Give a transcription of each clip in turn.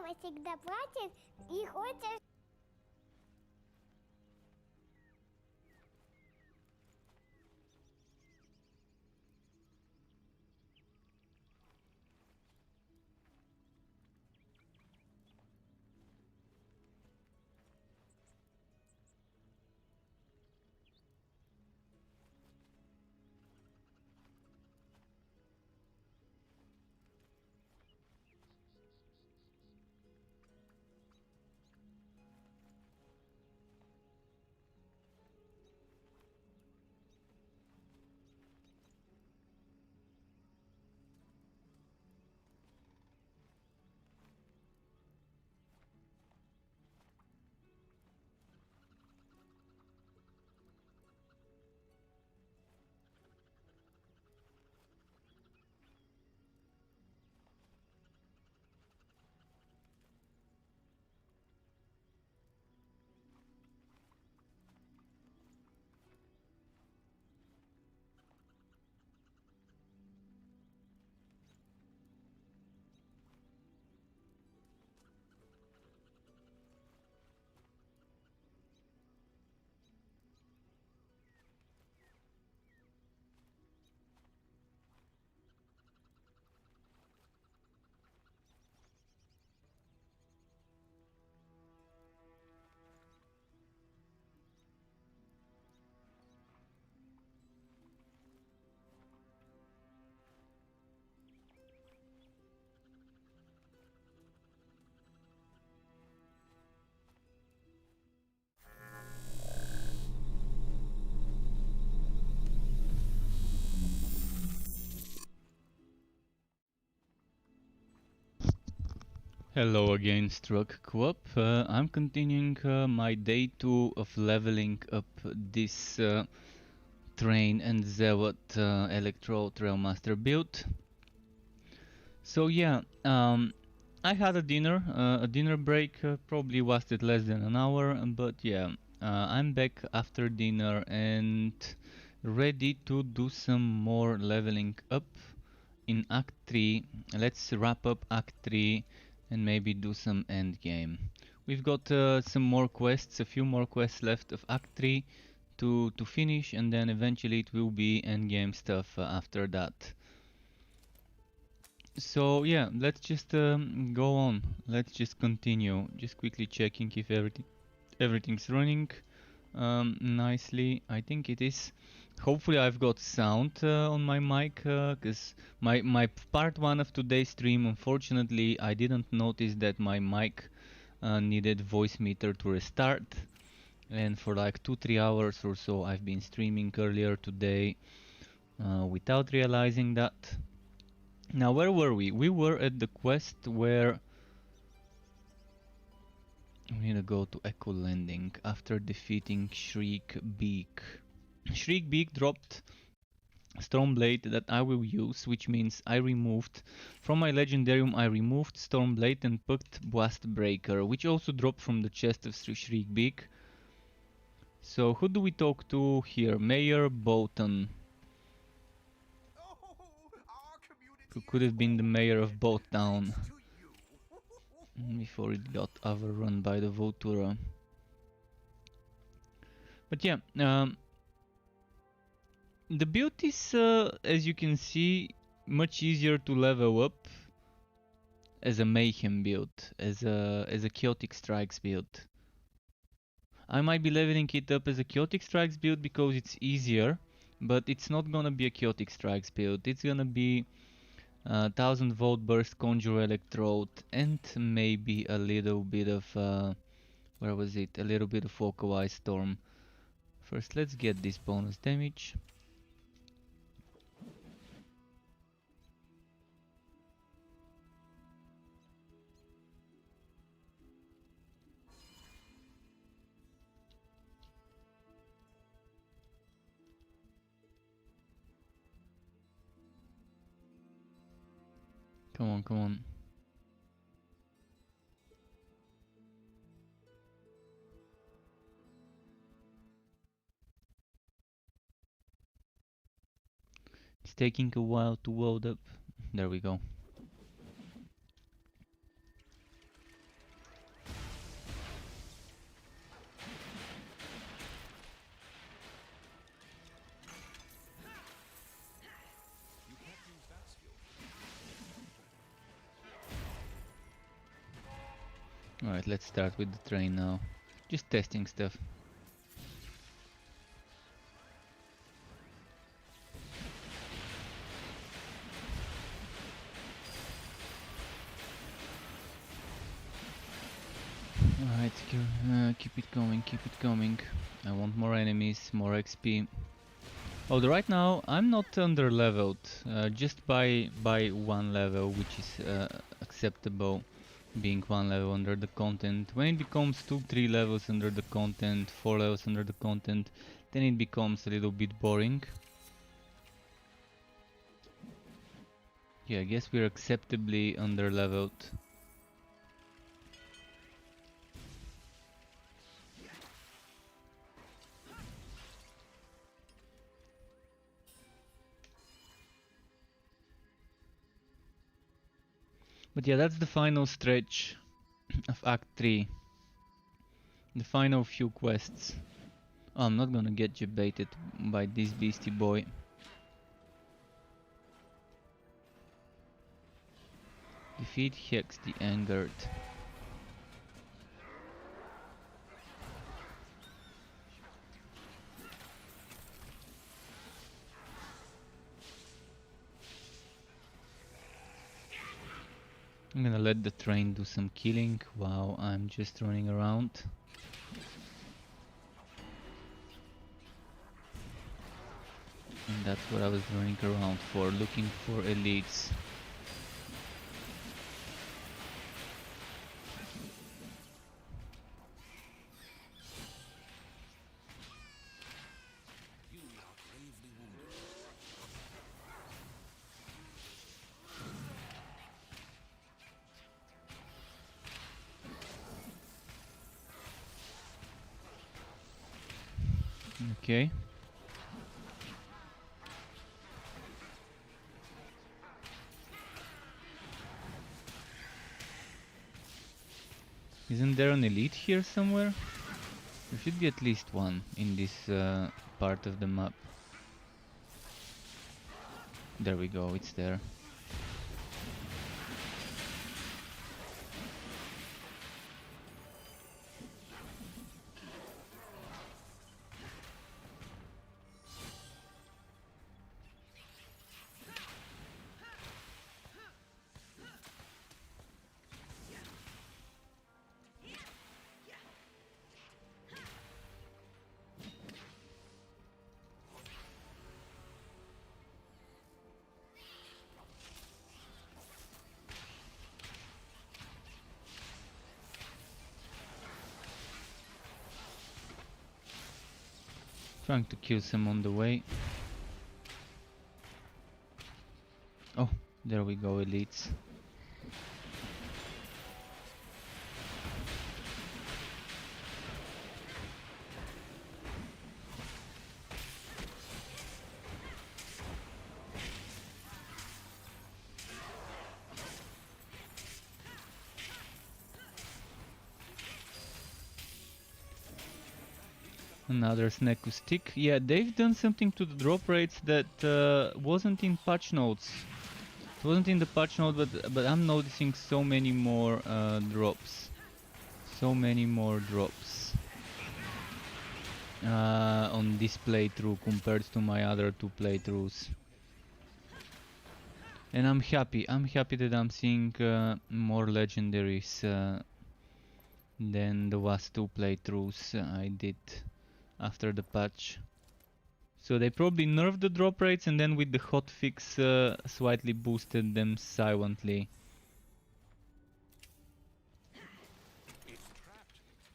мама всегда плачет и хочет. Hello again, Struck Co-op. I'm continuing my day 2 of leveling up this Train and Zealot Electrode Railmaster build. So yeah, I had a dinner break, probably lasted less than an hour, but yeah, I'm back after dinner and ready to do some more leveling up in Act 3. Let's wrap up Act 3 and maybe do some end game. We've got some more quests, a few more quests left of Act 3 to finish, and then eventually it will be end game stuff after that. So yeah, let's just go on. Let's just continue. Just quickly checking if everything's running nicely. I think it is. Hopefully I've got sound on my mic, because my part 1 of today's stream, unfortunately I didn't notice that my mic needed voice meter to restart, and for like 2-3 hours or so I've been streaming earlier today without realizing that. Now where were we? We were at the quest where we need to go to Echo Landing after defeating Shriek Beak. Shriek Beak dropped Stormblade that I will use, which means I removed from my legendarium, I removed Stormblade and picked Blast Breaker, which also dropped from the chest of Shriek Beak. So who do we talk to here? Mayor Bolton. Who could have been the mayor of Boat Town before it got overrun by the Voltura. But yeah, the build is, as you can see, much easier to level up as a Mayhem build, as a Chaotic Strikes build. I might be leveling it up as a Chaotic Strikes build because it's easier, but it's not gonna be a Chaotic Strikes build. It's gonna be 1000 volt burst, Conjure Electrode, and maybe a little bit of where was it? A little bit of Focus Storm. First, let's get this bonus damage. Come on, come on. It's taking a while to load up. There we go. Alright, let's start with the train now. Just testing stuff. Alright, keep it going, keep it going. I want more enemies, more XP. Although right now I'm not under leveled, just by one level, which is acceptable, being one level under the content. When it becomes 2-3 levels under the content, 4 levels under the content, then it becomes a little bit boring. Yeah, I guess we're acceptably under leveled. But yeah, that's the final stretch of Act 3. The final few quests. Oh, I'm not gonna get baited by this beastie boy. Defeat Hex the Angered. I'm gonna let the train do some killing while I'm just running around. And that's what I was running around for, looking for elites. Okay. Isn't there an elite here somewhere? There should be at least one in this part of the map. There we go, it's there. Trying to kill some on the way. Oh, there we go, elites. Another Sneku stick. Yeah, they've done something to the drop rates that wasn't in patch notes. It wasn't in the patch note, but I'm noticing so many more drops. So many more drops on this playthrough compared to my other two playthroughs. And I'm happy that I'm seeing more legendaries than the last two playthroughs I did after the patch. So they probably nerfed the drop rates and then with the hotfix slightly boosted them silently.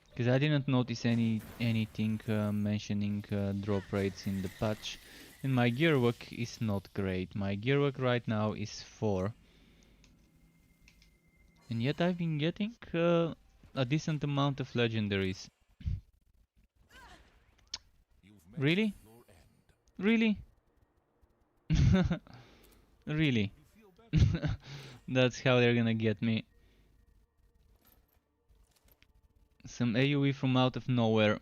Because I didn't notice anything mentioning drop rates in the patch. And my gear work is not great. My gear work right now is 4. And yet I've been getting a decent amount of legendaries. Really? Really? Really? That's how they're gonna get me. Some AoE from out of nowhere.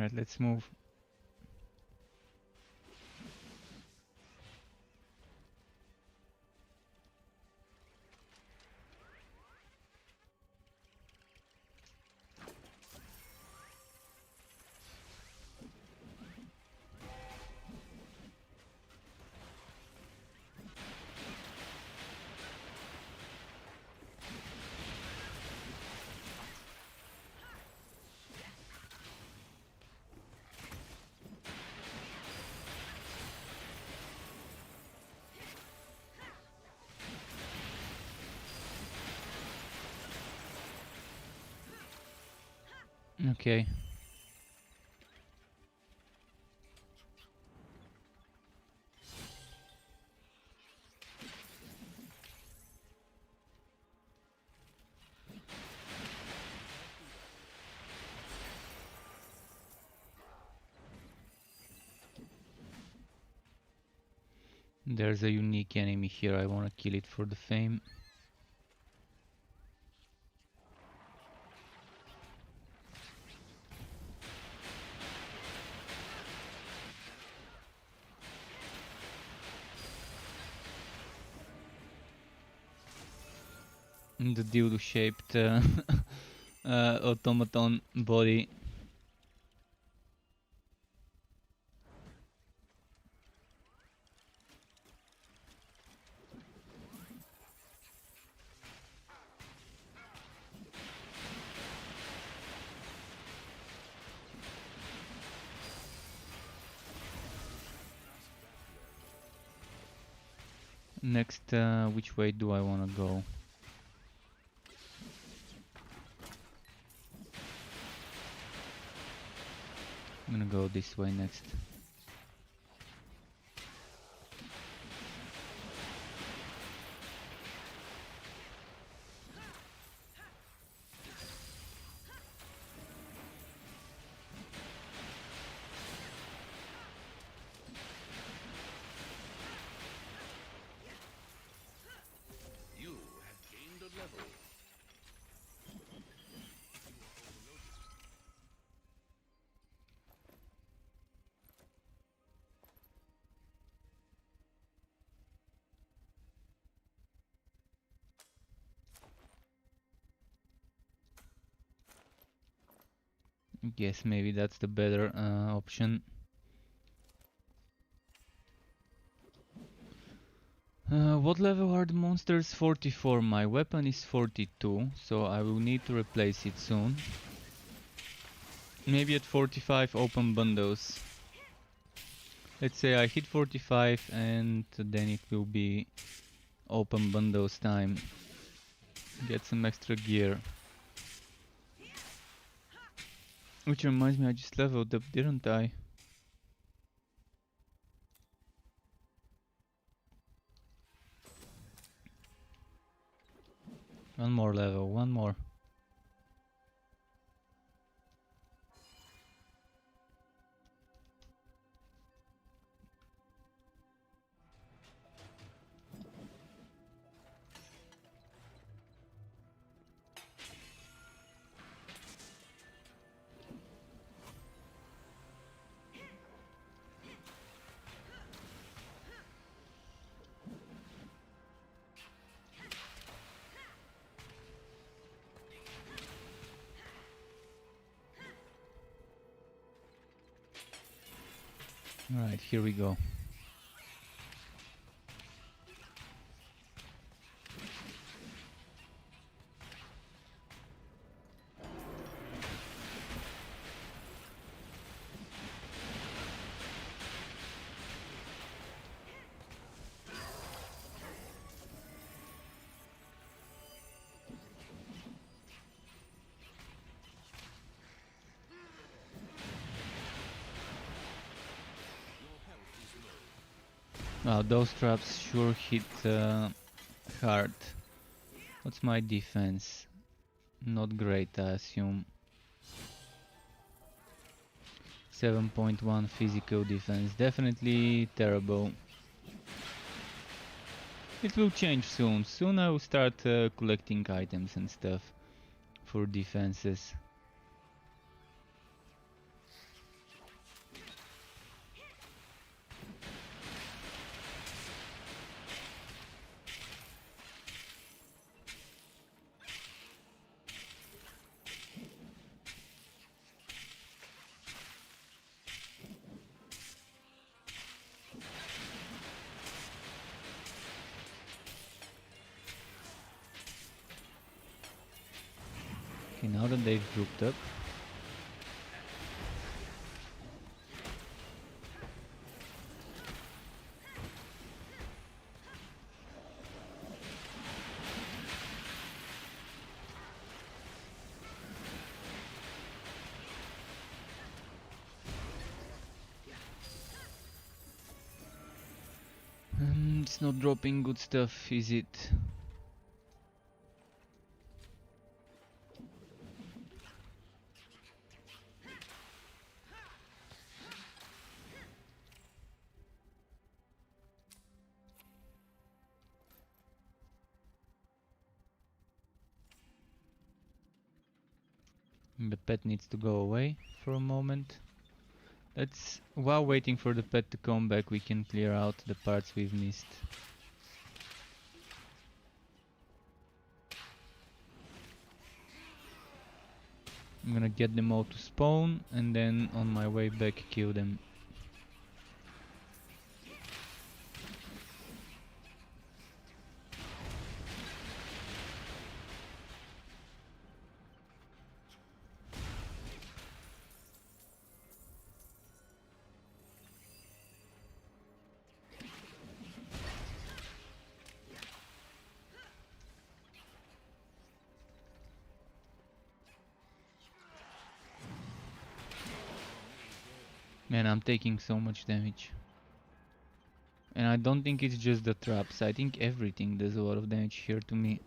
Alright, let's move. Okay. There's a unique enemy here. I want to kill it for the fame. The dildo-shaped automaton body. Next, which way do I want to go? I'm gonna go this way next. You have gained a level. Guess maybe that's the better option. What level are the monsters? 44. My weapon is 42, so I will need to replace it soon. Maybe at 45 open bundles. Let's say I hit 45 and then it will be open bundles time. Get some extra gear. Which reminds me, I just leveled up, didn't I? One more level, one more. Alright, here we go. Wow, those traps sure hit hard. What's my defense? Not great, I assume. 7.1 physical defense, definitely terrible. It will change soon. Soon I will start collecting items and stuff for defenses. Okay, now that they've grouped up. It's not dropping good stuff, is it? The pet needs to go away for a moment. Let's, while waiting for the pet to come back, we can clear out the parts we've missed. I'm gonna get them all to spawn and then on my way back kill them. Man, I'm taking so much damage. And I don't think it's just the traps, I think everything does a lot of damage here to me.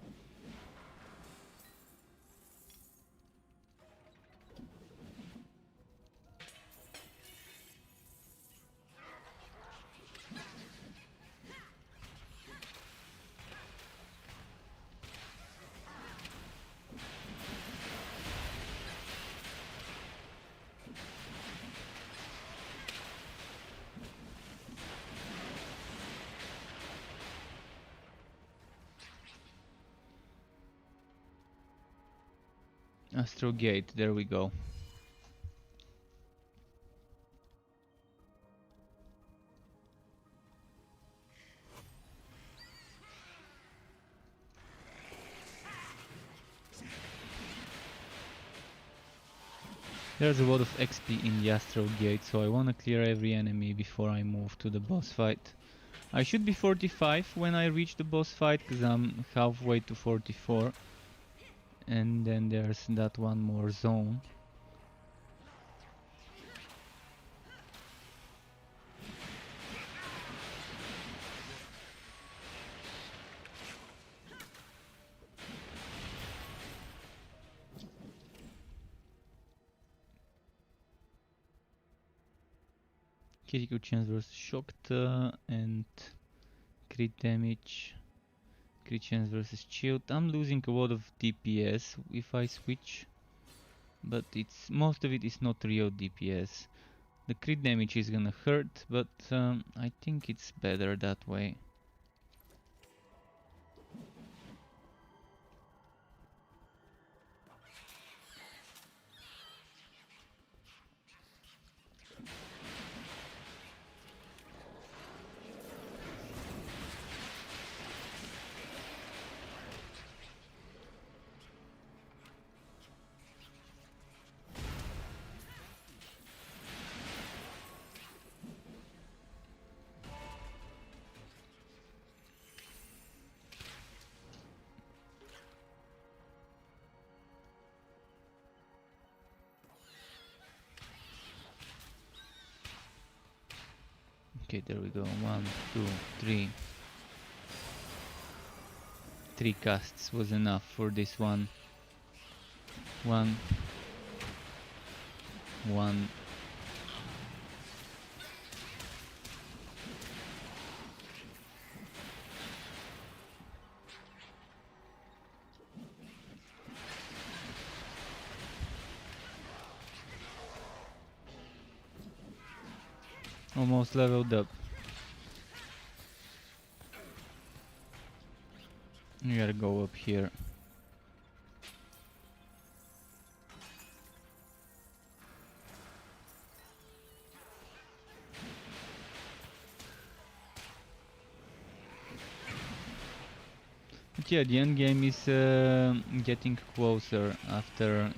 Astro Gate, there we go. There's a lot of XP in the Astral Gate, so I wanna clear every enemy before I move to the boss fight. I should be 45 when I reach the boss fight, cause I'm halfway to 44. And then there's that one more zone. Critical chance versus shocked and crit damage. Crit chance versus shield. I'm losing a lot of DPS if I switch, but it's most of it is not real DPS. The crit damage is gonna hurt, but I think it's better that way. Okay, there we go. 1, 2, 3. 3 casts was enough for this one. 1. 1. Almost leveled up. You gotta go up here. But yeah, the end game is getting closer. After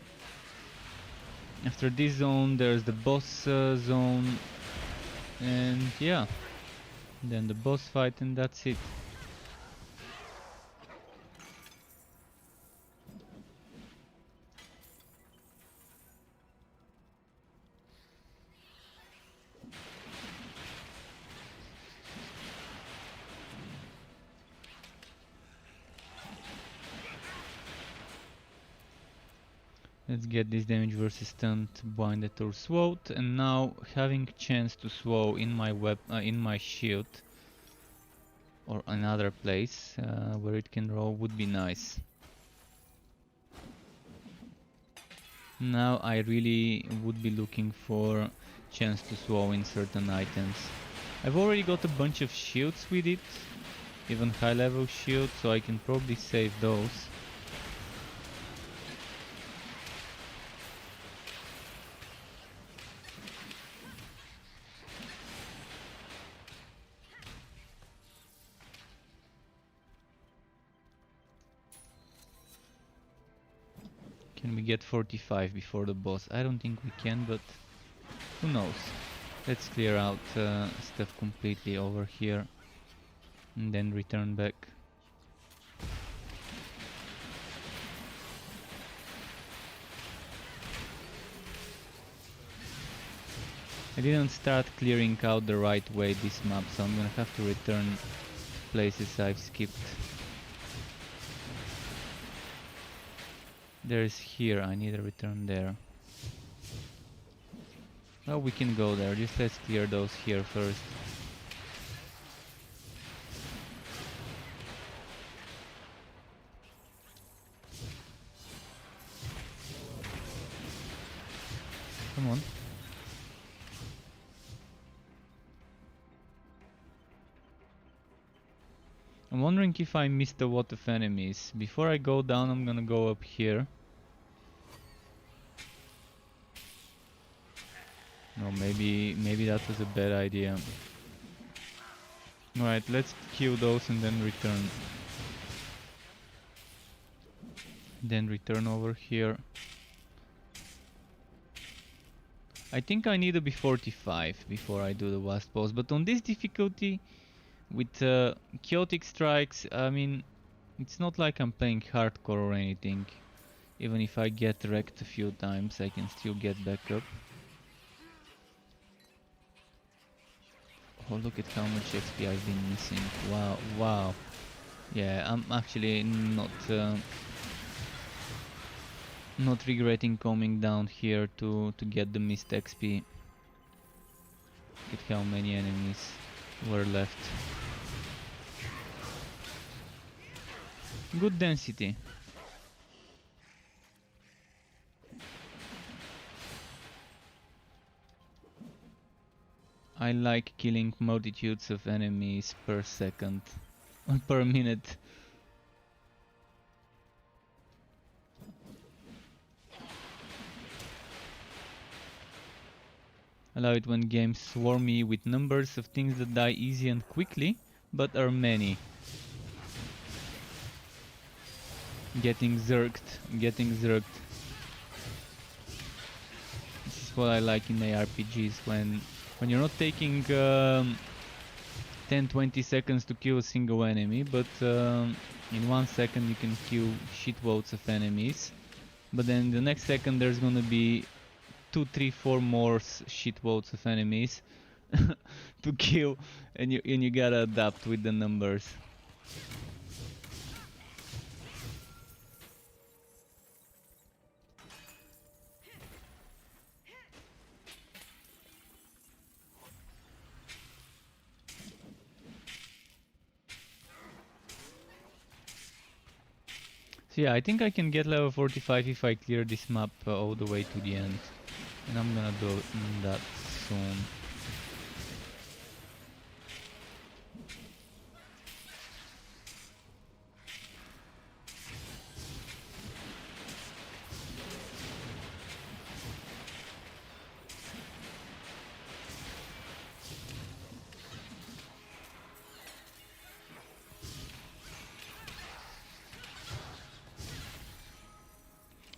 this zone, there's the boss zone, and yeah, then the boss fight, and that's it. Let's get this damage versus stunned, blinded or sword, and now having chance to slow in my in my shield or another place where it can roll would be nice. Now I really would be looking for chance to slow in certain items. I've already got a bunch of shields with it, even high level shields, so I can probably save those. Can we get 45 before the boss? I don't think we can, but who knows. Let's clear out stuff completely over here and then return back. I didn't start clearing out the right way this map, so I'm gonna have to return places I've skipped. There's here, I need a return there. Well, we can go there, just let's clear those here first. Come on. I'm wondering if I missed a lot of enemies. Before I go down, I'm gonna go up here. No, maybe that was a bad idea. Alright, let's kill those and then return. Then return over here. I think I need a B45 before I do the last boss, but on this difficulty, with chaotic strikes, I mean, it's not like I'm playing hardcore or anything. Even if I get wrecked a few times, I can still get back up. Oh, look at how much XP I've been missing. Wow, wow. Yeah, I'm actually not regretting coming down here to get the missed XP. Look at how many enemies were left. Good density. I like killing multitudes of enemies per second, per minute. I love it when games swarm me with numbers of things that die easy and quickly, but are many. Getting zerked. This is what I like in ARPGs, when you're not taking 10-20 seconds to kill a single enemy, but in 1 second you can kill shitloads of enemies, but then the next second there's gonna be 2, 3, 4 more shitloads of enemies to kill, and you gotta adapt with the numbers. So yeah, I think I can get level 45 if I clear this map all the way to the end. And I'm gonna do that soon.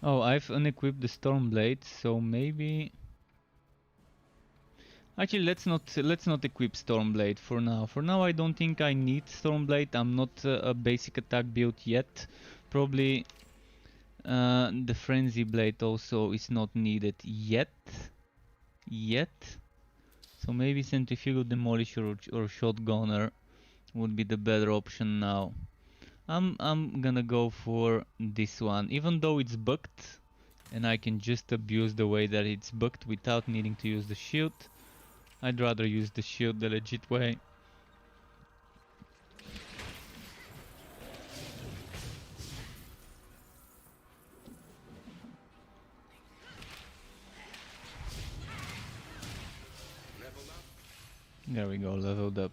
Oh, I've unequipped the Stormblade, so maybe... Actually, let's not equip Stormblade for now. For now, I don't think I need Stormblade. I'm not a basic attack build yet. Probably the Frenzy Blade also is not needed yet. So maybe Centrifugal Demolisher or Shotgunner would be the better option now. I'm gonna go for this one, even though it's bugged, and I can just abuse the way that it's bugged without needing to use the shield. I'd rather use the shield the legit way. Level up. There we go, leveled up.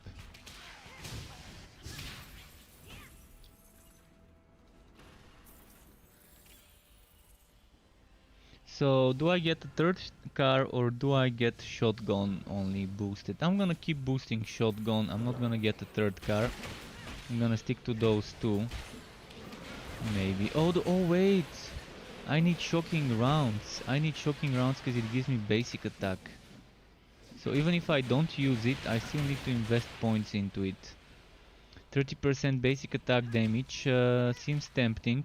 So, do I get a third car or do I get shotgun only boosted? I'm gonna keep boosting shotgun. I'm not gonna get a third car. I'm gonna stick to those two. Maybe. Oh, oh wait! I need shocking rounds. I need shocking rounds because it gives me basic attack. So even if I don't use it, I still need to invest points into it. 30% basic attack damage seems tempting.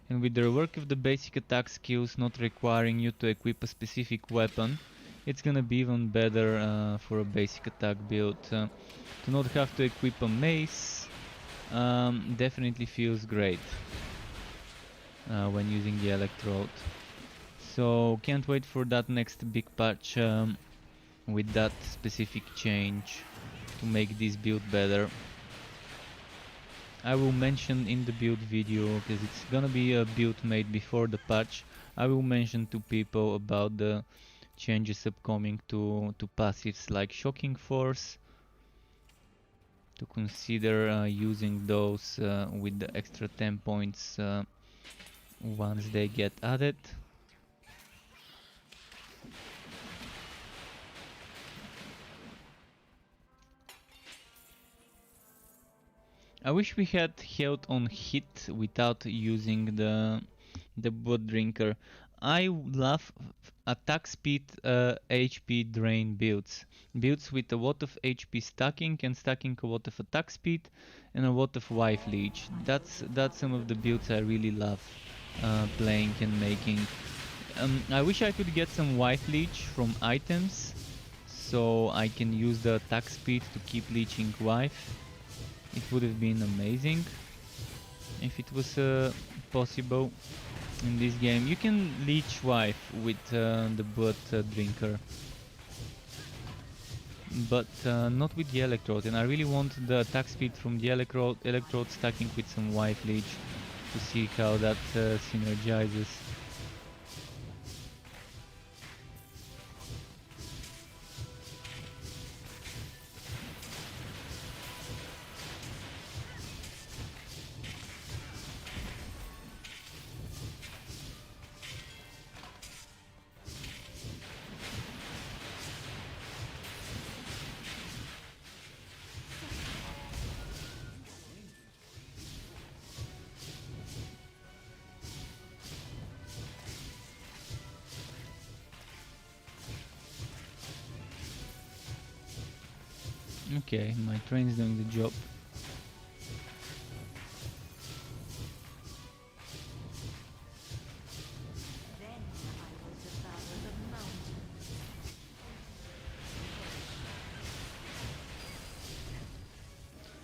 And with the rework of the basic attack skills not requiring you to equip a specific weapon, it's gonna be even better for a basic attack build. To not have to equip a mace definitely feels great when using the electrode. So can't wait for that next big patch with that specific change to make this build better. I will mention in the build video, because it's gonna be a build made before the patch, I will mention to people about the changes upcoming to passives like Shocking Force, to consider using those with the extra 10 points once they get added. I wish we had health on hit without using the blood drinker. I love attack speed HP drain builds. Builds with a lot of HP stacking and stacking a lot of attack speed and a lot of wife leech. That's some of the builds I really love playing and making. I wish I could get some wife leech from items so I can use the attack speed to keep leeching wife. It would have been amazing if it was possible in this game. You can leech wife with the blood drinker, but not with the electrode, and I really want the attack speed from the electrode stacking with some wife leech to see how that synergizes. Okay, my train's doing the job.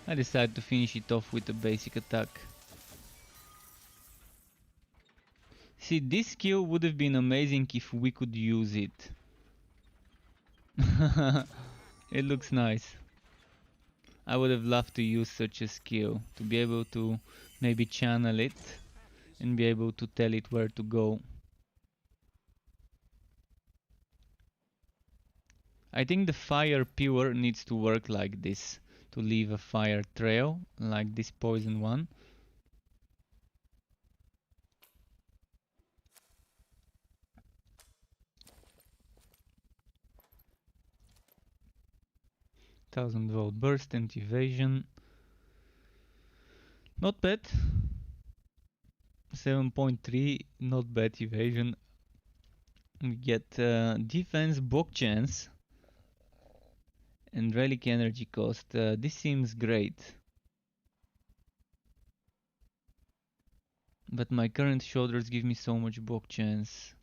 I decided to finish it off with a basic attack. See, this skill would have been amazing if we could use it. It looks nice. I would have loved to use such a skill, to be able to maybe channel it and be able to tell it where to go. I think the fire pure needs to work like this, to leave a fire trail, like this poison one. 1000 volt burst and evasion. Not bad. 7.3, not bad evasion. We get defense, bok chance, and relic energy cost. This seems great. But my current shoulders give me so much bok chance.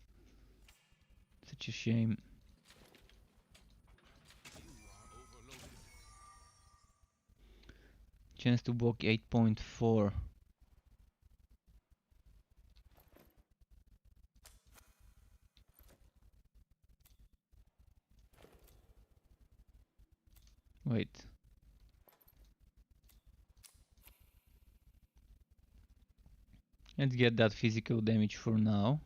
Such a shame. Chance to bok 8.4. Wait. Let's get that physical damage for now.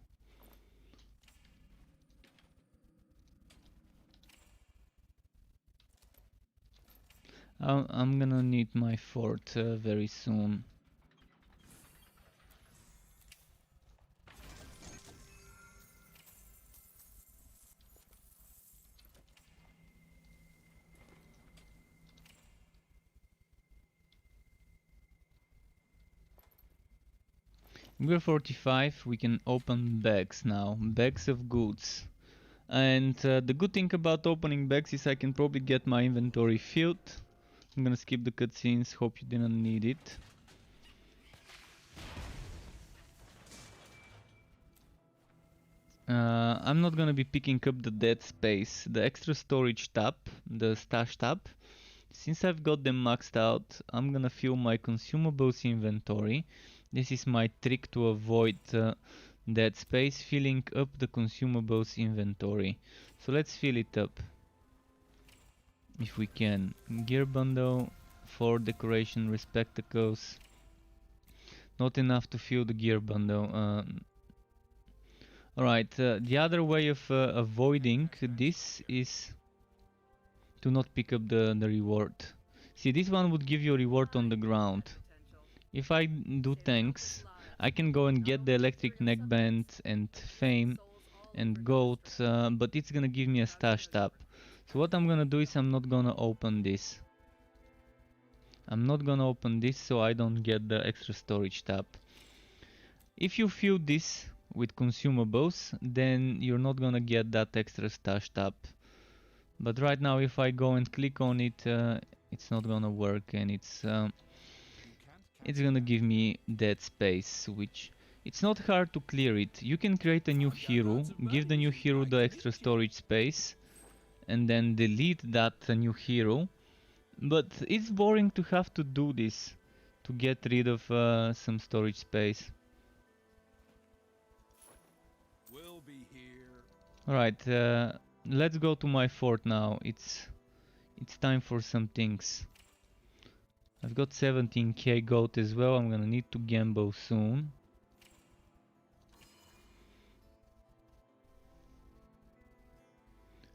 I'm gonna need my fort very soon. We're 45, we can open bags now, bags of goods. And the good thing about opening bags is I can probably get my inventory filled. I'm gonna skip the cutscenes, hope you didn't need it. I'm not gonna be picking up the dead space, the extra storage tab, the stash tab. Since I've got them maxed out, I'm gonna fill my consumables inventory. This is my trick to avoid dead space, filling up the consumables inventory. So let's fill it up. If we can. Gear bundle, 4 decoration receptacles. Not enough to fill the gear bundle. Alright, the other way of avoiding this is to not pick up the reward. See, this one would give you a reward on the ground. If I do tanks, I can go and get the electric neckband and fame and gold, but it's gonna give me a stash tab. So what I'm gonna do is I'm not gonna open this. I'm not gonna open this so I don't get the extra storage tab. If you fill this with consumables, then you're not gonna get that extra stash tab. But right now if I go and click on it, it's not gonna work, and it's gonna give me dead space, which it's not hard to clear it. You can create a new hero, give the new hero the extra storage space, and then delete that new hero. But it's boring to have to do this to get rid of some storage space. Alright, let's go to my fort now. It's time for some things. I've got 17k gold as well. I'm gonna need to gamble soon.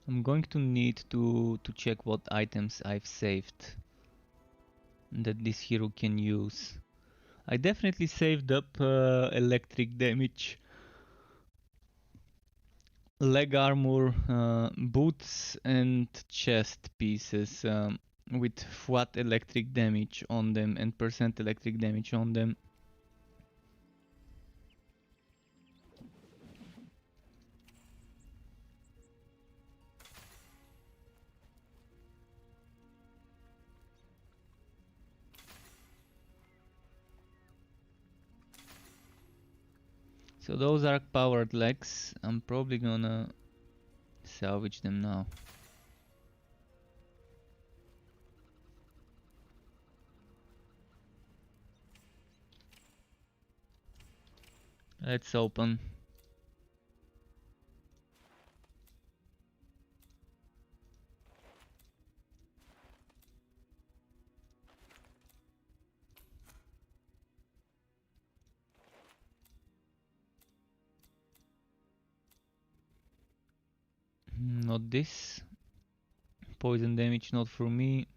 I'm going to need to check what items I've saved that this hero can use. I definitely saved up electric damage, leg armor, boots and chest pieces with flat electric damage on them and percent electric damage on them. So those are powered legs. I'm probably gonna salvage them now. Let's open. Not this. Poison damage not for me.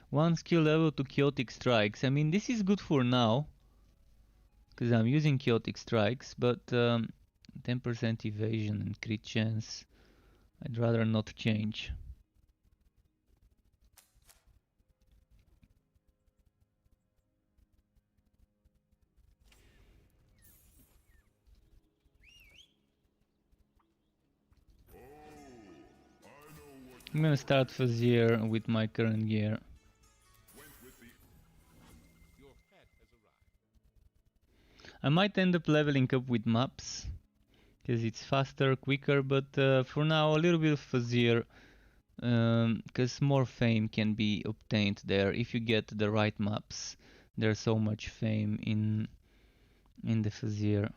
One skill level to chaotic strikes. I mean, this is good for now, because I'm using chaotic strikes, but 10% evasion and crit chance, I'd rather not change. I'm gonna start Fazier with my current gear. I might end up leveling up with maps, because it's faster, quicker, but for now a little bit of Fazier, because more fame can be obtained there if you get the right maps. There's so much fame in the Fazier.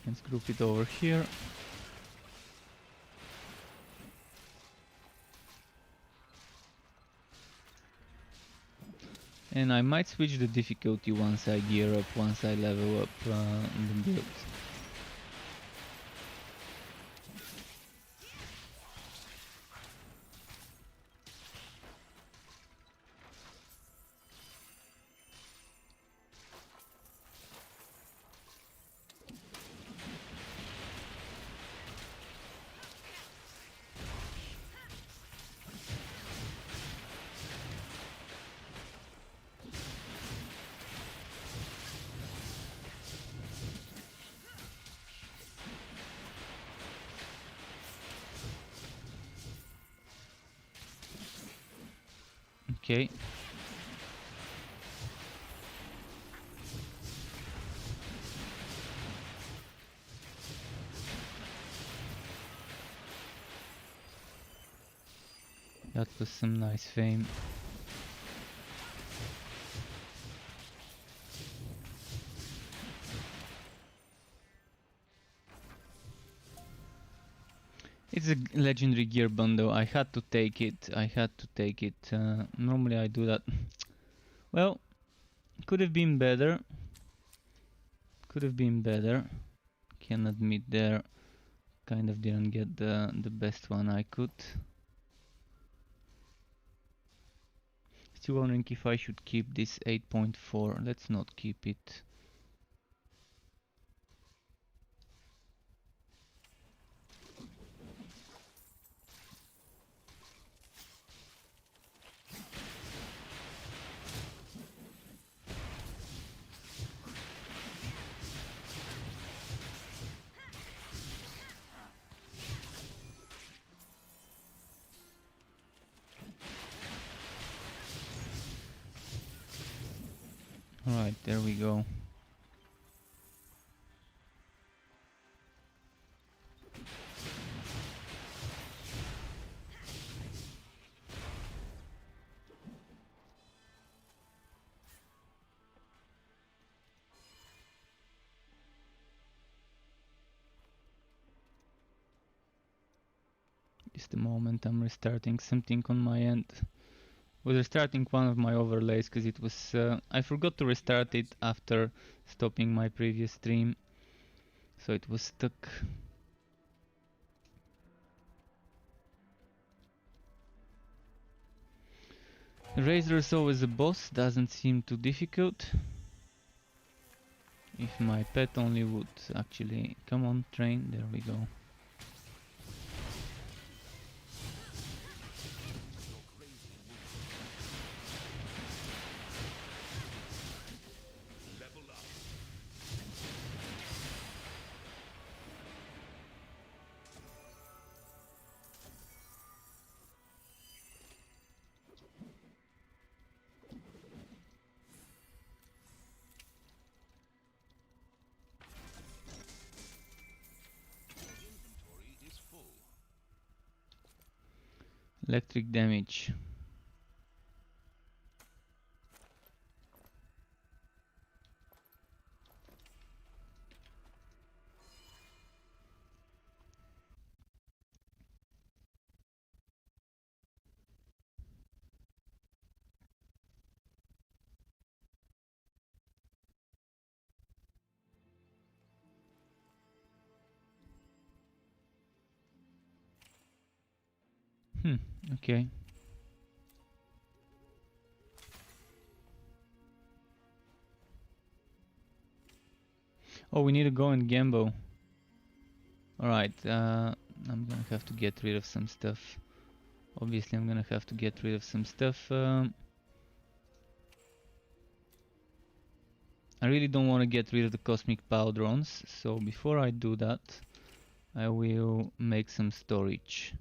Let's group it over here. And I might switch the difficulty once I gear up, once I level up the build. Okay. That was some nice fame. It's a legendary gear bundle. I had to take it. Normally I do that. Well, could have been better. Can admit there. Kind of didn't get the best one I could. Still wondering if I should keep this 8.4. Let's not keep it. Alright, there we go. Just a moment, I'm restarting something on my end. Was restarting one of my overlays because it was I forgot to restart it after stopping my previous stream, so it was stuck. Razor's always a boss, doesn't seem too difficult. If my pet only would actually come on, train, there we go. Electric damage. Okay. Oh, we need to go in Gambo. Alright, I'm gonna have to get rid of some stuff. Obviously, I'm gonna have to get rid of some stuff. I really don't want to get rid of the cosmic powdrons, so before I do that, I will make some storage.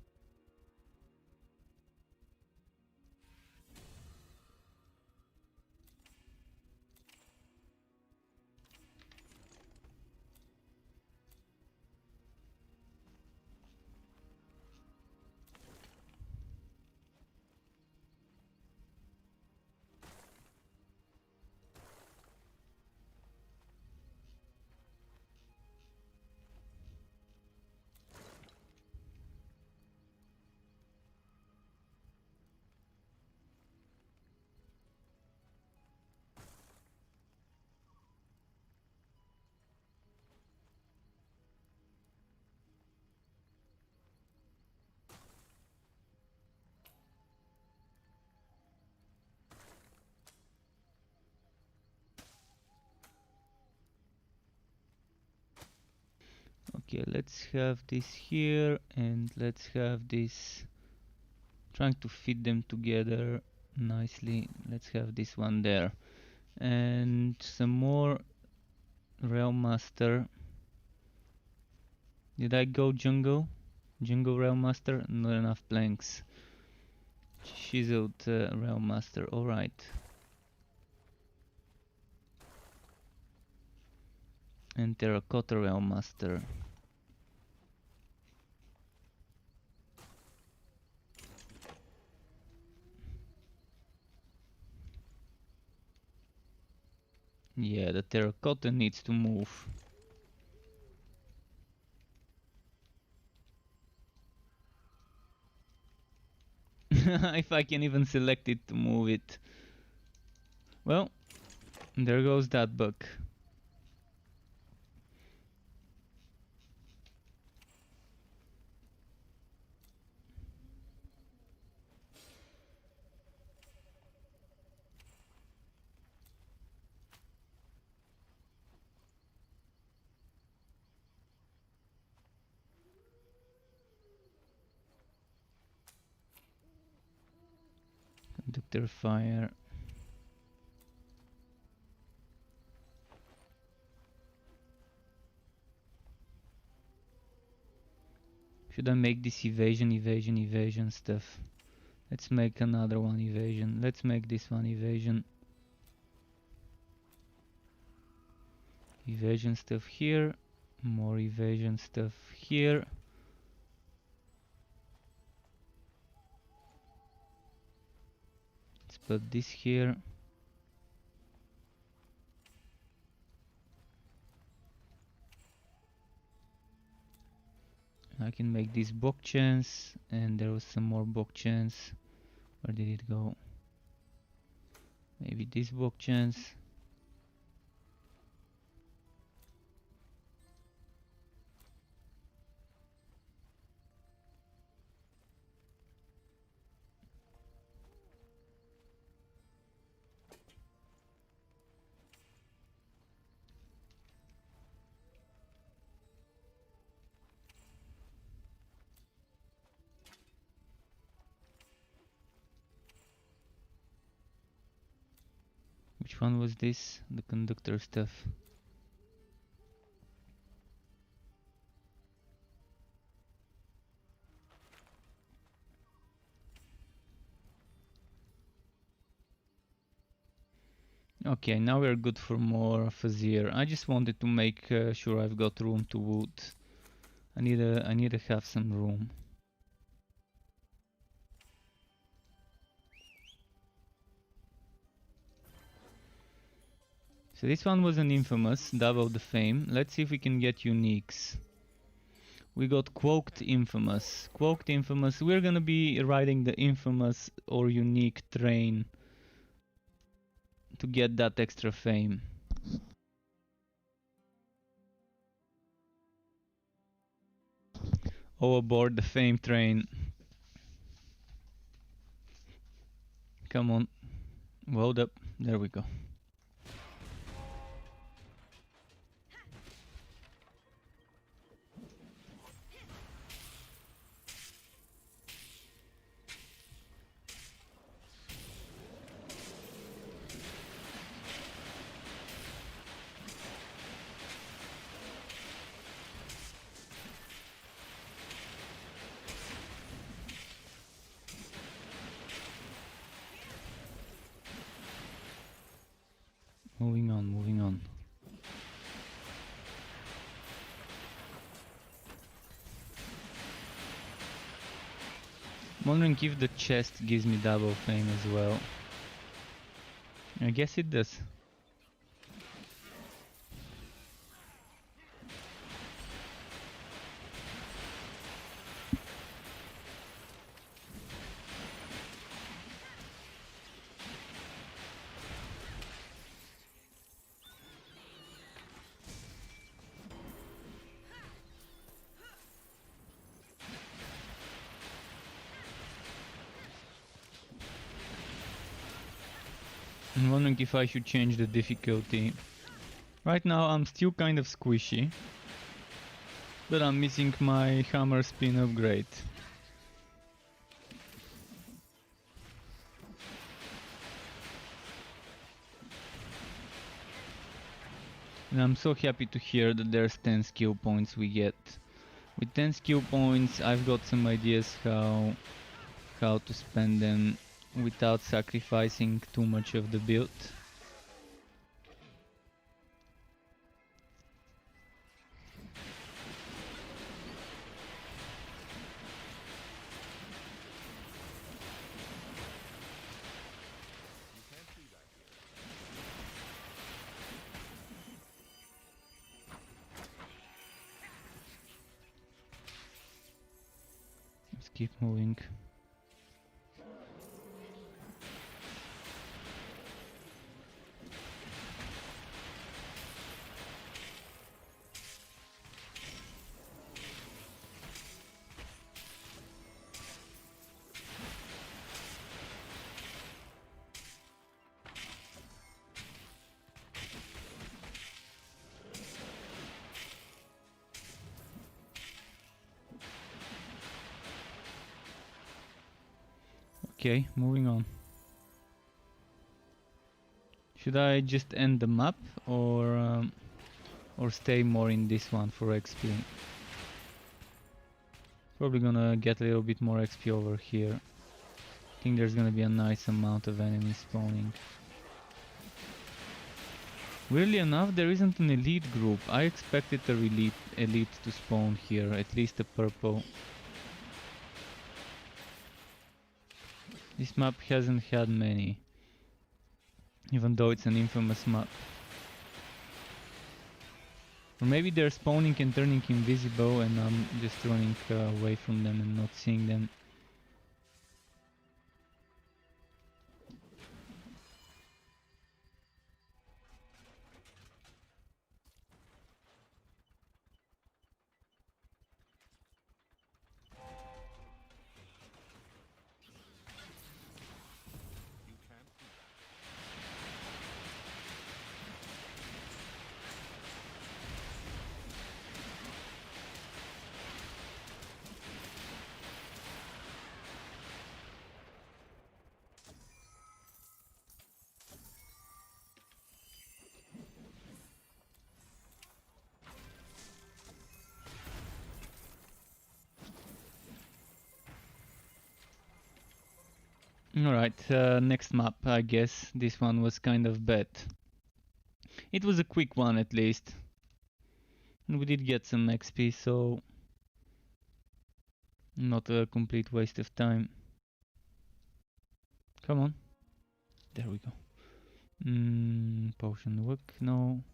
Okay, let's have this here, and let's have this. Trying to fit them together nicely. Let's have this one there. And some more Railmaster. Did I go Jungle? Jungle Railmaster? Not enough planks. Chiseled Railmaster, alright. And Terracotta Railmaster. Yeah, the terracotta needs to move. If I can even select it to move it. Well, there goes that bug. Conductor fire. Should I make this evasion stuff? Let's make another one evasion. Let's make this one evasion. Evasion stuff here. More evasion stuff here. Let's put this here. I can make this bok chance, and there was some more bok chance. Where did it go? Maybe this bok chance. Which one was this? The conductor stuff. Okay, now we're good for more Fazier. I just wanted to make sure I've got room to wood. I need to have some room. So this one was an infamous, double the fame. Let's see if we can get uniques. We got Quoked Infamous. Quoked Infamous, we're gonna be riding the infamous or unique train to get that extra fame. Oh, aboard the fame train. Come on. Load up. There we go. Moving on, moving on. I'm wondering if the chest gives me double fame as well. I guess it does. I'm wondering if I should change the difficulty. Right now I'm still kind of squishy, but I'm missing my hammer spin upgrade. And I'm so happy to hear that there's 10 skill points we get. With 10 skill points I've got some ideas how to spend them without sacrificing too much of the build. Let's keep moving. Okay, moving on. Should I just end the map or stay more in this one for XP? Probably gonna get a little bit more XP over here. I think there's gonna be a nice amount of enemies spawning. Weirdly enough, there isn't an elite group. I expected a elite to spawn here, at least a purple. This map hasn't had many, even though it's an infamous map. Or maybe they're spawning and turning invisible and I'm just running away from them and not seeing them. Alright, next map, I guess. This one was kind of bad. It was a quick one at least. And we did get some XP, so not a complete waste of time. Come on. There we go. Potion work, no.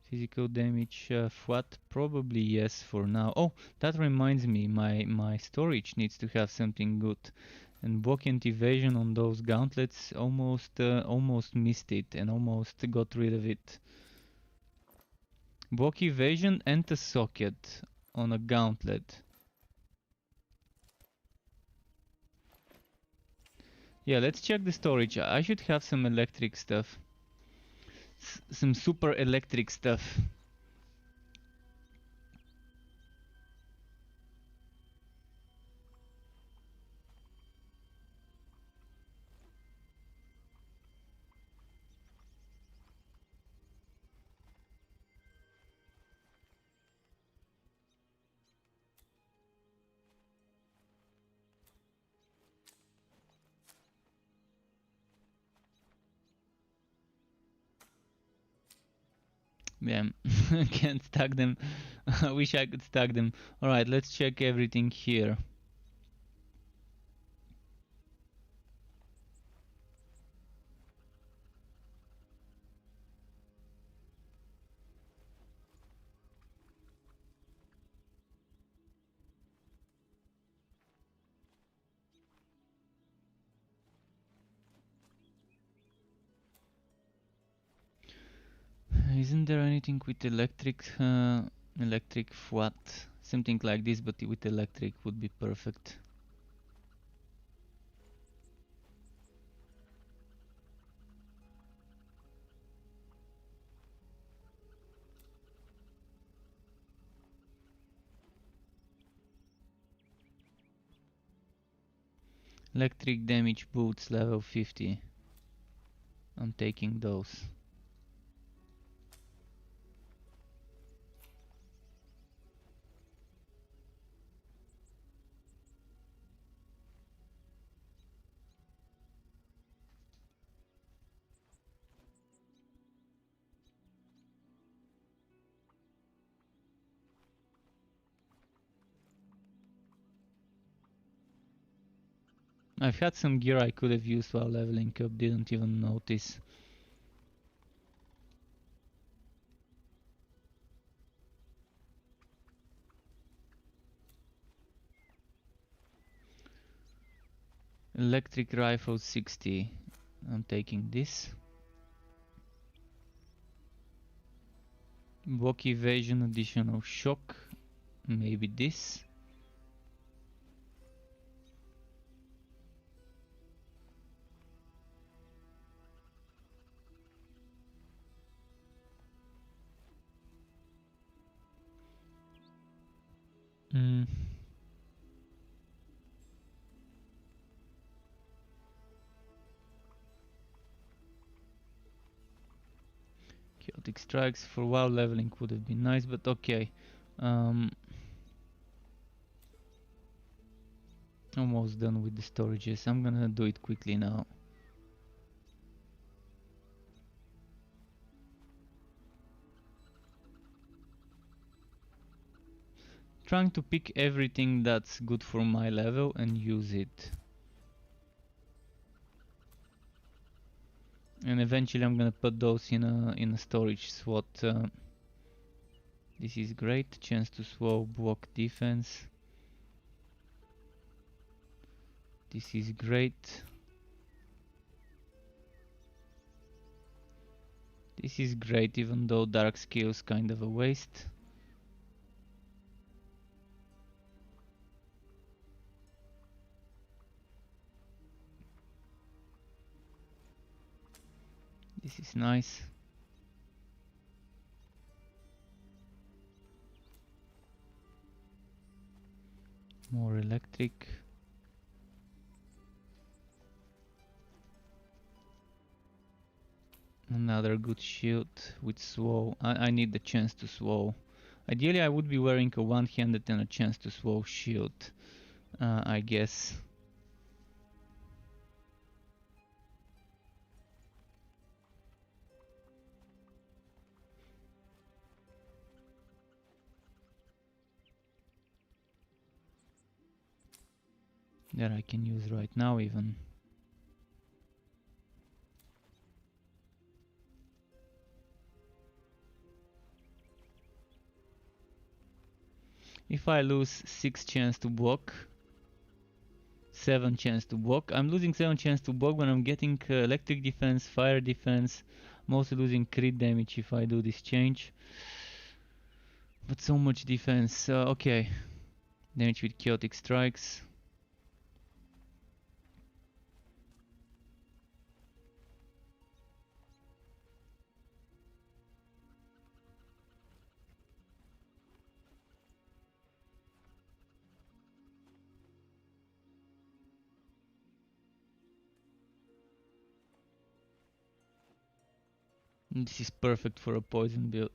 Physical damage, flat, probably yes for now. Oh, that reminds me, my storage needs to have something good. And block and evasion on those gauntlets, almost missed it and almost got rid of it. Block evasion and a socket on a gauntlet. Yeah, let's check the storage. I should have some electric stuff. Some super electric stuff. Yeah, can't stack them. I wish I could stack them. Alright, let's check everything here. Isn't there anything with electric what? Something like this, but with electric would be perfect. Electric damage boots level 50. I'm taking those. I've had some gear I could have used while leveling up, didn't even notice. Electric rifle 60. I'm taking this. Block evasion, additional shock. Maybe this. Mm. Chaotic strikes for while leveling would have been nice, but okay. Almost done with the storages. I'm gonna do it quickly now. Trying to pick everything that's good for my level and use it. And eventually I'm gonna put those in a storage slot. This is great. Chance to slow block defense. This is great. This is great, even though dark skill's kind of a waste. This is nice. More electric. Another good shield with slow. I need the chance to slow. Ideally I would be wearing a one-handed and a chance to slow shield. I guess. That I can use right now even. If I lose 6 chance to block, 7 chance to block. I'm losing 7 chance to block when I'm getting electric defense, fire defense. I'm also losing crit damage if I do this change. But so much defense. Okay. Damage with chaotic strikes. This is perfect for a poison build.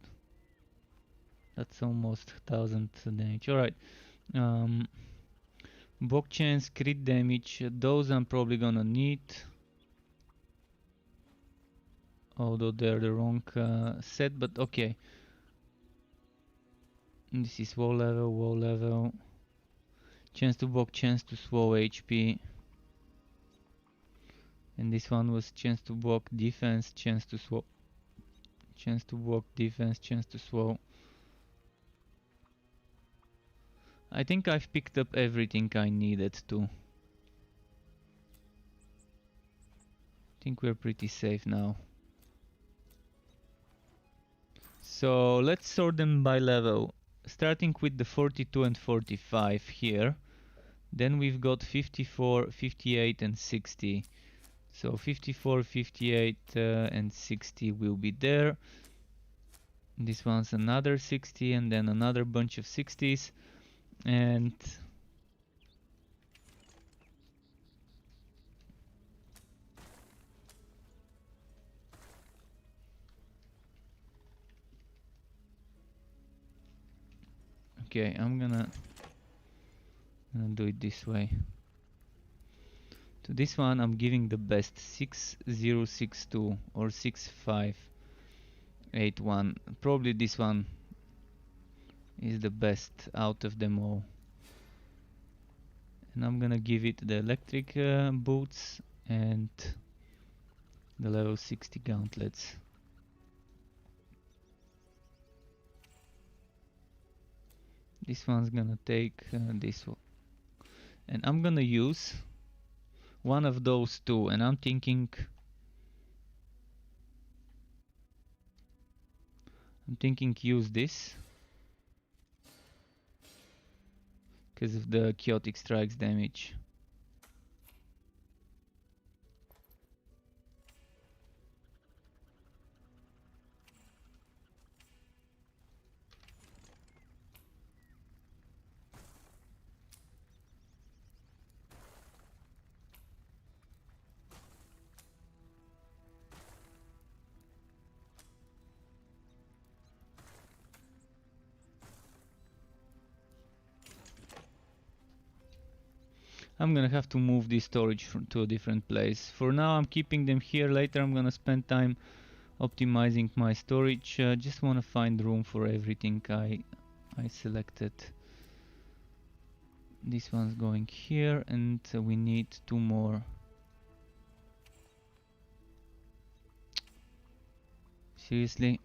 That's almost 1000 damage. Alright. Bog chance, crit damage. Those I'm probably gonna need. Although they're the wrong set, but okay. This is wall level, wall level. Chance to bog, chance to slow HP. And this one was chance to block, defense, chance to slow. Chance to block, defense, chance to slow. I think I've picked up everything I needed to. I think we're pretty safe now. So let's sort them by level. Starting with the 42 and 45 here. Then we've got 54, 58 and 60. So 54, 58 and 60 will be there. This one's another 60 and then another bunch of 60s. And okay, I'm gonna do it this way. To this one I'm giving the best 6062 or 6581. Probably this one is the best out of them all. And I'm gonna give it the electric boots and the level 60 gauntlets. This one's gonna take this one. And I'm gonna use one of those two, and I'm thinking use this because of the chaotic strikes damage. I'm gonna have to move this storage to a different place. For now I'm keeping them here. Later I'm gonna spend time optimizing my storage. Just wanna find room for everything I selected. This one's going here, and we need two more. Seriously?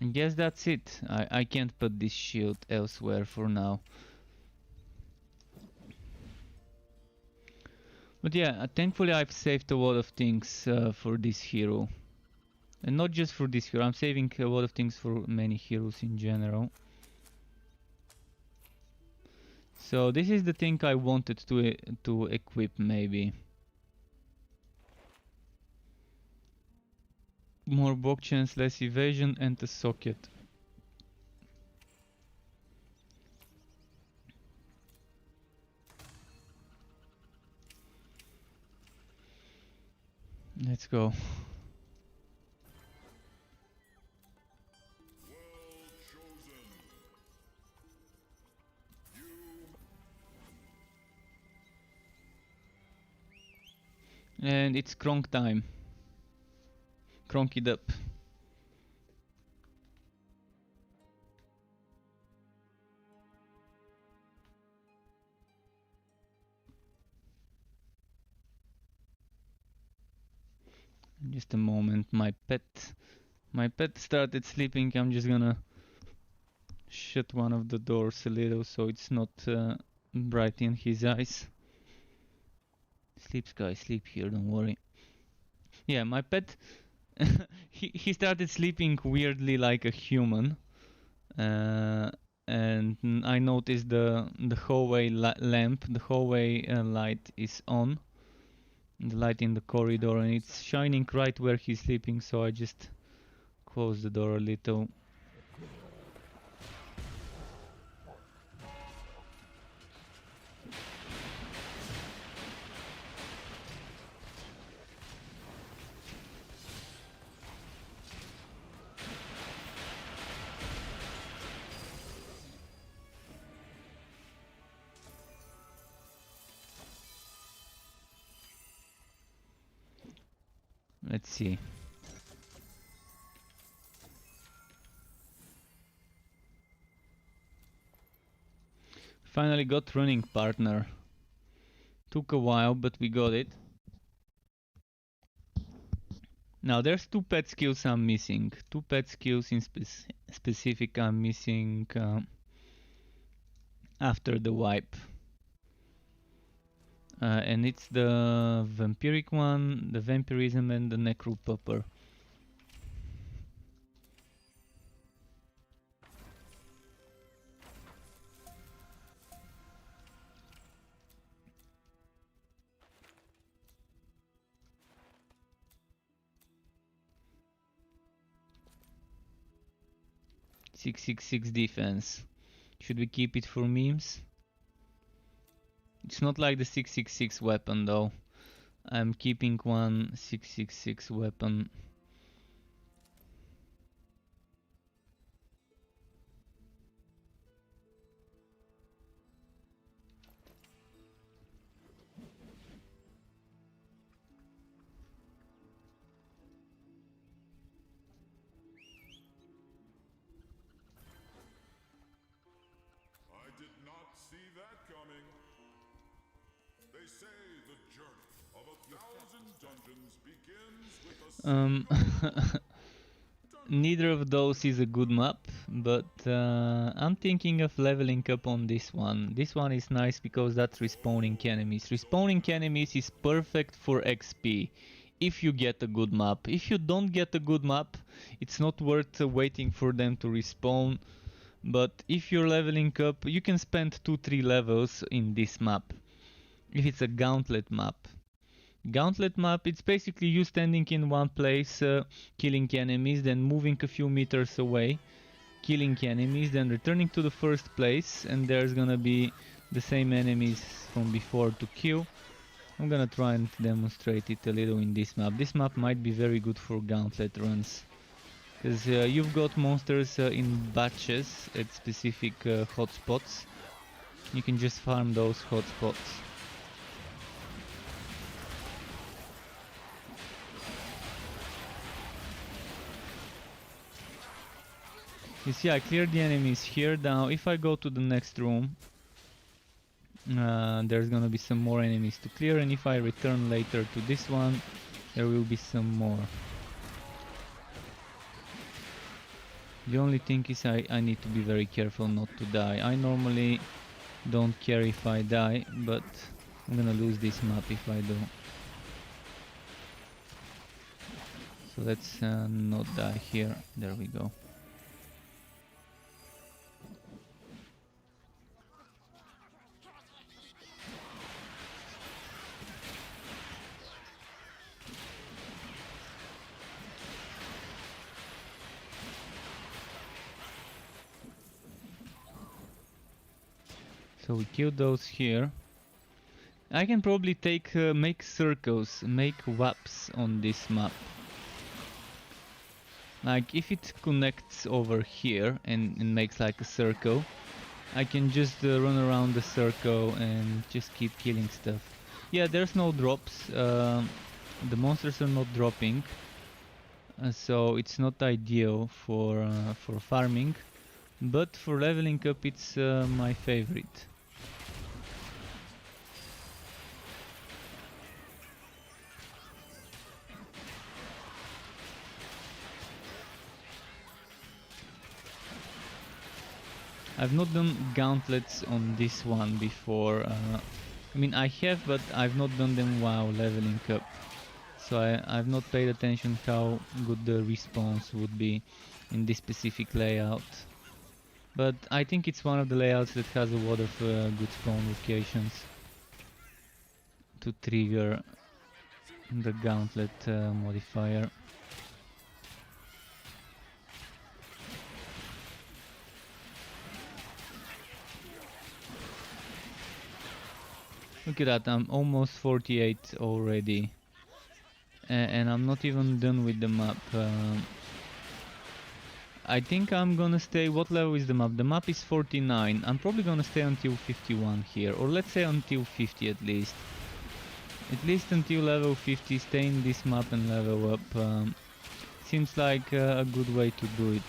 I guess that's it. I can't put this shield elsewhere for now. But yeah, thankfully I've saved a lot of things for this hero. And not just for this hero, I'm saving a lot of things for many heroes in general. So this is the thing I wanted to equip maybe. More block chance, less evasion, and a socket. Let's go. And it's Kronk time. Kronk it up. Just a moment, my pet started sleeping. I'm just gonna shut one of the doors a little so it's not bright in his eyes. Sleep, Sky, sleep here, don't worry. Yeah, my pet, he started sleeping weirdly like a human. And I noticed the hallway lamp, the hallway light is on. the light in the corridor, and it's shining right where he's sleeping, so I just close the door a little. Let's see. Finally got running partner. Took a while, but we got it. Now there's two pet skills I'm missing. Two pet skills in specific I'm missing after the wipe. And it's the vampiric one, the vampirism, and the necropupper. .666 defense. Should we keep it for memes? It's not like the 666 weapon though. I'm keeping one 666 weapon. I did not see that coming. They say the journey of 1,000 dungeons begins with a Neither of those is a good map, but I'm thinking of leveling up on this one. This one is nice because that's respawning enemies. Respawning enemies is perfect for XP if you get a good map. If you don't get a good map, it's not worth waiting for them to respawn. But if you're leveling up, you can spend 2-3 levels in this map. If it's a gauntlet map. Gauntlet map, it's basically you standing in one place, killing enemies, then moving a few meters away, killing enemies, then returning to the first place, and there's gonna be the same enemies from before to kill. I'm gonna try and demonstrate it a little in this map. This map might be very good for gauntlet runs, because you've got monsters in batches at specific hotspots. You can just farm those hotspots. You see, I cleared the enemies here. Now, if I go to the next room, there's gonna be some more enemies to clear, and if I return later to this one, there will be some more. The only thing is I need to be very careful not to die. I normally don't care if I die, but I'm gonna lose this map if I do. So let's not die here. There we go. So we kill those here. I can probably make circles, make waps on this map. Like if it connects over here and makes like a circle, I can just run around the circle and just keep killing stuff. Yeah, there's no drops. The monsters are not dropping, so it's not ideal for farming. But for leveling up, it's my favorite. I've not done gauntlets on this one before. I mean, I have, but I've not done them while leveling up. So I've not paid attention how good the response would be in this specific layout. But I think it's one of the layouts that has a lot of good spawn locations to trigger the gauntlet modifier. Look at that, I'm almost 48 already. And I'm not even done with the map. I think I'm gonna stay. What level is the map? The map is 49. I'm probably gonna stay until 51 here, or let's say until 50 at least. At least until level 50, stay in this map and level up. Seems like a good way to do it.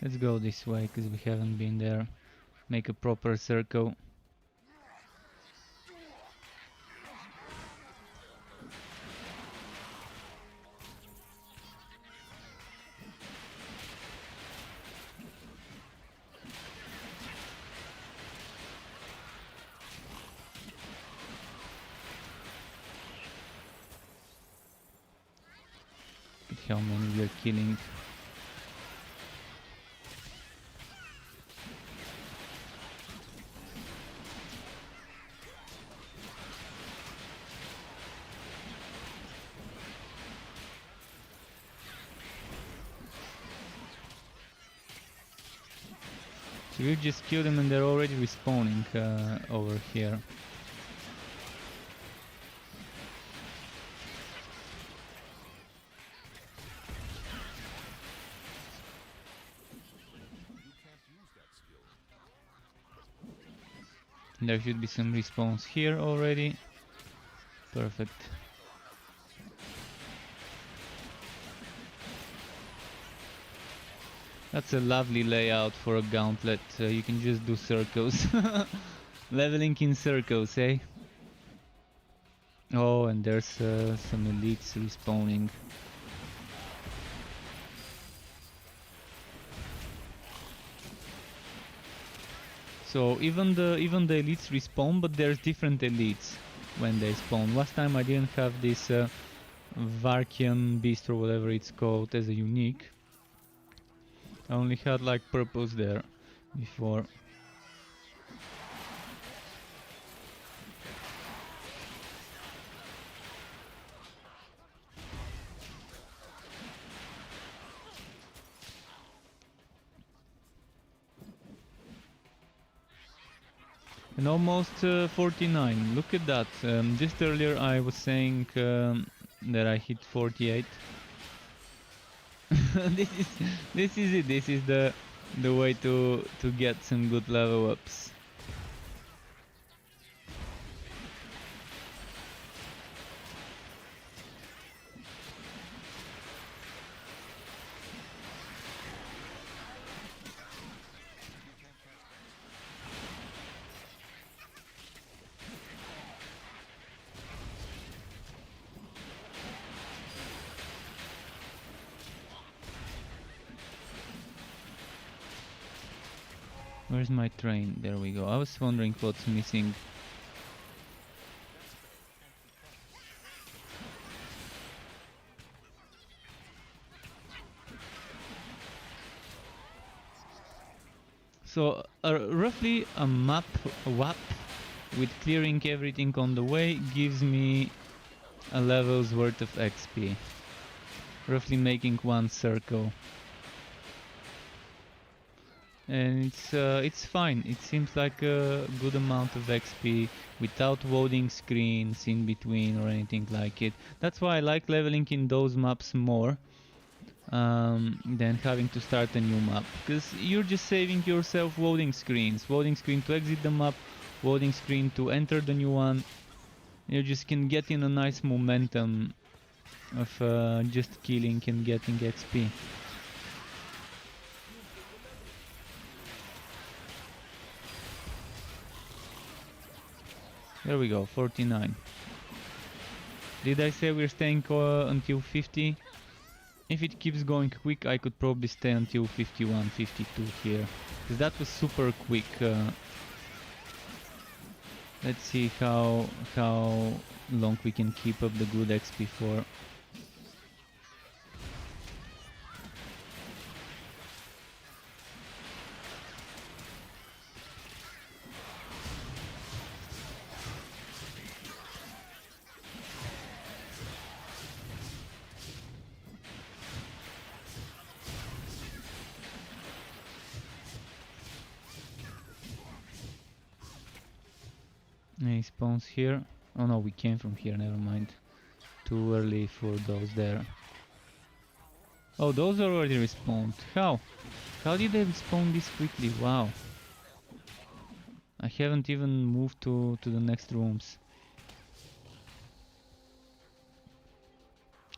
Let's go this way, because we haven't been there. Make a proper circle. Look at how many we are killing. So we just killed them and they're already respawning over here. There should be some respawns here already. Perfect. That's a lovely layout for a gauntlet. You can just do circles. Leveling in circles, eh? Oh, and there's some elites respawning. So even the elites respawn, but there's different elites when they spawn. Last time I didn't have this Varkian beast or whatever it's called as a unique. I only had like purples there before. And almost 49. Look at that. Just earlier I was saying that I hit 48. this is it. This is the way to get some good level ups. Where's my train? There we go. I was wondering what's missing. So roughly a WAP with clearing everything on the way gives me a level's worth of XP. Roughly making one circle. And it's fine. It seems like a good amount of XP without loading screens in between or anything like it. That's why I like leveling in those maps more than having to start a new map, because you're just saving yourself loading screens. Loading screen to exit the map, loading screen to enter the new one. You just can get in a nice momentum of just killing and getting XP. There we go, 49. Did I say we're staying until 50? if it keeps going quick, I could probably stay until 51, 52 here. Because that was super quick. Let's see how long we can keep up the good XP for. He spawns here. Oh no, we came from here, never mind. Too early for those there. Oh, those are already respawned. How? How did they respawn this quickly? Wow. I haven't even moved to the next rooms.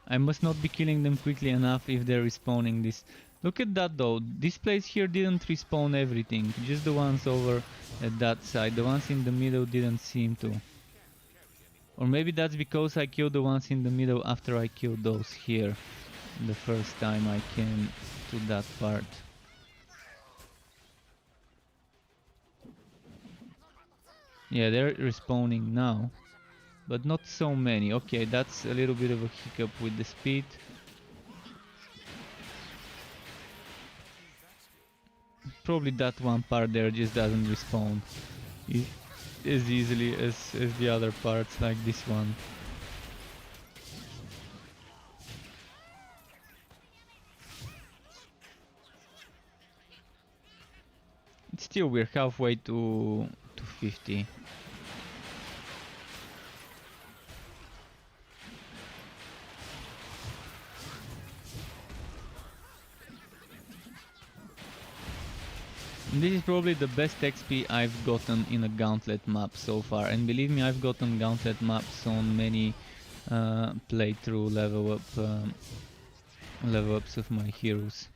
I must not be killing them quickly enough if they're respawning this. Look at that though, this place here didn't respawn everything, just the ones over at that side. The ones in the middle didn't seem to. Or maybe that's because I killed the ones in the middle after I killed those here the first time I came to that part. Yeah, they're respawning now, but not so many. Okay, that's a little bit of a hiccup with the speed. Probably that one part there just doesn't respawn as easily as the other parts, like this one. Still, we're halfway to 50. This is probably the best XP I've gotten in a Gauntlet map so far, and believe me, I've gotten Gauntlet maps on many playthrough level ups of my heroes,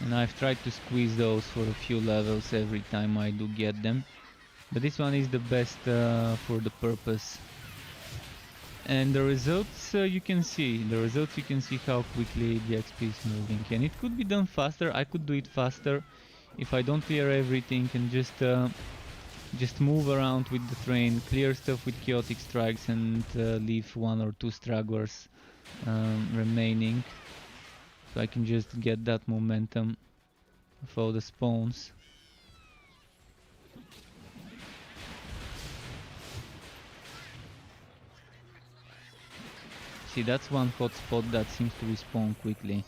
and I've tried to squeeze those for a few levels every time I do get them, but this one is the best for the purpose. And the results you can see how quickly the XP is moving, and it could be done faster. I could do it faster if I don't clear everything and just move around with the train, clear stuff with chaotic strikes, and leave 1 or 2 stragglers remaining, so I can just get that momentum of all the spawns. See, that's one hot spot that seems to respawn quickly.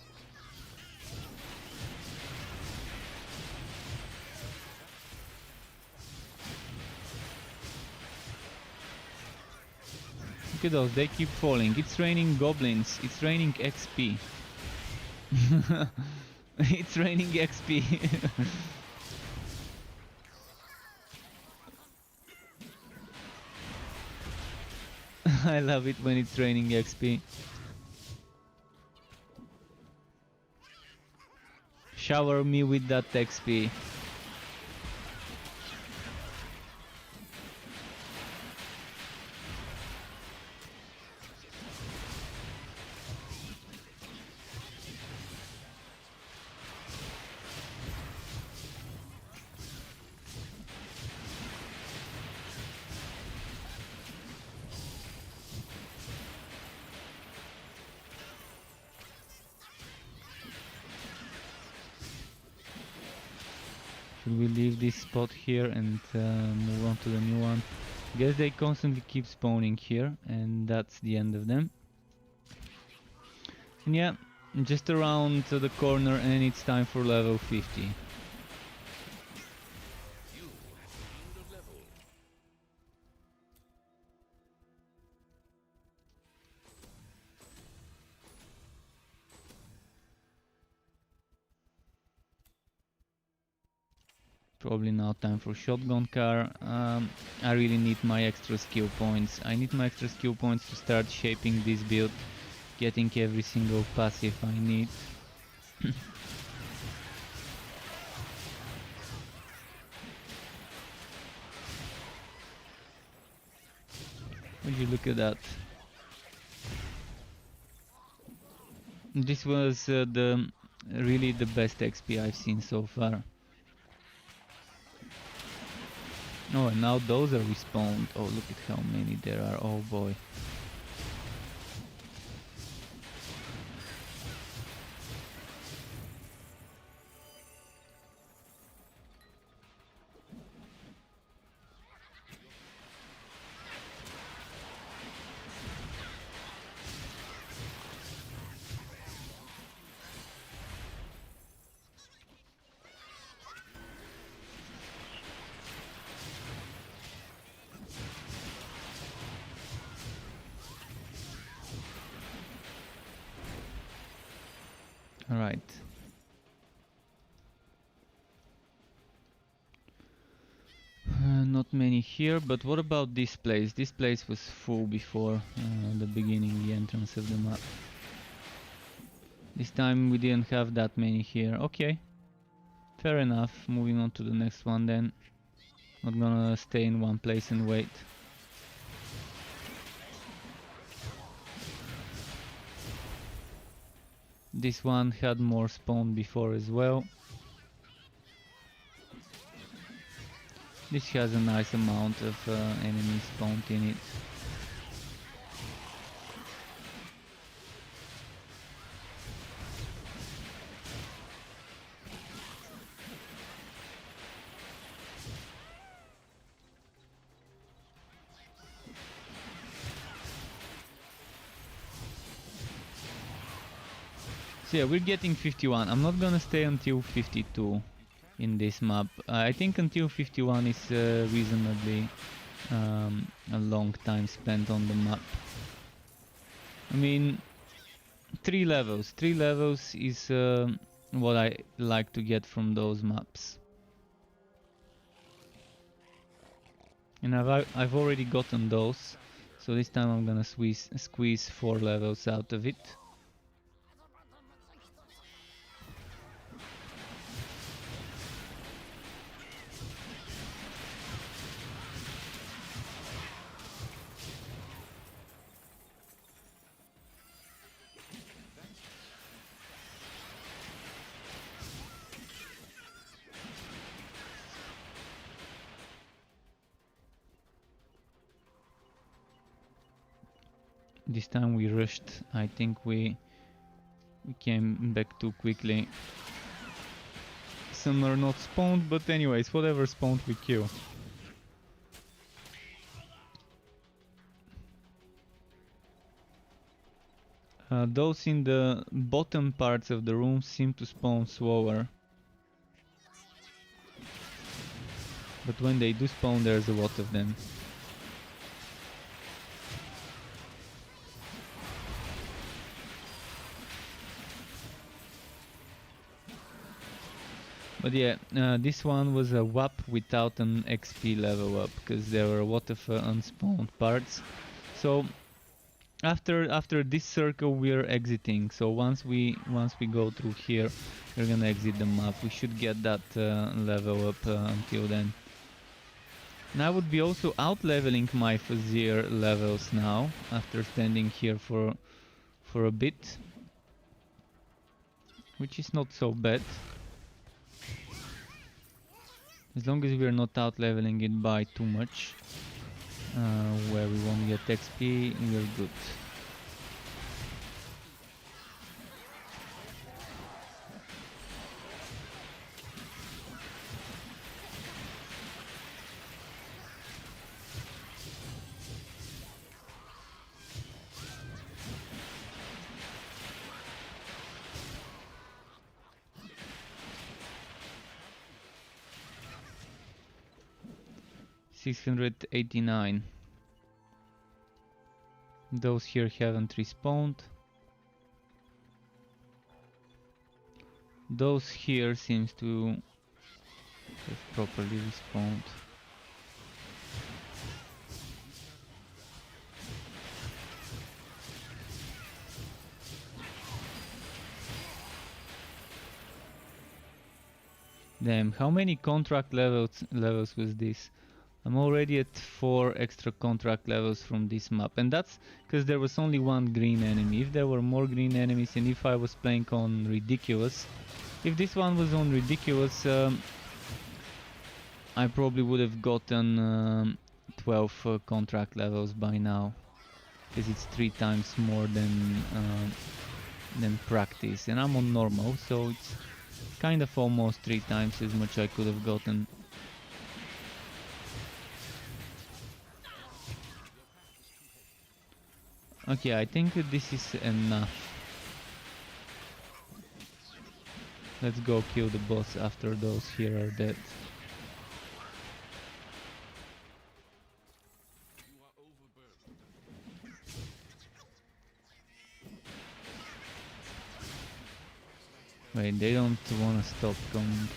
Look at those, they keep falling. It's raining goblins, it's raining XP. It's raining XP. I love it when it's raining XP. Shower me with that XP. Should we leave this spot here and move on to the new one? Guess they constantly keep spawning here, and that's the end of them. And yeah, just around the corner, and it's time for level 50. Probably now time for shotgun car. I really need my extra skill points. I need my extra skill points to start shaping this build, getting every single passive I need. Would you look at that? This was the really the best XP I've seen so far. Oh, and now those are respawned. Oh, look at how many there are. Oh boy. Alright. Not many here, but what about this place? This place was full before the beginning, the entrance of the map. This time we didn't have that many here. Okay. Fair enough. Moving on to the next one then. Not gonna stay in one place and wait. This one had more spawn before as well. This has a nice amount of enemies spawned in it. So yeah, we're getting 51. I'm not gonna stay until 52 in this map. I think until 51 is reasonably a long time spent on the map. I mean, 3 levels. 3 levels is what I like to get from those maps. And I've already gotten those, so this time I'm gonna squeeze 4 levels out of it. This time we rushed. I think we came back too quickly. Some are not spawned, but anyways, whatever spawned we kill. Those in the bottom parts of the room seem to spawn slower. But when they do spawn, there's a lot of them. But yeah, this one was a WAP without an XP level up, because there were a lot of unspawned parts. So after this circle we're exiting. So once we go through here, we're gonna exit the map. We should get that level up until then. And I would be also out leveling my Fazir levels now after standing here for a bit, which is not so bad. As long as we're not out leveling it by too much, where we won't get XP, we're good. $689. Those here haven't respawned. Those here seems to have properly respawned. Damn, how many contract levels was this? I'm already at 4 extra contract levels from this map, and that's because there was only one green enemy. If there were more green enemies and if I was playing on Ridiculous, if this one was on Ridiculous, I probably would have gotten 12 contract levels by now, because it's 3 times more than practice, and I'm on normal, so it's kind of almost 3 times as much I could have gotten. Okay, I think this is enough. Let's go kill the boss after those here are dead. Wait, they don't wanna stop coming.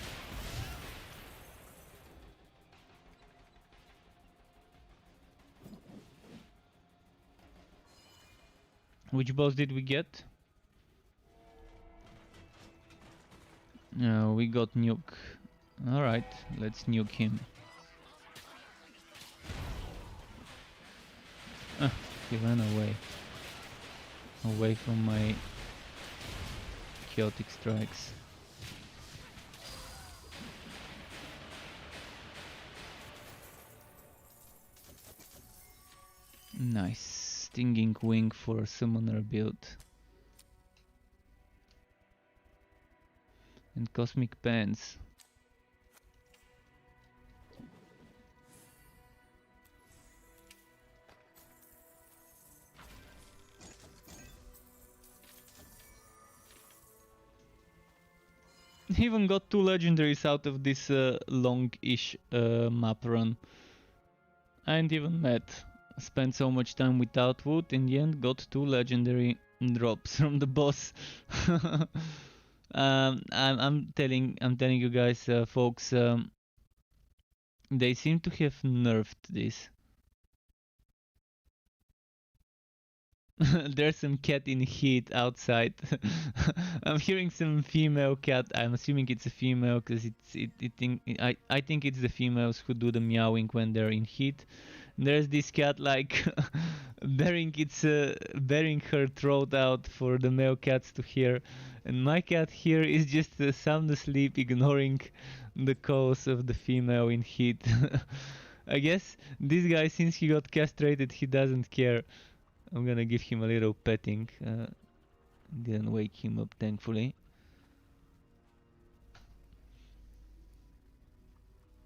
Which boss did we get? We got Nuke. Alright, let's nuke him. He ran away. Away from my chaotic strikes. Nice. Stinging Wing for a summoner build. And Cosmic Pants. Even got 2 legendaries out of this long-ish map run. I ain't even mad. Spent so much time without wood, in the end got 2 legendary drops from the boss. I'm telling you guys, folks, they seem to have nerfed this. There's some cat in heat outside. I'm hearing some female cat. I'm assuming it's a female because I think it's the females who do the meowing when they're in heat. There's this cat like bearing her throat out for the male cats to hear, and my cat here is just sound asleep, ignoring the calls of the female in heat. I guess this guy, since he got castrated, he doesn't care. I'm gonna give him a little petting. Didn't wake him up, thankfully.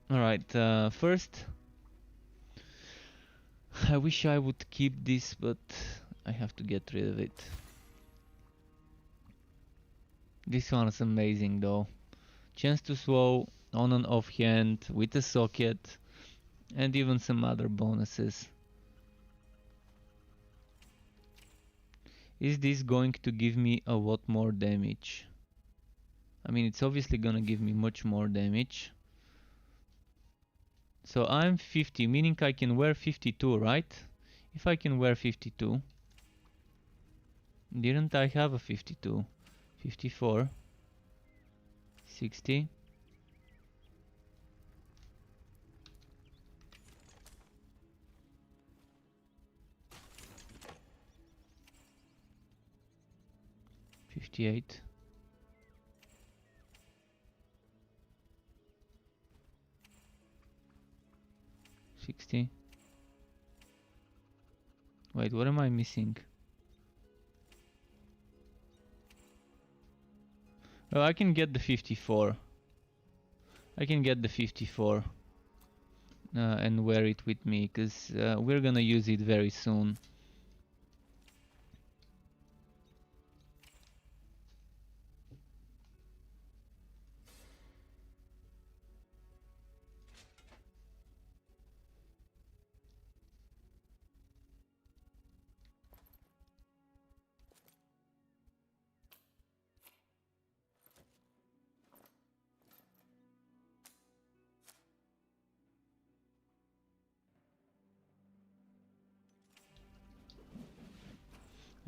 Alright, first, I wish I would keep this, but I have to get rid of it. This one is amazing though. Chance to slow on and off hand with a socket, and even some other bonuses. Is this going to give me a lot more damage? I mean, it's obviously gonna give me much more damage. So I'm 50, meaning I can wear 52, right? If I can wear 52. Didn't I have a 52? 54. 60. $58. $60. Wait, what am I missing? Well, I can get the 54. I can get the 54 and wear it with me, because we're gonna use it very soon.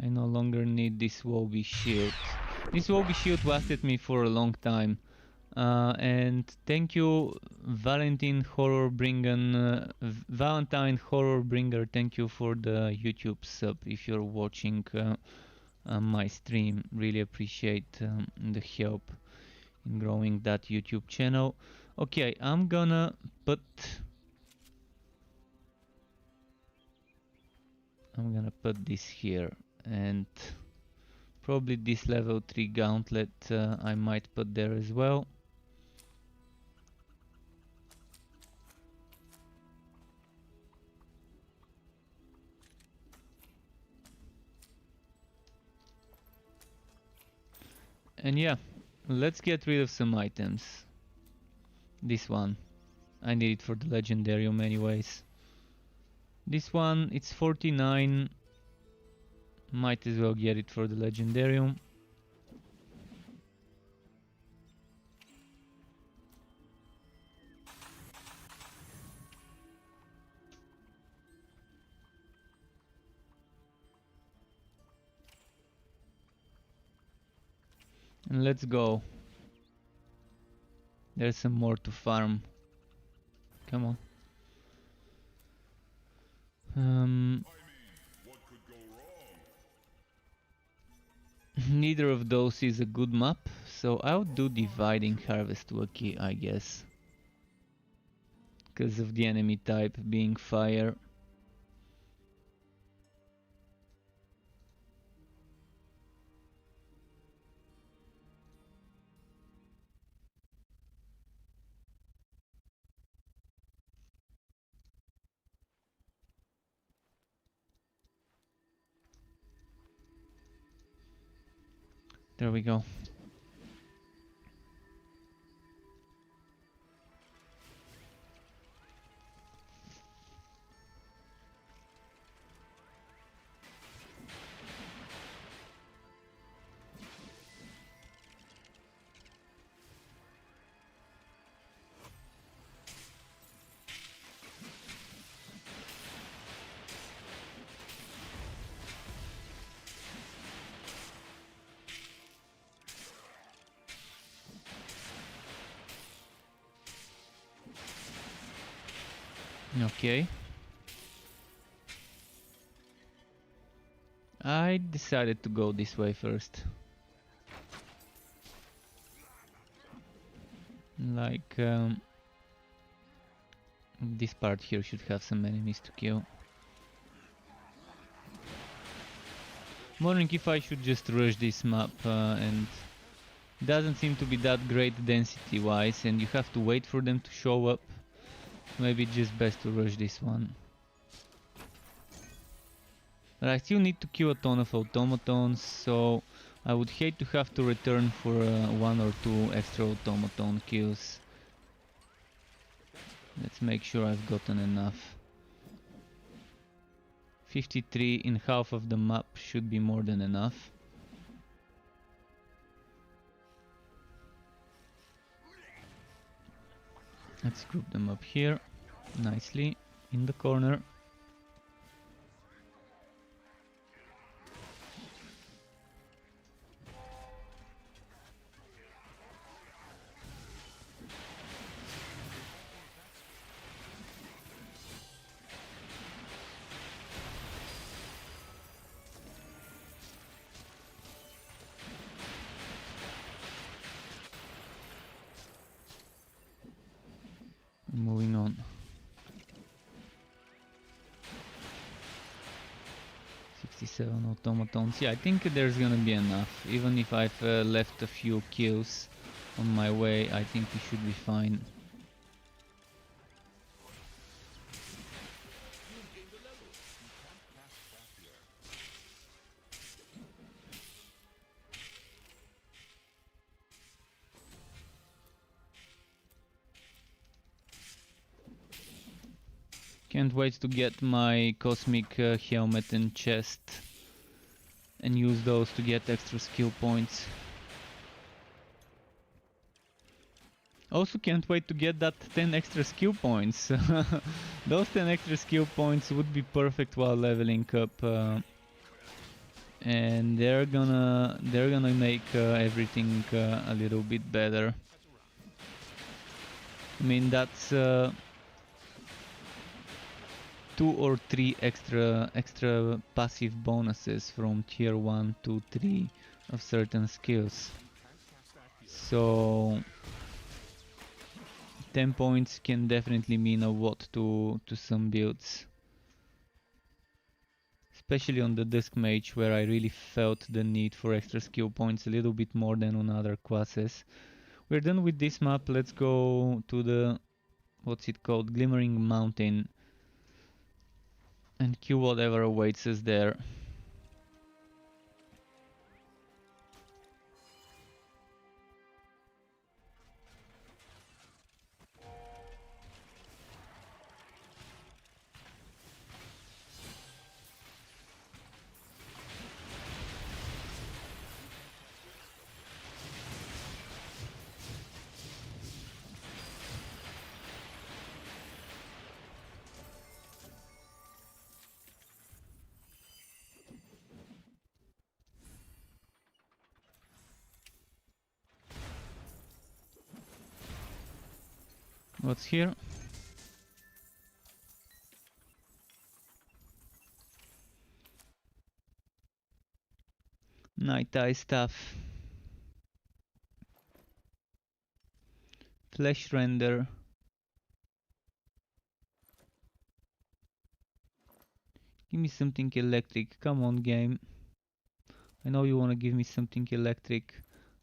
I no longer need this Woby shield. This Woby shield lasted me for a long time. And thank you, Valentine Horrorbringer. Thank you for the YouTube sub. If you're watching my stream, really appreciate the help in growing that YouTube channel. Okay, I'm gonna put this here, and probably this level 3 gauntlet I might put there as well. And yeah, let's get rid of some items. This one, I need it for the Legendarium anyways. This one, it's 49. Might as well get it for the Legendarium. And let's go. There's some more to farm. Come on. What could go wrong? Neither of those is a good map, so I'll do Dividing Harvest Lucky, I guess. Because of the enemy type being fire. There we go. Okay. I decided to go this way first. Like, this part here should have some enemies to kill. I'm wondering if I should just rush this map, and doesn't seem to be that great density wise, and you have to wait for them to show up. Maybe just best to rush this one. But I still need to kill a ton of automatons, so I would hate to have to return for 1 or 2 extra automaton kills. Let's make sure I've gotten enough. 53 in half of the map should be more than enough. Let's group them up here, nicely, in the corner. Moving on. 67 automatons. Yeah, I think there's gonna be enough. Even if I've left a few kills on my way, I think we should be fine. Can't wait to get my cosmic helmet and chest and use those to get extra skill points. Also can't wait to get that 10 extra skill points. Those 10 extra skill points would be perfect while leveling up, and they're gonna make everything a little bit better. I mean, that's 2 or 3 extra passive bonuses from tier 1 to 3 of certain skills. So 10 points can definitely mean a lot to some builds. Especially on the Disc Mage, where I really felt the need for extra skill points a little bit more than on other classes. We're done with this map, let's go to the, what's it called, Glimmering Mountain, and kill whatever awaits us there. What's here? Night Eye stuff. Flesh render. Give me something electric. Come on, game. I know you wanna give me something electric.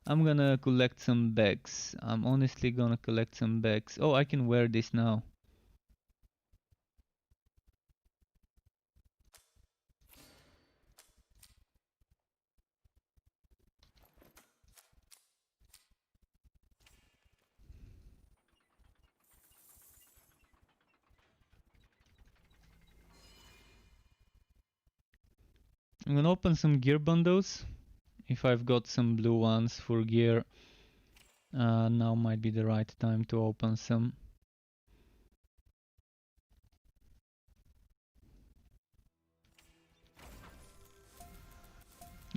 I'm gonna collect some bags. I'm honestly gonna collect some bags. Oh, I can wear this now. I'm gonna open some gear bundles. If I've got some blue ones for gear, now might be the right time to open some.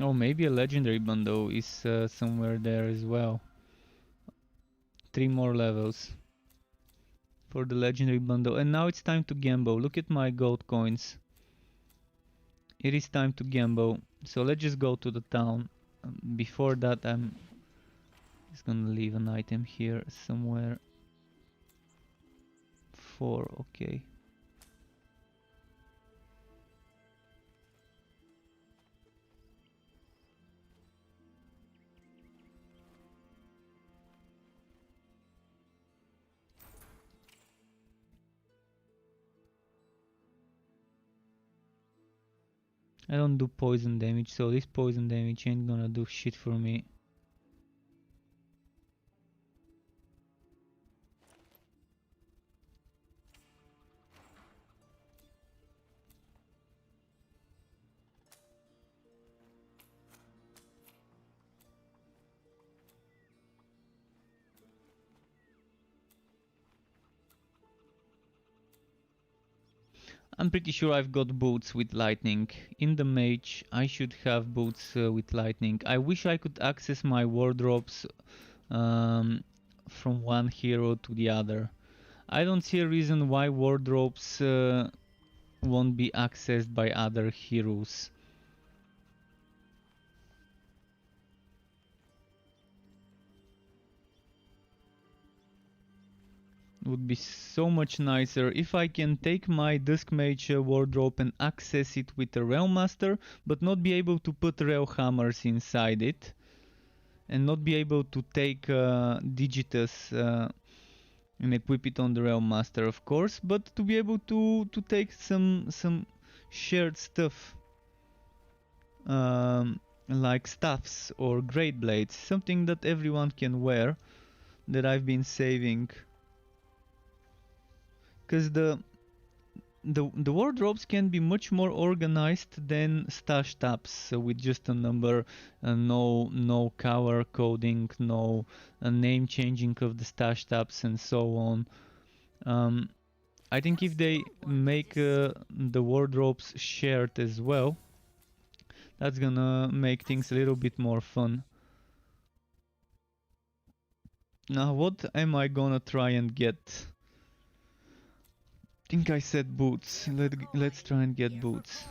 Oh, maybe a legendary bundle is somewhere there as well. 3 more levels for the legendary bundle. And now it's time to gamble. Look at my gold coins. It is time to gamble. So let's just go to the town. Before that, I'm just gonna leave an item here somewhere. 4, okay. I don't do poison damage, so this poison damage ain't gonna do shit for me. I'm pretty sure I've got boots with lightning. In the mage, I should have boots with lightning. I wish I could access my wardrobes from one hero to the other. I don't see a reason why wardrobes won't be accessed by other heroes. Would be so much nicer if I can take my Dusk Mage wardrobe and access it with a Railmaster, but not be able to put rail hammers inside it, and not be able to take Digitus and equip it on the Railmaster, of course, but to be able to take some shared stuff, like staffs or great blades, something that everyone can wear, that I've been saving. Because the wardrobes can be much more organized than stash tabs with just a number, no color coding, no name changing of the stash tabs and so on. I think if they make the wardrobes shared as well, that's gonna make things a little bit more fun. Now what am I gonna try and get? Think I said boots. Let's try and get boots.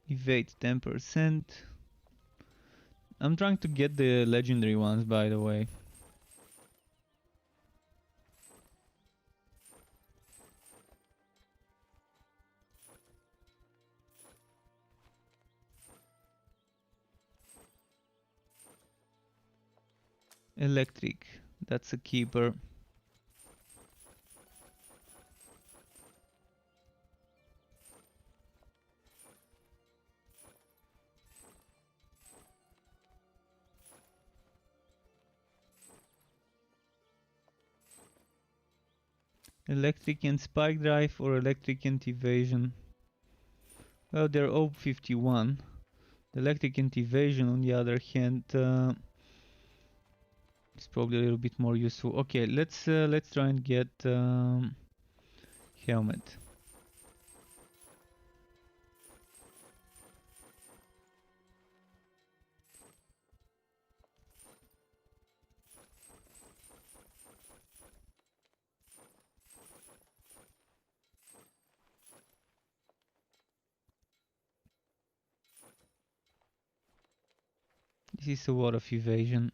Evade 10%. I'm trying to get the legendary ones, by the way. Electric, that's a keeper. Electric and spike drive or electric and evasion. Well, they're all 51. The electric and evasion, on the other hand, is probably a little bit more useful. Okay, let's try and get helmet. This is a lot of evasion.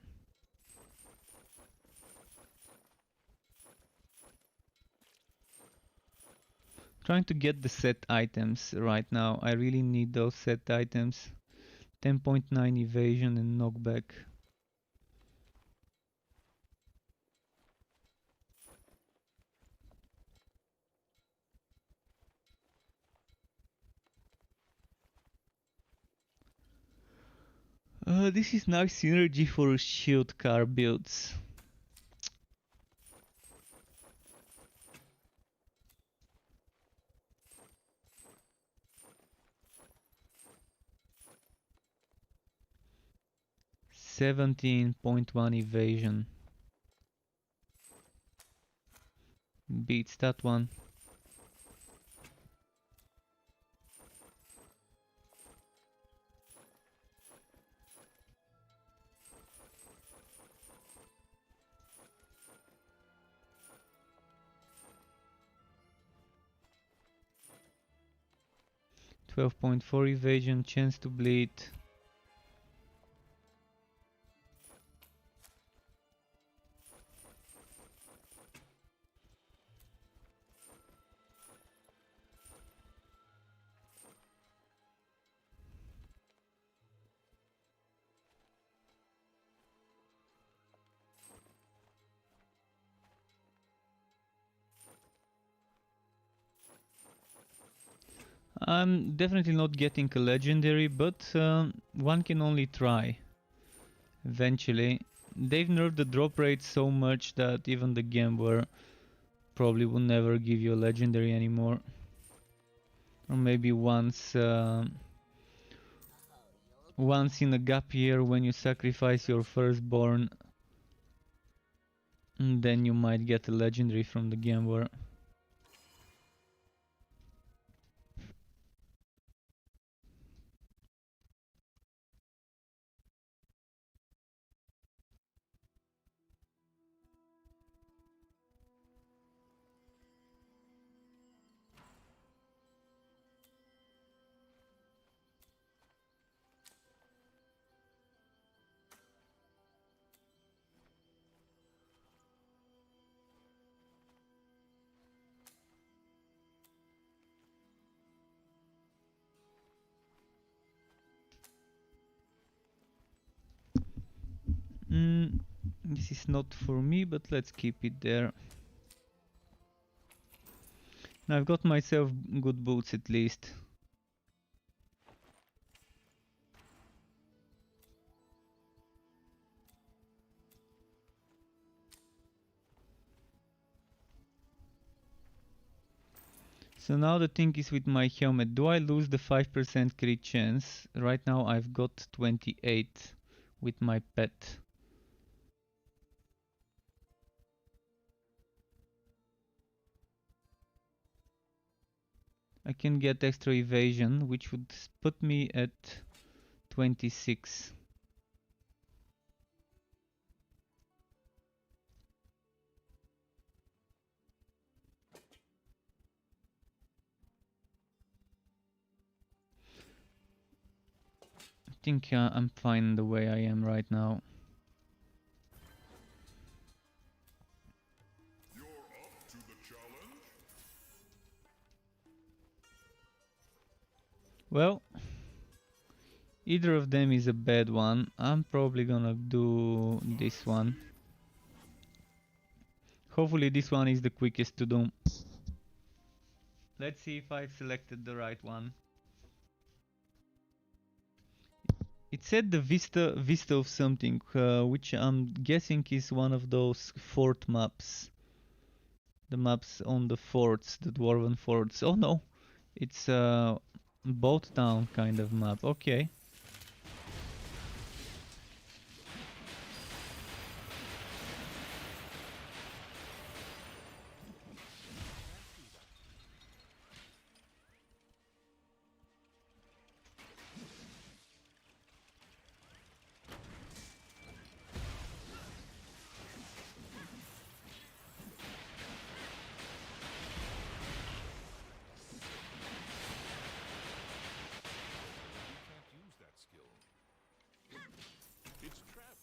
Trying to get the set items right now. I really need those set items. 10.9 evasion and knockback. This is nice synergy for shield car builds. .1 evasion. Beats that one. .4 evasion, chance to bleed. I'm definitely not getting a legendary, but one can only try. Eventually. They've nerfed the drop rate so much that even the gambler probably will never give you a legendary anymore. Or maybe once in a gap year when you sacrifice your firstborn, then you might get a legendary from the gambler. This is not for me, but let's keep it there. Now I've got myself good boots at least. So now the thing is with my helmet, do I lose the 5% crit chance? Right now I've got 28 with my pet. I can get extra evasion, which would put me at 26. I think I'm fine the way I am right now. You're up to the challenge? Well, either of them is a bad one. I'm probably gonna do this one. Hopefully this one is the quickest to do. Let's see if I've selected the right one. It said the vista of something, which I'm guessing is one of those fort maps. The maps on the forts, the dwarven forts. Oh no, it's a boat town kind of map. Okay. You can't use that skill. It's trapped.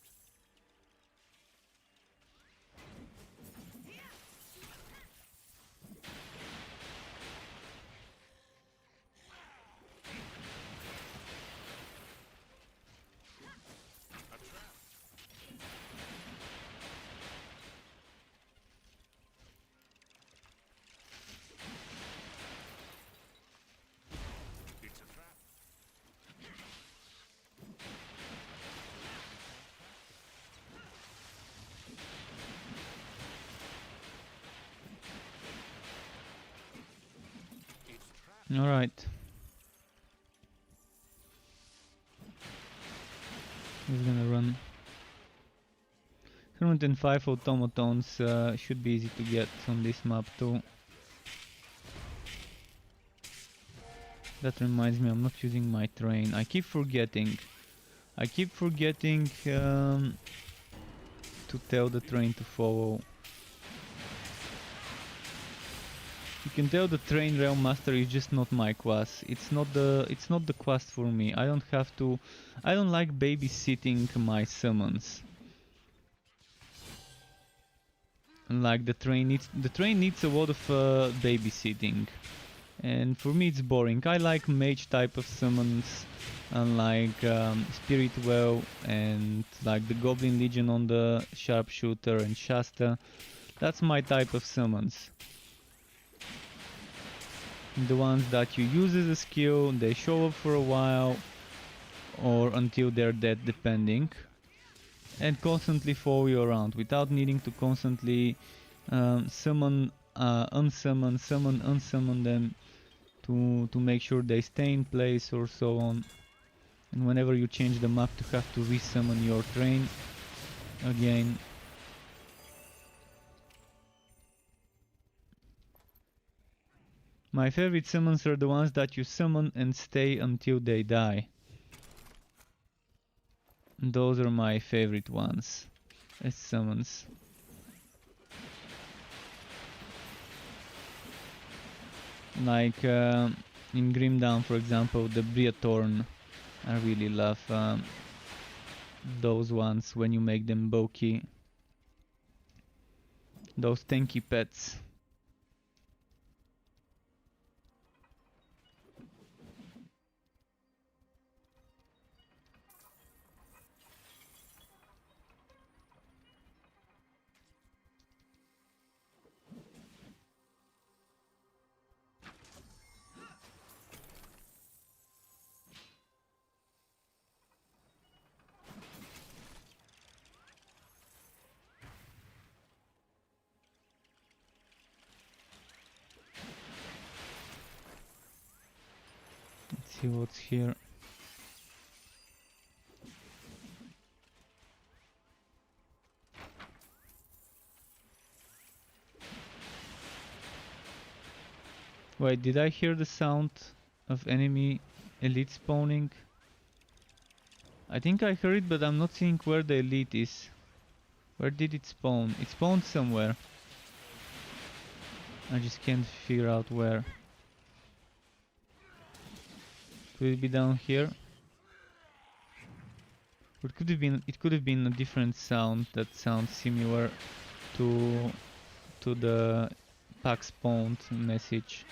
A trap. It's a trap. It's trapped. All right. He's gonna run. 105 automatons should be easy to get on this map too. That reminds me, I'm not using my train. I keep forgetting. To tell the train to follow. You can tell the train Railmaster is just not my class. It's not the quest for me. I don't like babysitting my summons. Like the train needs a lot of babysitting. And for me it's boring. I like mage type of summons, unlike Spirit Well and like the Goblin Legion on the Sharpshooter and Shasta. That's my type of summons. The ones that you use as a skill, they show up for a while or until they're dead depending, and constantly follow you around without needing to constantly summon, unsummon, summon, unsummon them to make sure they stay in place or so on. And whenever you change the map to have to resummon your train again. My favorite summons are the ones that you summon and stay until they die. Those are my favorite ones as summons. Like in Grimdown, for example, the Briathorn. I really love those ones when you make them bulky. Those tanky pets. see what's here. Wait, did I hear the sound of enemy elite spawning? I think I heard it, but I'm not seeing where the elite is. Where did it spawn? It spawned somewhere. I just can't figure out where. Could it be down here? Or it could have been a different sound that sounds similar to the pack spawned message.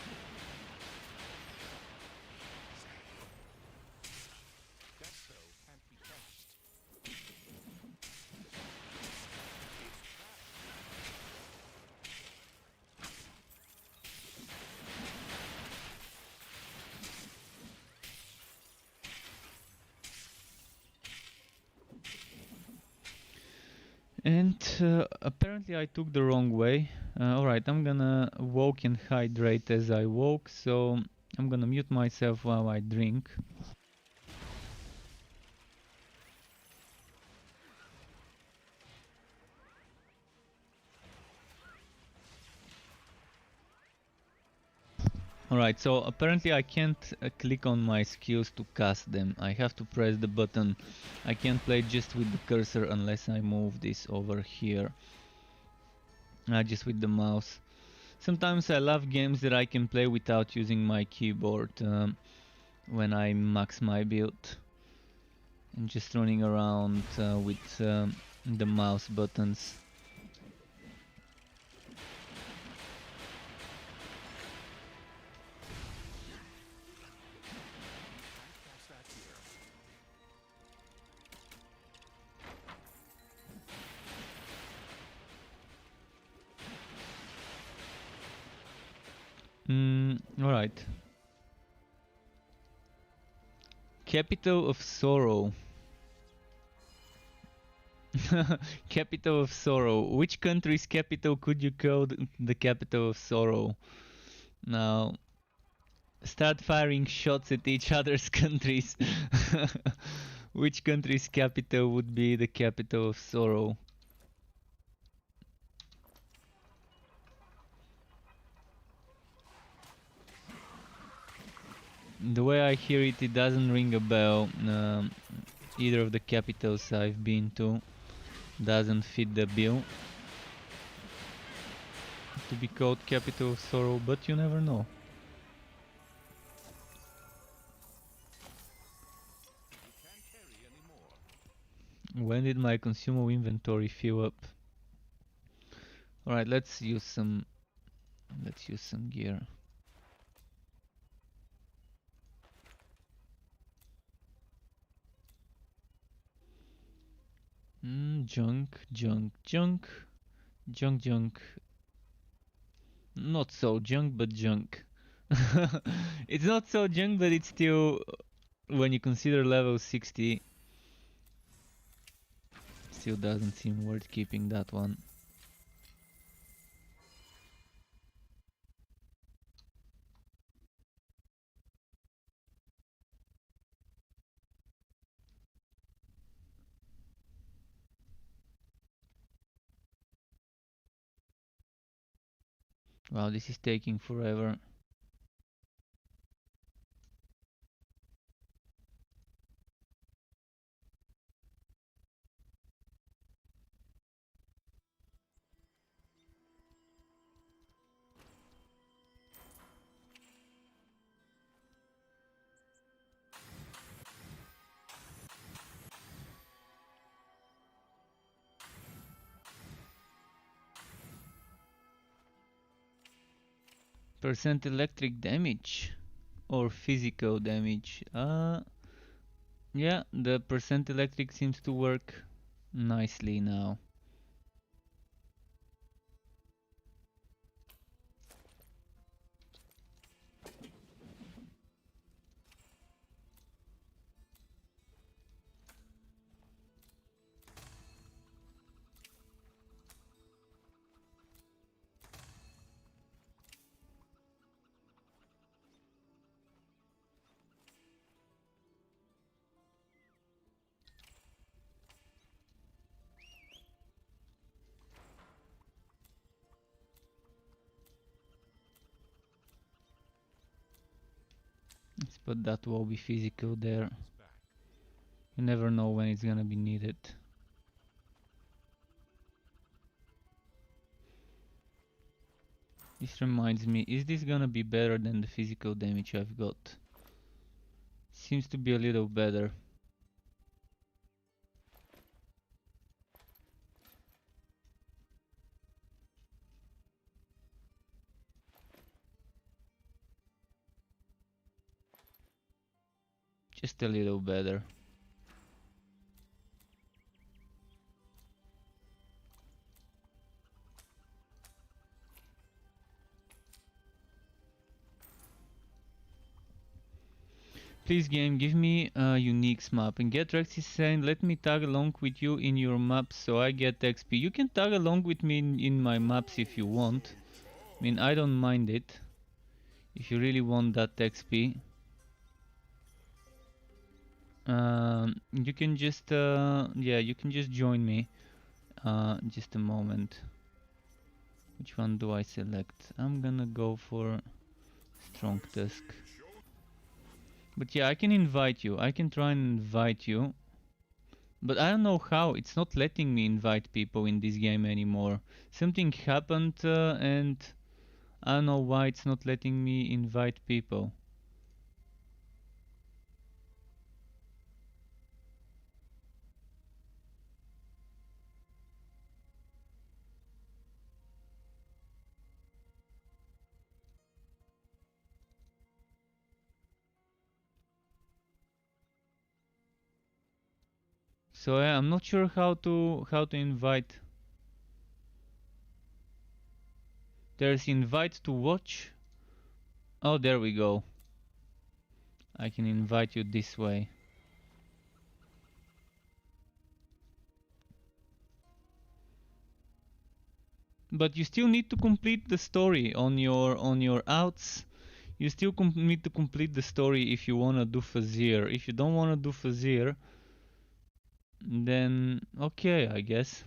That spell can't be cast. And apparently I took the wrong way. Alright, I'm gonna walk and hydrate as I walk, so I'm gonna mute myself while I drink. Alright, so apparently I can't click on my skills to cast them. I have to press the button. I can't play just with the cursor unless I move this over here. Just with the mouse. Sometimes I love games that I can play without using my keyboard when I max my build. And just running around with the mouse buttons. Cast that here. Alright. Capital of Sorrow. Capital of Sorrow. Which country's capital could you call the capital of sorrow? Now, start firing shots at each other's countries. Which country's capital would be the capital of sorrow? The way I hear it, it doesn't ring a bell. Either of the capitals I've been to doesn't fit the bill to be called capital of sorrow, but you never know. You can't carry anymore. When did my consumable inventory fill up? Alright, let's use some gear. Junk. Not so junk, but junk. It's not so junk, but it's still, when you consider level 60, still doesn't seem worth keeping that one. Wow, this is taking forever. Percent electric damage or physical damage? Yeah, the percent electric seems to work nicely now. but that will be physical there. It's back. You never know when it's gonna be needed. This reminds me, is this gonna be better than the physical damage I've got? Seems to be a little better. Just a little better. Please game, give me a unique map. And GetRex is saying, let me tag along with you in your maps so I get XP. You can tag along with me in my maps if you want. I mean, I don't mind it. If you really want that XP. You can just, yeah, you can just join me. Just a moment. Which one do I select? I'm gonna go for Strong Tusk. But yeah, I can invite you. I can try and invite you. But I don't know how. It's not letting me invite people in this game anymore. Something happened and I don't know why it's not letting me invite people. So yeah, I'm not sure how to invite. There's invite to watch. Oh, there we go. I can invite you this way. But you still need to complete the story on your outs. You still need to complete the story if you wanna do Fazir. If you don't wanna do Fazir, then okay, I guess.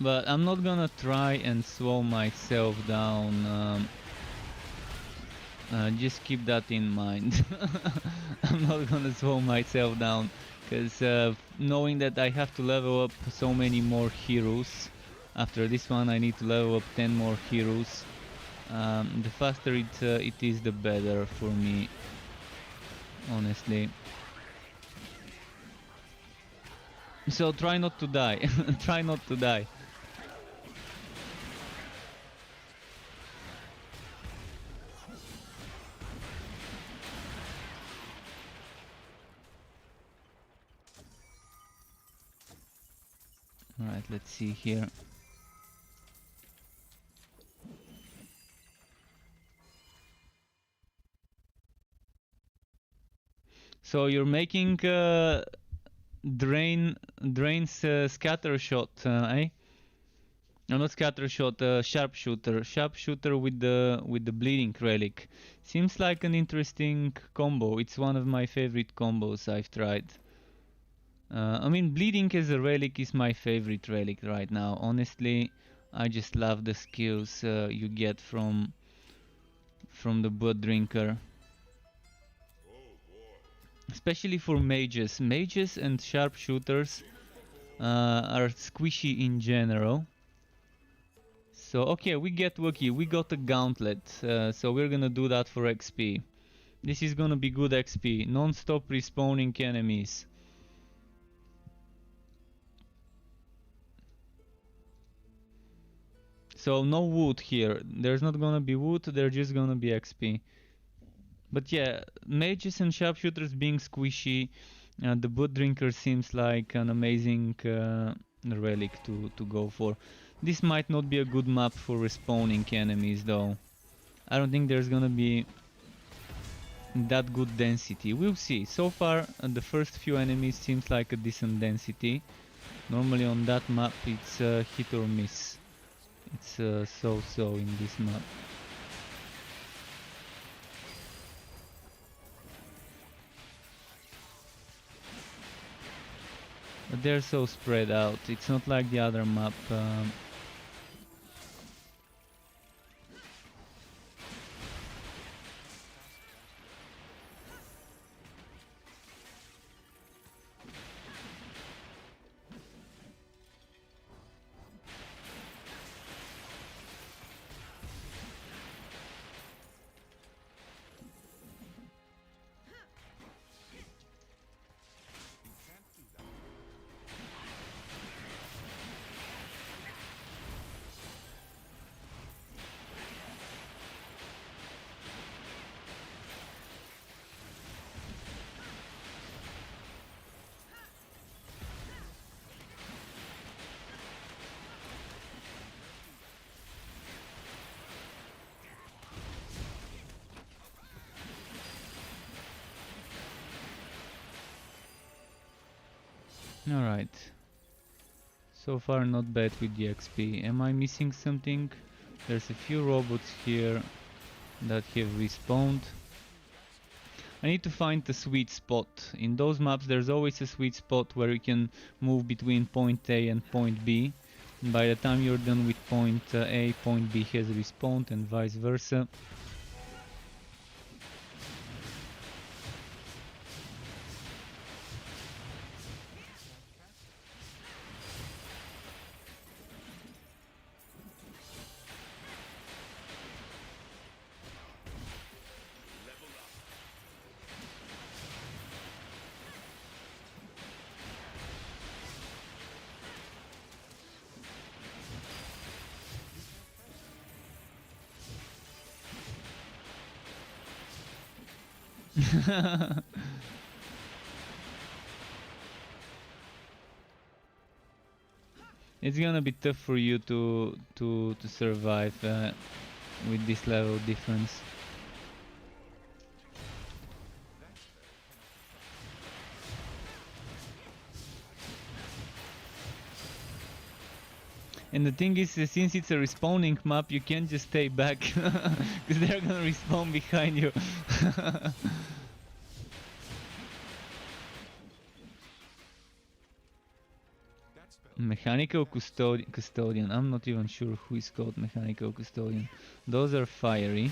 But I'm not gonna try and slow myself down. Just keep that in mind. I'm not gonna slow myself down, because knowing that I have to level up so many more heroes. After this one I need to level up 10 more heroes. The faster it is, the better for me, honestly. So try not to die. Try not to die. Alright, let's see here. So you're making drains scatter shot, eh? No, not scatter shot, sharpshooter. Sharpshooter with the bleeding relic. Seems like an interesting combo. It's one of my favorite combos I've tried. I mean, bleeding as a relic is my favorite relic right now. Honestly, I just love the skills you get from the blood drinker. Especially for mages. Mages and sharpshooters are squishy in general. So okay, we get lucky. We got a gauntlet. So we're gonna do that for XP. This is gonna be good XP. Non-stop respawning enemies. So no wood here. There's not gonna be wood, there's just gonna be XP. But yeah, mages and sharpshooters being squishy, the blood drinker seems like an amazing relic to go for. This might not be a good map for respawning enemies though. I don't think there's gonna be that good density. We'll see. So far the first few enemies seems like a decent density. Normally on that map it's hit or miss. It's so-so in this map. But they're so spread out. It's not like the other map. You can't do that. Alright. So far not bad with the XP. Am I missing something? There's a few robots here that have respawned. I need to find the sweet spot. In those maps there's always a sweet spot where you can move between point A and point B. And by the time you're done with point A, point B has respawned and vice versa. It's gonna be tough for you to survive with this level difference. And the thing is, since it's a respawning map, you can't just stay back, because they're gonna respawn behind you. That spell. Mechanical Custodian, I'm not even sure who is called Mechanical Custodian. Those are fiery.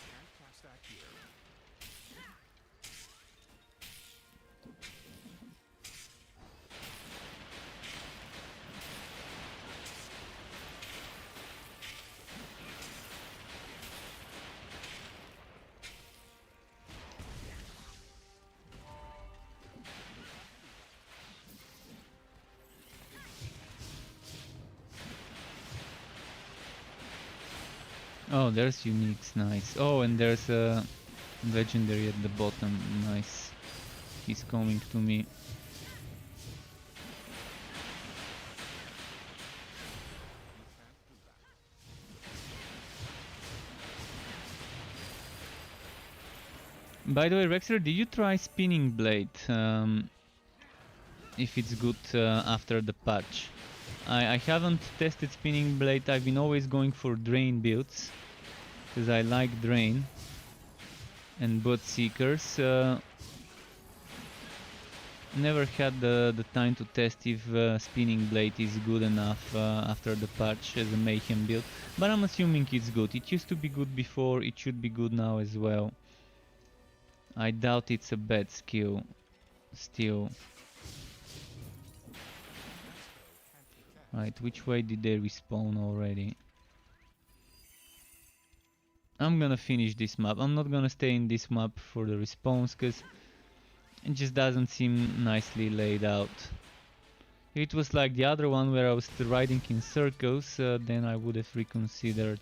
Can't cast that here. Oh, there's uniques, nice. Oh, and there's a legendary at the bottom, nice. He's coming to me. By the way, Rexer, did you try Spinning Blade? If it's good after the patch. I haven't tested Spinning Blade, I've been always going for Drain builds. Because I like Drain. And Blood Seekers. Never had the time to test if Spinning Blade is good enough after the patch as a Mayhem build. But I'm assuming it's good. It used to be good before, it should be good now as well. I doubt it's a bad skill. Still. Right, which way did they respawn already? I'm gonna finish this map. I'm not gonna stay in this map for the respawns, cause it just doesn't seem nicely laid out. If it was like the other one where I was riding in circles, then I would have reconsidered.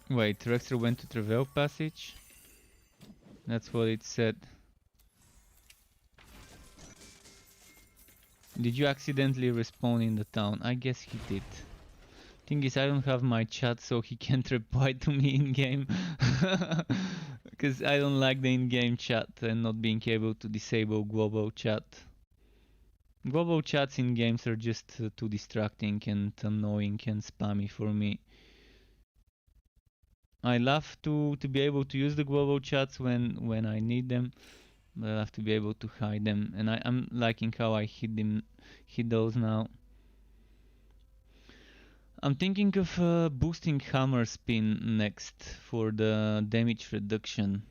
Wait, Rexter went to Travel Passage? That's what it said. Did you accidentally respawn in the town? I guess he did. Thing is, I don't have my chat, so he can't reply to me in game. Because I don't like the in-game chat and not being able to disable global chat. Global chats in games are just too distracting and annoying and spammy for me. I love to be able to use the global chats when I need them, but I have to be able to hide them, and I'm liking how I hid those now. I'm thinking of boosting Hammer Spin next for the damage reduction.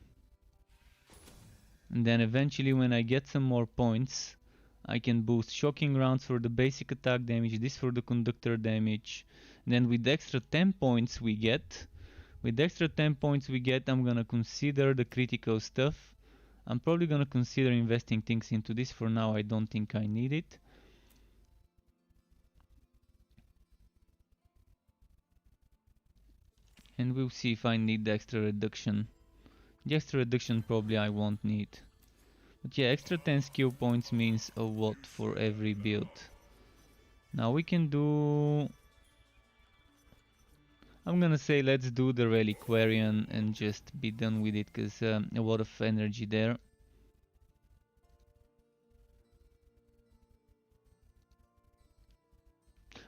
And then eventually when I get some more points, I can boost Shocking Rounds for the basic attack damage, this for the conductor damage. Then with the extra 10 points we get, I'm gonna consider the critical stuff. I'm probably gonna consider investing things into this. For now I don't think I need it. And we'll see if I need the extra reduction. The extra reduction probably I won't need. But yeah, extra 10 skill points means a lot for every build. Now we can do... I'm gonna say let's do the Reliquarian and just be done with it, because a lot of energy there.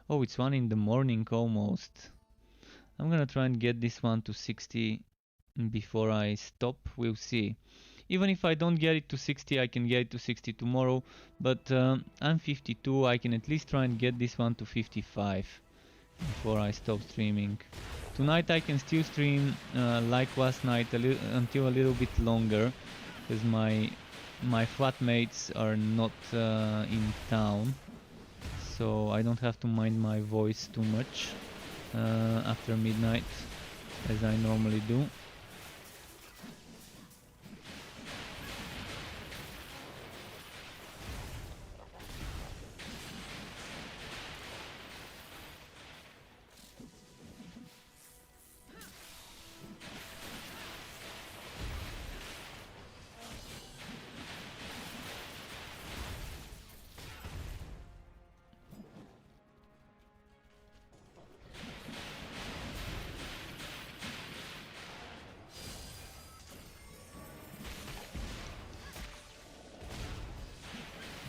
Oh, it's 1 in the morning almost. I'm gonna try and get this one to 60 before I stop. We'll see. Even if I don't get it to 60, I can get it to 60 tomorrow. But I'm 52, I can at least try and get this one to 55 before I stop streaming. Tonight I can still stream like last night until a little bit longer, because my flatmates are not in town, so I don't have to mind my voice too much after midnight as I normally do.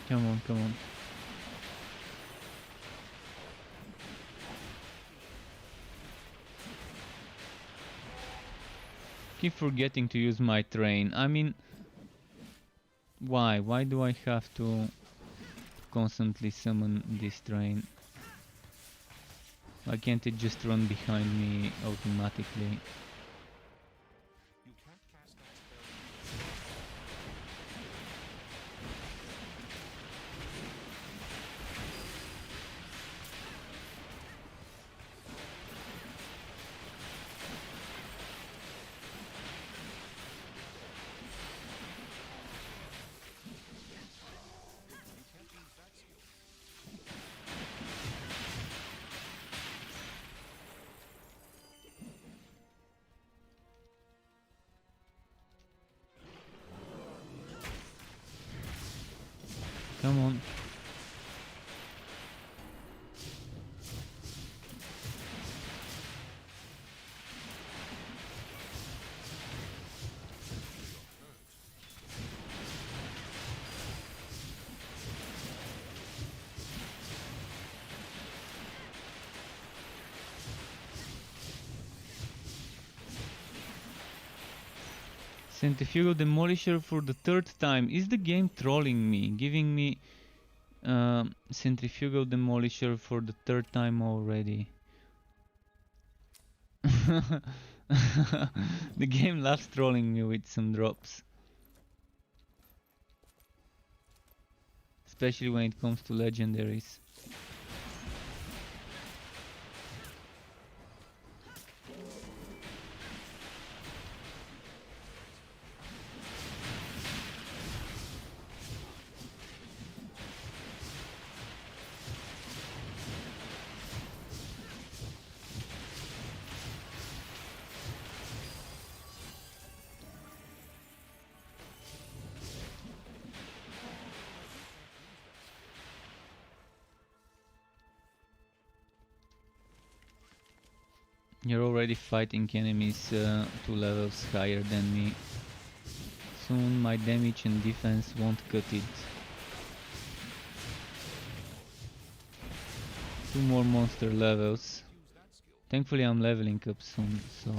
Come on, come on. Keep forgetting to use my train. I mean, why? Why do I have to constantly summon this train? Why can't it just run behind me automatically? You can't cast that spell. You can't use that skill. Come on. Centrifugal Demolisher for the 3rd time. Is the game trolling me? Giving me Centrifugal Demolisher for the 3rd time already. The game loves trolling me with some drops. Especially when it comes to legendaries. You're already fighting enemies 2 levels higher than me. Soon my damage and defense won't cut it. 2 more monster levels. Thankfully I'm leveling up soon, so...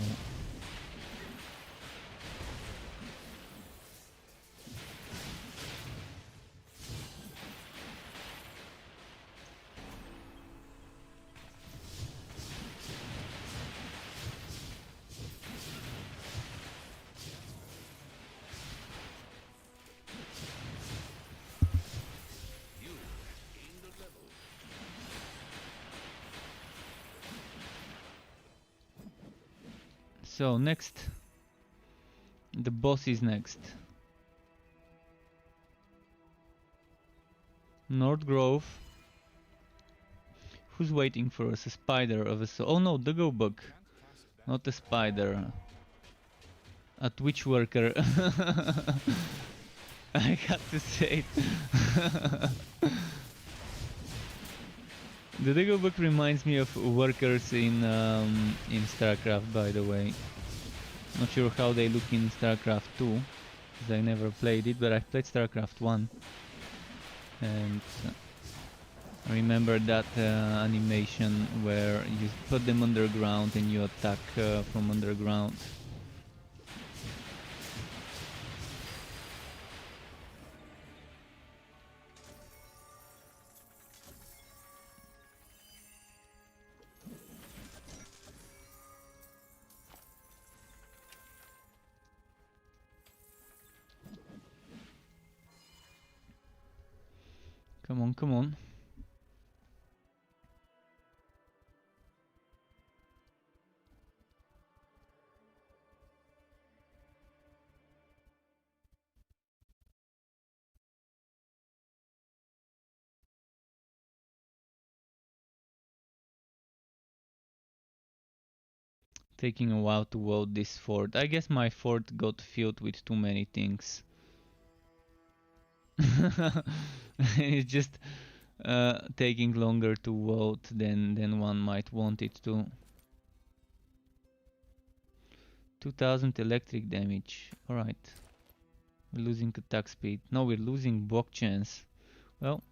So next, the boss is next. North Grove. Who's waiting for us? A spider of a oh no, the go bug, not a spider. A Twitch worker. I had to say it. The Dego book reminds me of workers in StarCraft, by the way. Not sure how they look in StarCraft 2, because I never played it, but I've played StarCraft 1. And I remember that animation where you put them underground and you attack from underground. Come on, come on. Taking a while to load this fort. I guess my fort got filled with too many things. It's just taking longer to load than one might want it to. 2000 electric damage. Alright. We're losing attack speed. No, we're losing block chance. Well,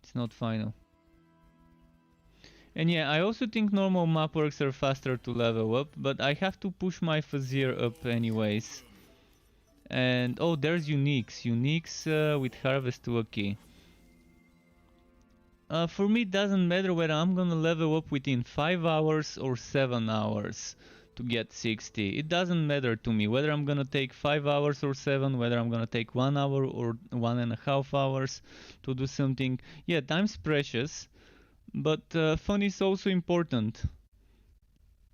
it's not final. And yeah, I also think normal map works are faster to level up, but I have to push my Fazir up anyways. And oh, there's uniques. Uniques with harvest lucky. For me it doesn't matter whether I'm gonna level up within 5 hours or 7 hours to get 60. It doesn't matter to me whether I'm gonna take 5 hours or 7, whether I'm gonna take 1 hour or 1.5 hours to do something. Yeah, time's precious, but fun is also important.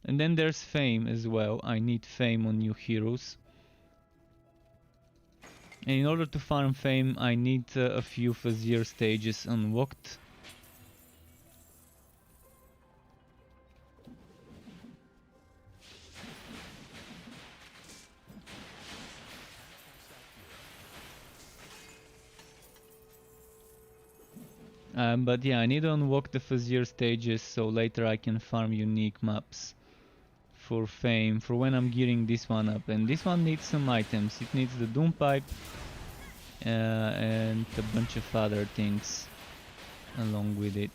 And then there's fame as well. I need fame on new heroes. And in order to farm fame, I need a few Fazir stages unlocked. But yeah, I need to unlock the Fazir stages so later I can farm unique maps for fame, for when I'm gearing this one up. And this one needs some items. It needs the Doom Pipe and a bunch of other things along with it.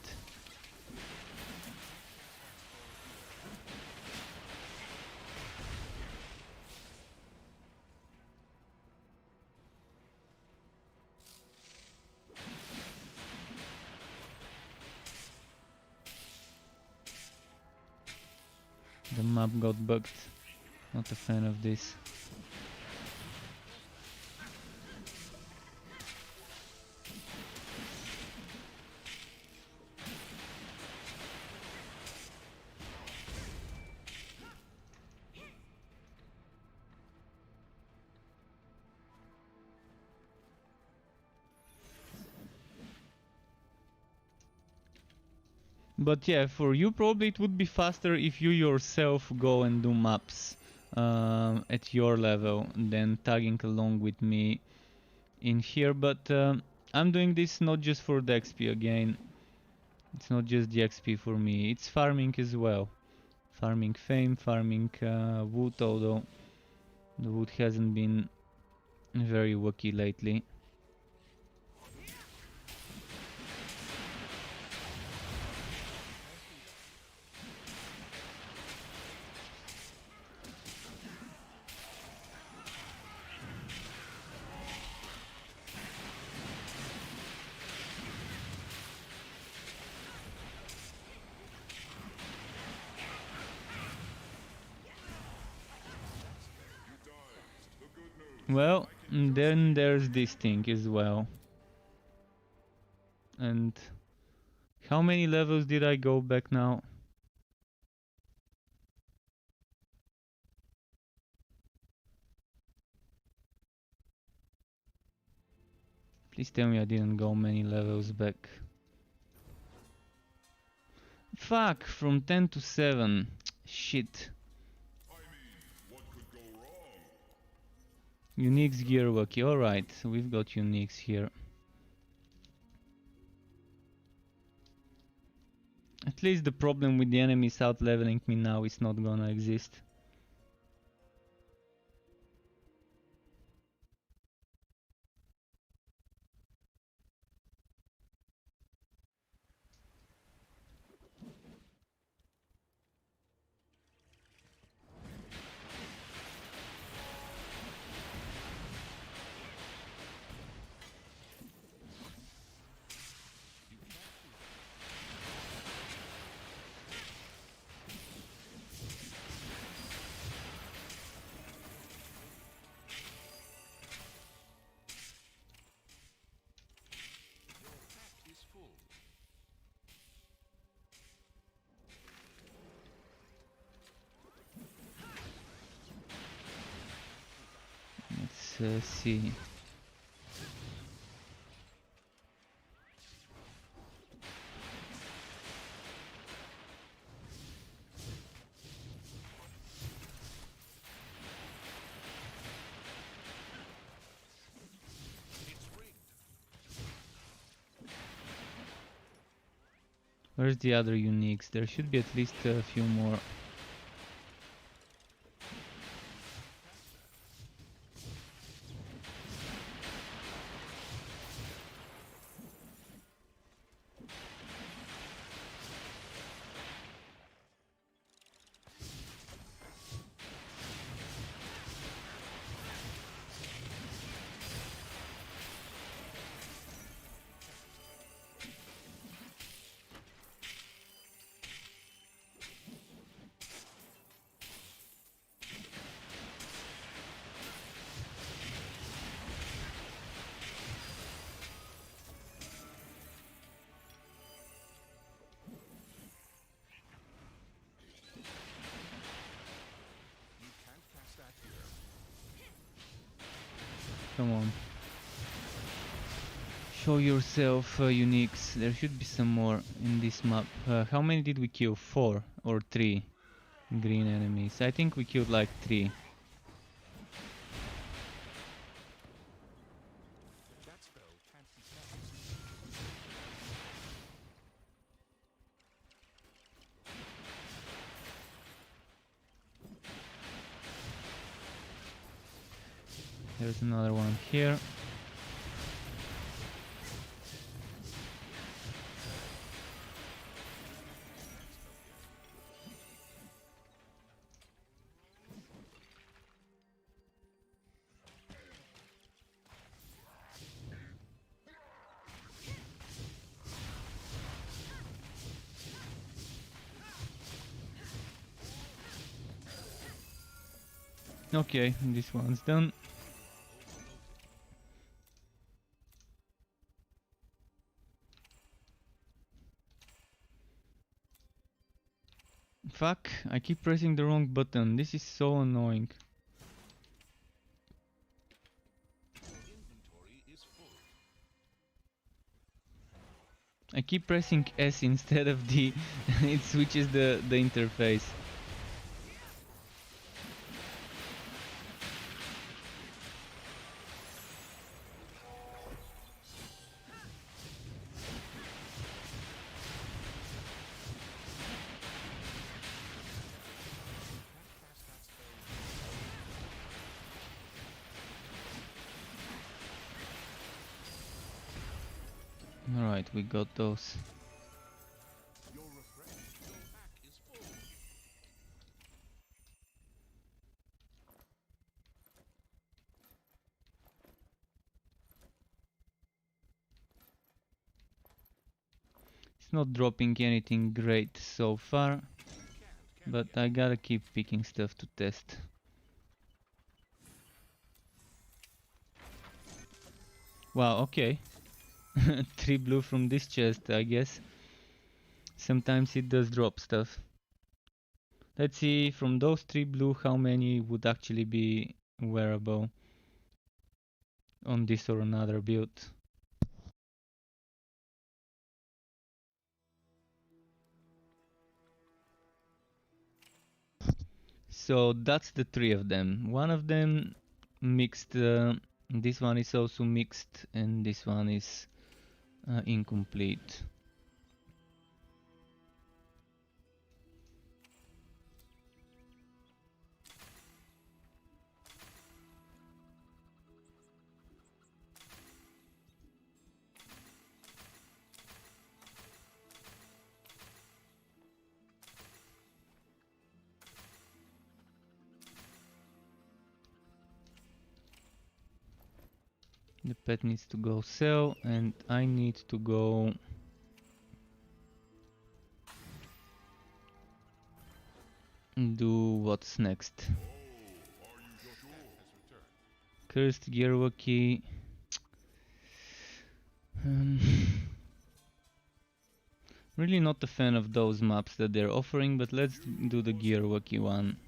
The map got bugged. Not a fan of this. But yeah, for you probably it would be faster if you yourself go and do maps at your level than tagging along with me in here. But I'm doing this not just for the XP again. It's not just the XP for me, it's farming as well. Farming fame, farming wood, although the wood hasn't been very wacky lately. Well, then there's this thing as well. And how many levels did I go back now? Please tell me I didn't go many levels back. Fuck, from 10 to 7. Shit. What could go wrong? Unique's Gearwalkie, alright, so we've got Uniques here. At least the problem with the enemies out leveling me now is not gonna exist. Is full. Let's see. It's rigged. Where's the other Uniques? There should be at least a few more. You can't cast that here. Come on. Show yourself, Uniques. There should be some more in this map. How many did we kill? 4 or 3 green enemies? I think we killed like 3. That spell can't be cast. There's another one here. Okay, this one's done. Fuck, I keep pressing the wrong button. This is so annoying. Your inventory is full. I keep pressing S instead of D. It switches the interface. Right, we got those. You're refreshed. Your pack is full. It's not dropping anything great so far, but I gotta keep picking stuff to test. Wow, okay. 3 blue from this chest, I guess. Sometimes it does drop stuff. Let's see from those 3 blue how many would actually be wearable on this or another build. So that's the 3 of them. One of them mixed, this one is also mixed, and this one is incomplete. The pet needs to go sell, and I need to go do what's next. Cursed Gearwalkie. Really not a fan of those maps that they're offering, but let's do the Gearwalkie one.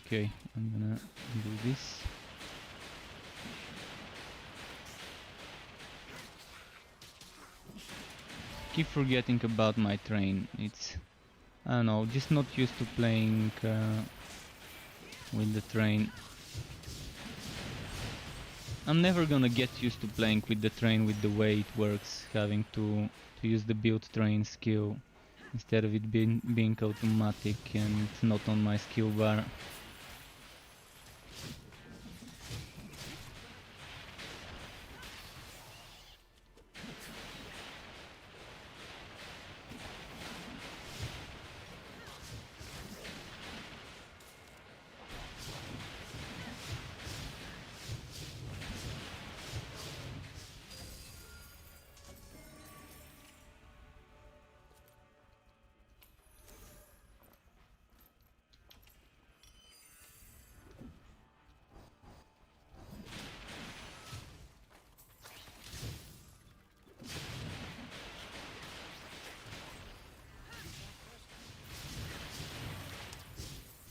Okay, I'm gonna do this. Keep forgetting about my train. It's, I don't know, just not used to playing with the train. I'm never gonna get used to playing with the train with the way it works, having to use the build train skill instead of it being automatic and not on my skill bar.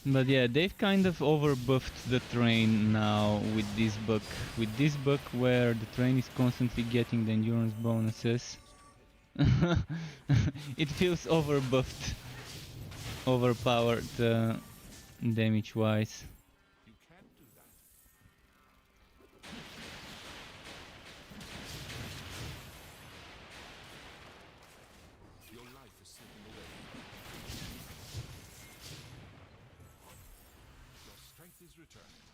But yeah, they've kind of overbuffed the train now with this bug. With this bug where the train is constantly getting the endurance bonuses. It feels overbuffed, overpowered damage wise. You can't do that. Your life is slipping away. Your strength is returning.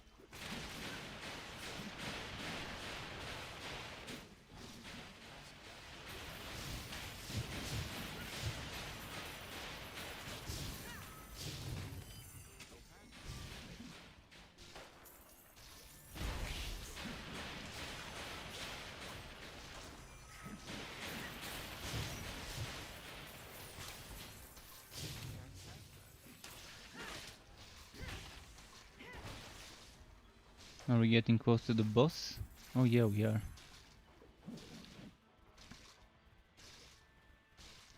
Are we getting close to the boss? Oh yeah, we are.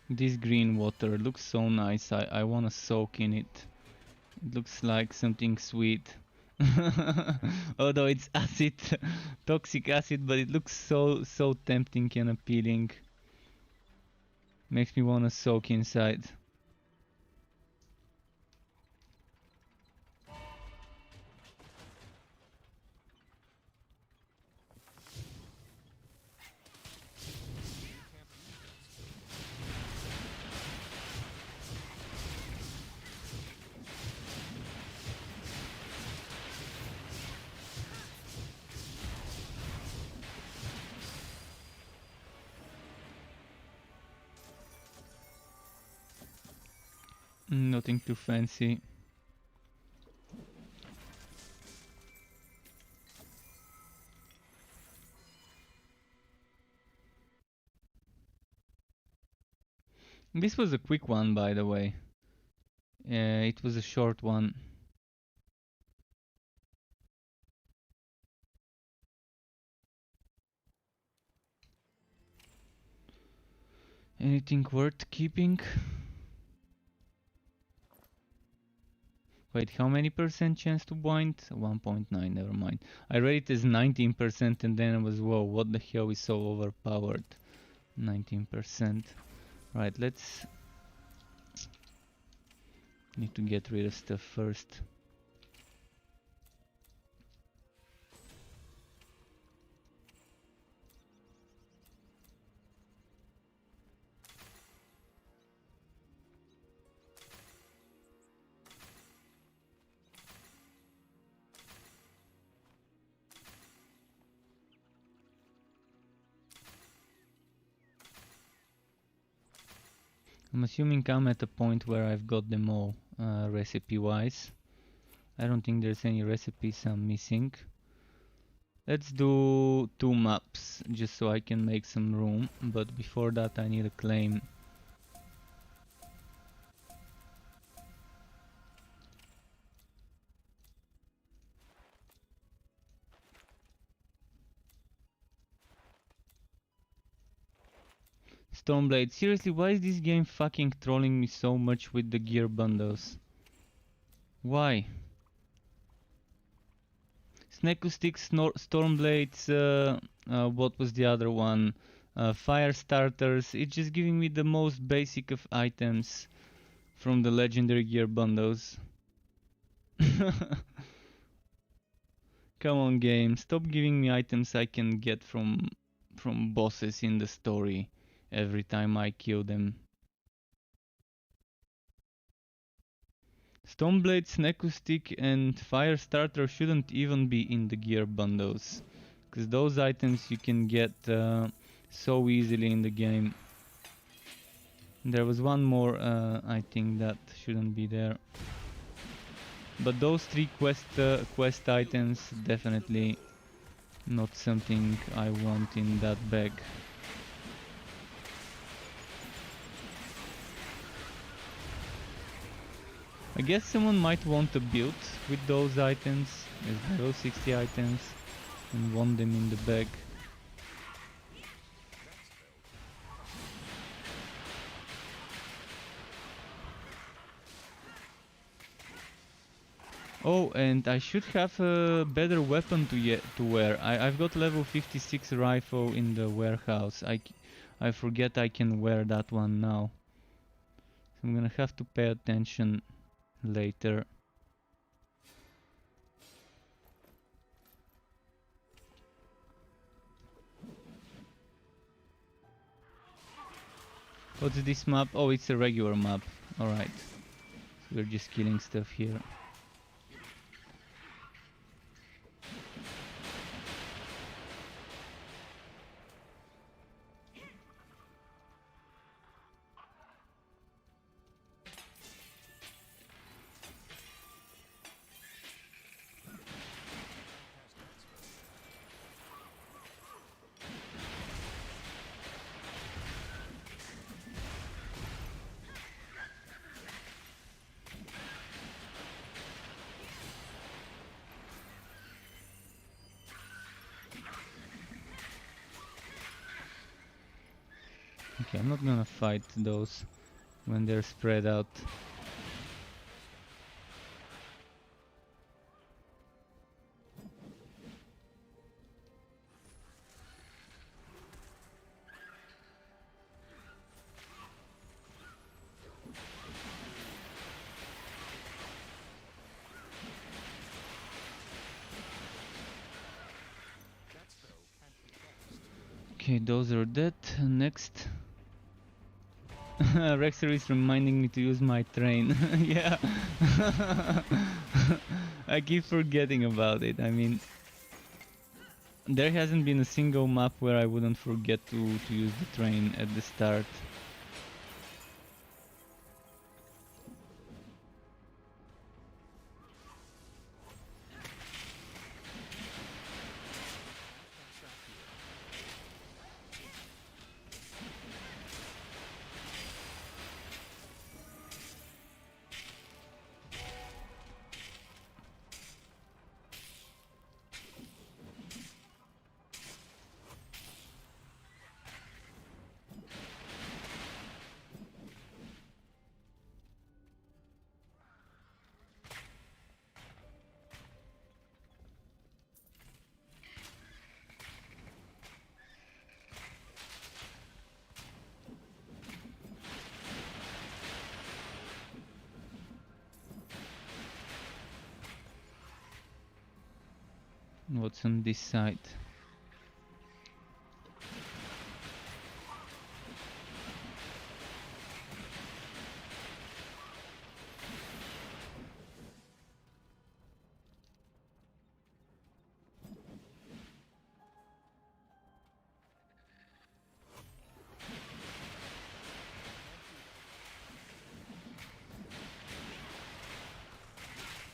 This green water looks so nice. I wanna soak in it. It looks like something sweet. Although it's acid, toxic acid, but it looks so tempting and appealing. Makes me wanna soak inside. Nothing too fancy. This was a quick one, by the way. It was a short one. Anything worth keeping? Wait, how many percent chance to bind? 1.9, never mind. I read it as 19% and then I was, whoa, what the hell is so overpowered? 19%. Right, let's... Need to get rid of stuff first. I'm assuming I'm at a point where I've got them all, recipe-wise. I don't think there's any recipes I'm missing. Let's do 2 maps, just so I can make some room, but before that I need a claim. Stormblade, seriously, why is this game fucking trolling me so much with the gear bundles? Why? Snackousticks, Stormblades, what was the other one? Fire starters, it's just giving me the most basic of items from the legendary gear bundles. Come on game, stop giving me items I can get from bosses in the story every time I kill them. Stoneblade, Snackoustic and Firestarter shouldn't even be in the gear bundles, because those items you can get so easily in the game. There was one more I think that shouldn't be there. But those 3 quest items, definitely not something I want in that bag. I guess someone might want a build with those items, as level 60 items, and want them in the bag. Oh, and I should have a better weapon to wear. I've got level 56 rifle in the warehouse. I forget I can wear that one now. So I'm gonna have to pay attention later. What's this map? Oh, it's a regular map. Alright. So we're just killing stuff here. Okay, I'm not gonna fight those when they're spread out. Okay, those are dead. Next. Rexer is reminding me to use my train. Yeah. I keep forgetting about it. I mean, there hasn't been a single map where I wouldn't forget to use the train at the start. What's on this side?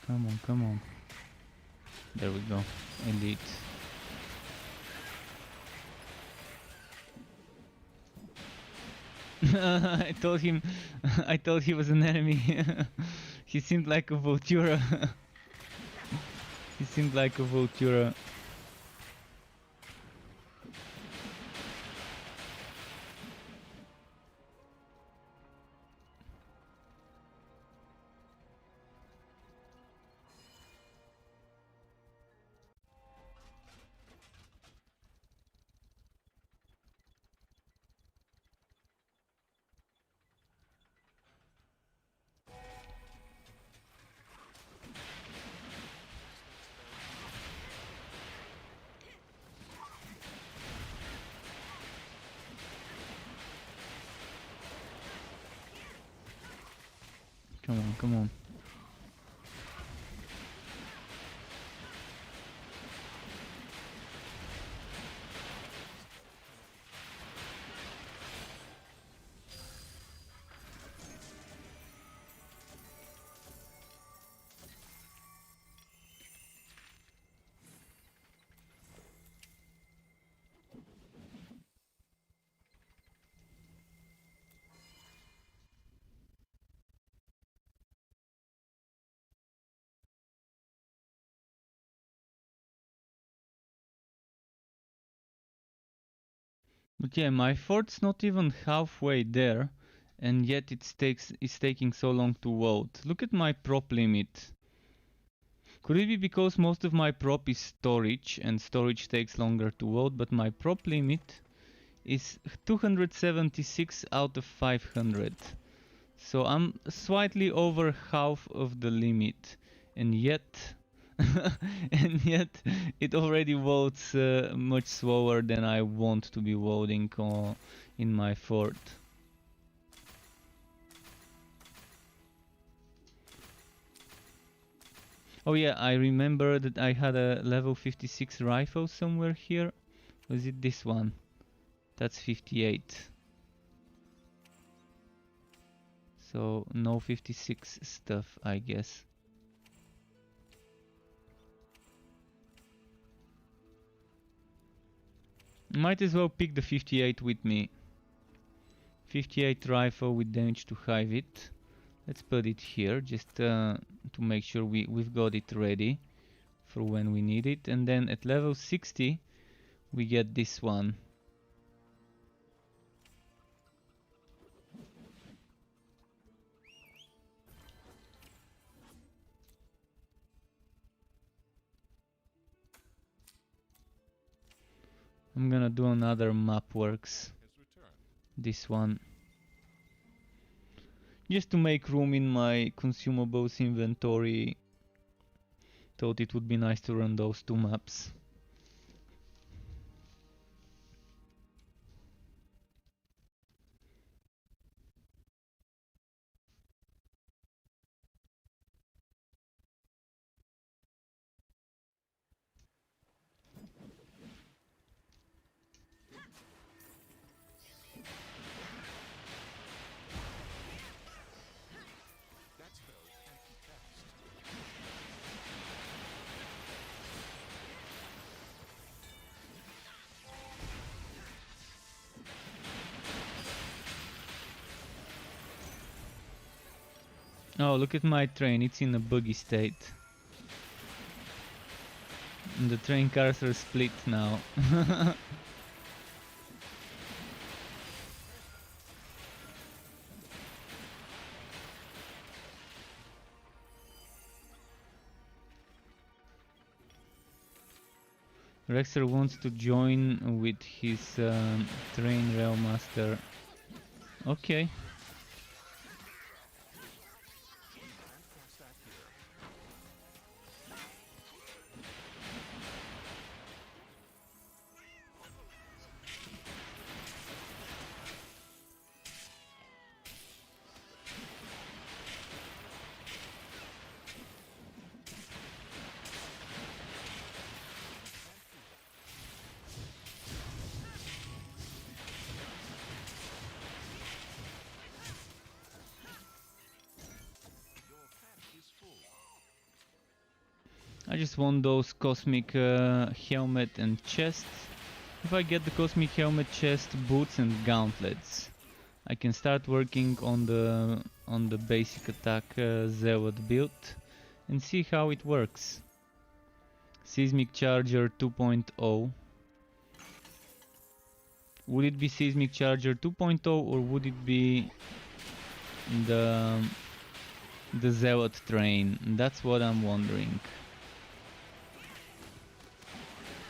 Come on, come on. There we go. Indeed. I told him I thought he was an enemy. He seemed like a Voltura. He seemed like a Voltura. Come on, come on. But yeah, my fort's not even halfway there, and yet it's taking so long to vote. Look at my prop limit. Could it be because most of my prop is storage, and storage takes longer to vote, but my prop limit is 276 out of 500. So I'm slightly over half of the limit, and yet and yet it already votes much slower than I want to be voting in my fort. Oh yeah, I remember that I had a level 56 rifle somewhere here. Was it this one? That's 58. So no 56 stuff, I guess. Might as well pick the 58 with me. 58 rifle with damage to hive it. Let's put it here just to make sure we've got it ready for when we need it. And then at level 60 we get this one. I'm gonna do another map works. Has returned. This one. Just to make room in my consumables inventory. Thought it would be nice to run those two maps. That spell can't be cast. Oh, look at my train, it's in a buggy state. And the train cars are split now. Rexer wants to join with his train Railmaster. Okay. Can't cast that here. Your pack is full. I just want those cosmic helmet and chest. If I get the cosmic helmet, chest, boots and gauntlets, I can start working on the basic attack Zealot build and see how it works. Seismic Charger 2.0. Would it be Seismic Charger 2.0 or would it be the Zealot train? That's what I'm wondering.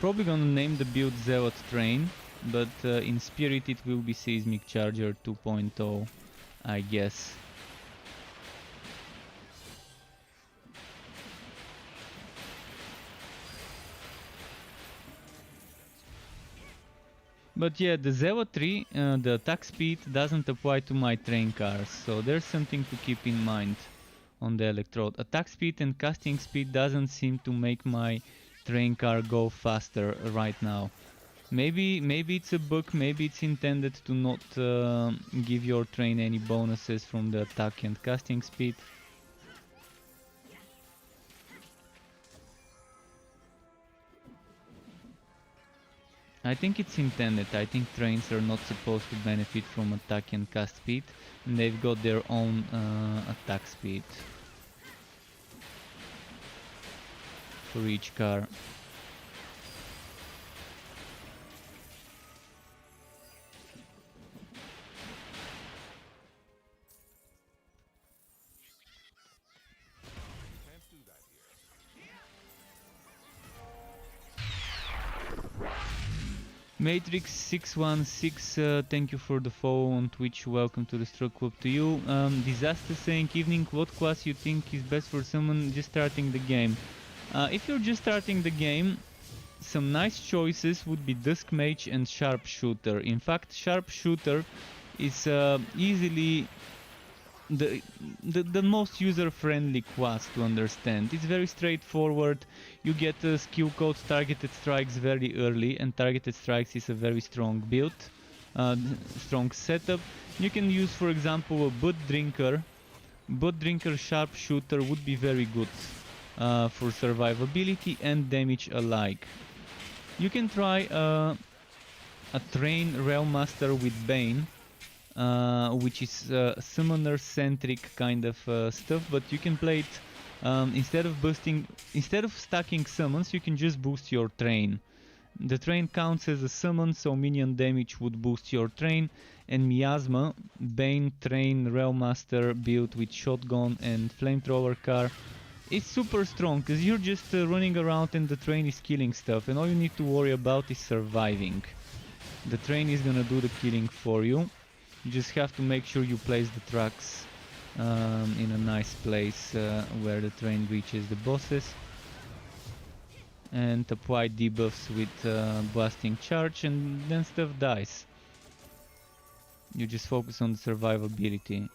Probably gonna name the build Zealot train, but in spirit it will be Seismic Charger 2.0, I guess. But yeah, the Zealotry, the attack speed doesn't apply to my train cars, so there's something to keep in mind on the Electrode. Attack speed and casting speed doesn't seem to make my train car go faster right now. Maybe it's a bug, maybe it's intended to not give your train any bonuses from the attack and casting speed. I think it's intended. I think trains are not supposed to benefit from attack and cast speed, and they've got their own attack speed for each car. Can't do that here. Matrix 616, thank you for the follow on Twitch. Welcome to the Stroke Club to you. Disaster saying, evening, what class you think is best for someone just starting the game? If you're just starting the game, some nice choices would be Dusk Mage and Sharpshooter. In fact, Sharpshooter is easily the most user-friendly class to understand. It's very straightforward. You get skill code Targeted Strikes very early, and Targeted Strikes is a very strong build, strong setup. You can use, for example, a Butt Drinker. Butt Drinker Sharpshooter would be very good for survivability and damage alike. You can try a Train Railmaster with Bane, which is summoner-centric kind of stuff, but you can play it instead of stacking summons, you can just boost your train. The train counts as a summon, so minion damage would boost your train. And Miasma, Bane Train Railmaster built with shotgun and flamethrower car, it's super strong because you're just running around and the train is killing stuff, and all you need to worry about is surviving. The train is gonna do the killing for you. You just have to make sure you place the tracks in a nice place where the train reaches the bosses, and apply debuffs with blasting charge, and then stuff dies. You just focus on the survivability.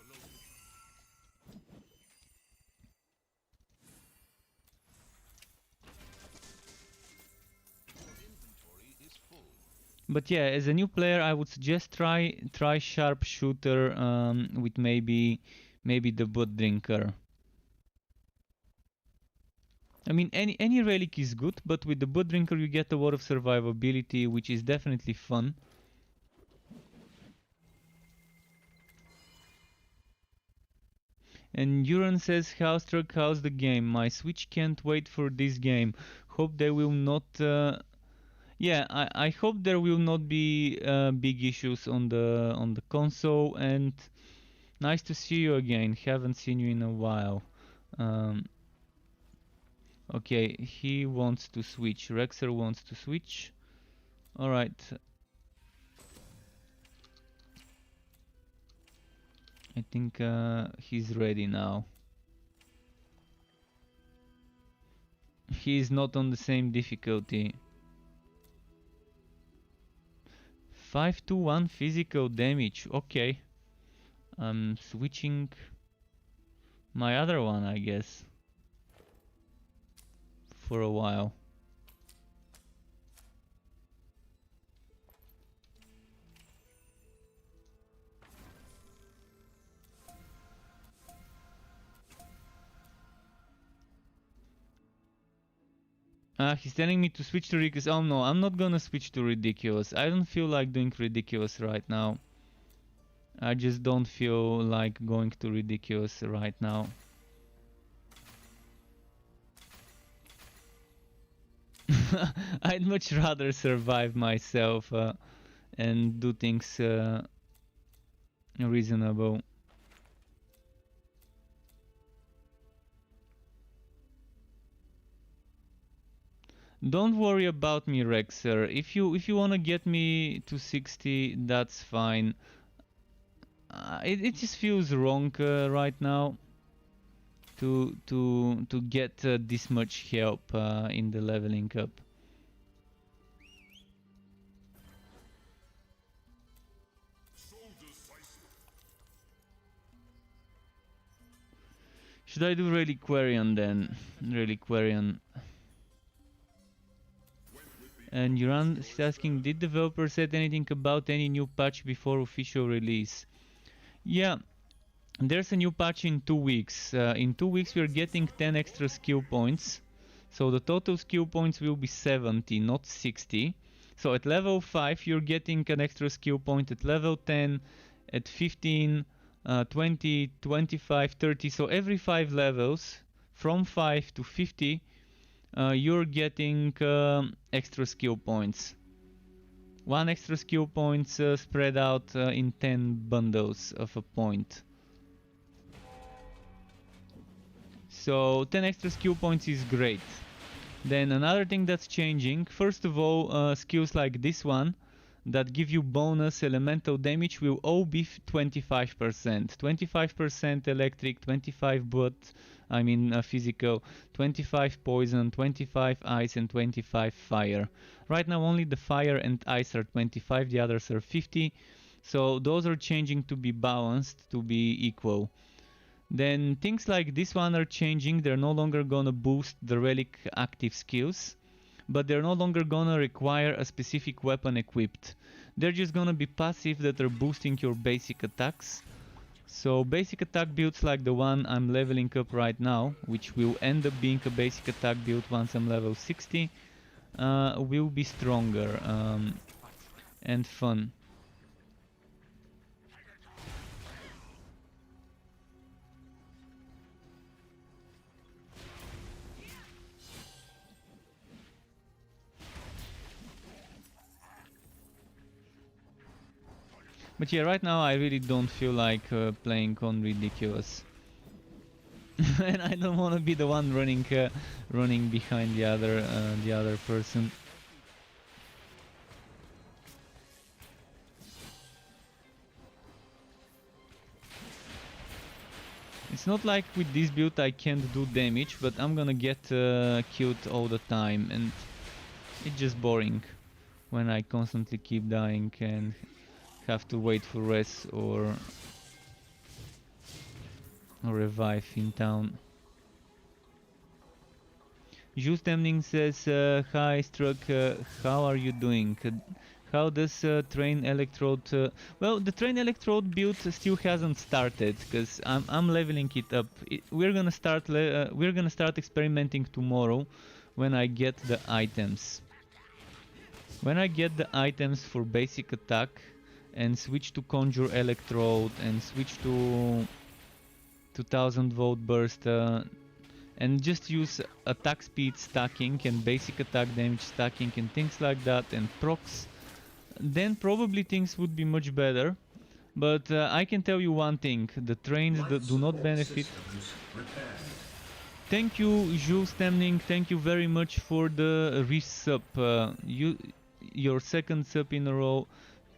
But yeah, as a new player, I would suggest try sharpshooter with maybe the blood drinker. I mean, any relic is good, but with the blood drinker you get a lot of survivability, which is definitely fun. And Uran says, how's the game? My Switch can't wait for this game. Hope they will not. Yeah, I hope there will not be big issues on the console. And nice to see you again. Haven't seen you in a while. Okay, he wants to switch. Rexer wants to switch. All right. I think he's ready now. He is not on the same difficulty. 5 to 1 physical damage. Okay. I'm switching my other one, I guess, for a while. He's telling me to switch to Ridiculous. Oh no, I'm not gonna switch to Ridiculous. I don't feel like doing Ridiculous right now. I just don't feel like going to Ridiculous right now. I'd much rather survive myself and do things reasonable. Don't worry about me, Rexer. If you wanna get me to 60, that's fine. It just feels wrong right now to get this much help in the leveling up. So decisive. Should I do Reliquarian then? Reliquarian. And Uran is asking, did developers said anything about any new patch before official release? Yeah, there's a new patch in 2 weeks. In 2 weeks we're getting 10 extra skill points. So the total skill points will be 70, not 60. So at level 5 you're getting an extra skill point, at level 10, at 15, 20, 25, 30. So every 5 levels, from 5 to 50, you're getting extra skill points. 1 extra skill points spread out in 10 bundles of a point. So 10 extra skill points is great. Then another thing that's changing, first of all, skills like this one that give you bonus elemental damage will all be 25%. 25% electric, 25 blood, I mean physical, 25 poison, 25 ice, and 25 fire. Right now only the fire and ice are 25, the others are 50. So those are changing to be balanced, to be equal. Then things like this one are changing. They're no longer gonna boost the relic active skills, but they're no longer gonna require a specific weapon equipped. They're just gonna be passive that are boosting your basic attacks. So basic attack builds like the one I'm leveling up right now, which will end up being a basic attack build once I'm level 60, will be stronger and fun. But yeah, right now I really don't feel like playing on Ridiculous. And I don't want to be the one running behind the other person. It's not like with this build I can't do damage, but I'm gonna get killed all the time, and it's just boring when I constantly keep dying and have to wait for res or revive in town. Jules Temning says, hi Struck, how are you doing? How does train electrode... well, the train electrode build still hasn't started, because I'm leveling it up. We're gonna start experimenting tomorrow when I get the items. When I get the items for basic attack and switch to conjure electrode and switch to 2000 volt burst and just use attack speed stacking and basic attack damage stacking and things like that and procs, then probably things would be much better. But I can tell you one thing, the trains that do not benefit. Thank you, Jules Temning, thank you very much for the resub. Your second sub in a row,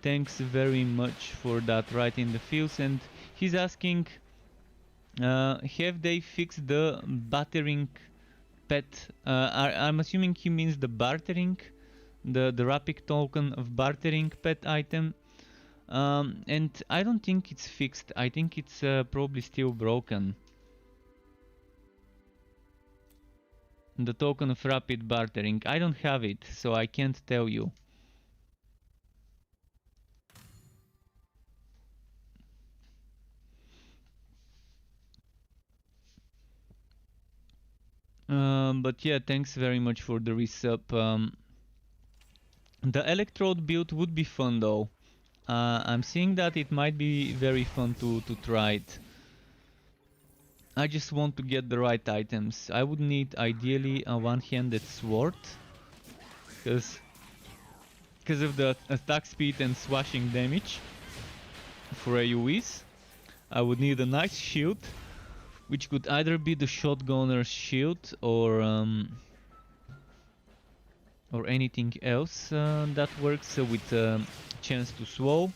thanks very much for that, right in the fields. And he's asking, have they fixed the battering pet? I'm assuming he means the bartering, the rapid token of bartering pet item. And I don't think it's fixed. I think it's probably still broken. The token of rapid bartering. I don't have it, so I can't tell you. But yeah, thanks very much for the resub. The electrode build would be fun though. I'm seeing that it might be very fun to try it. I just want to get the right items. I would need ideally a one-handed sword, because of the attack speed and swashing damage for AoEs. I would need a nice shield, which could either be the shotgunner's shield or anything else that works with chance to slow.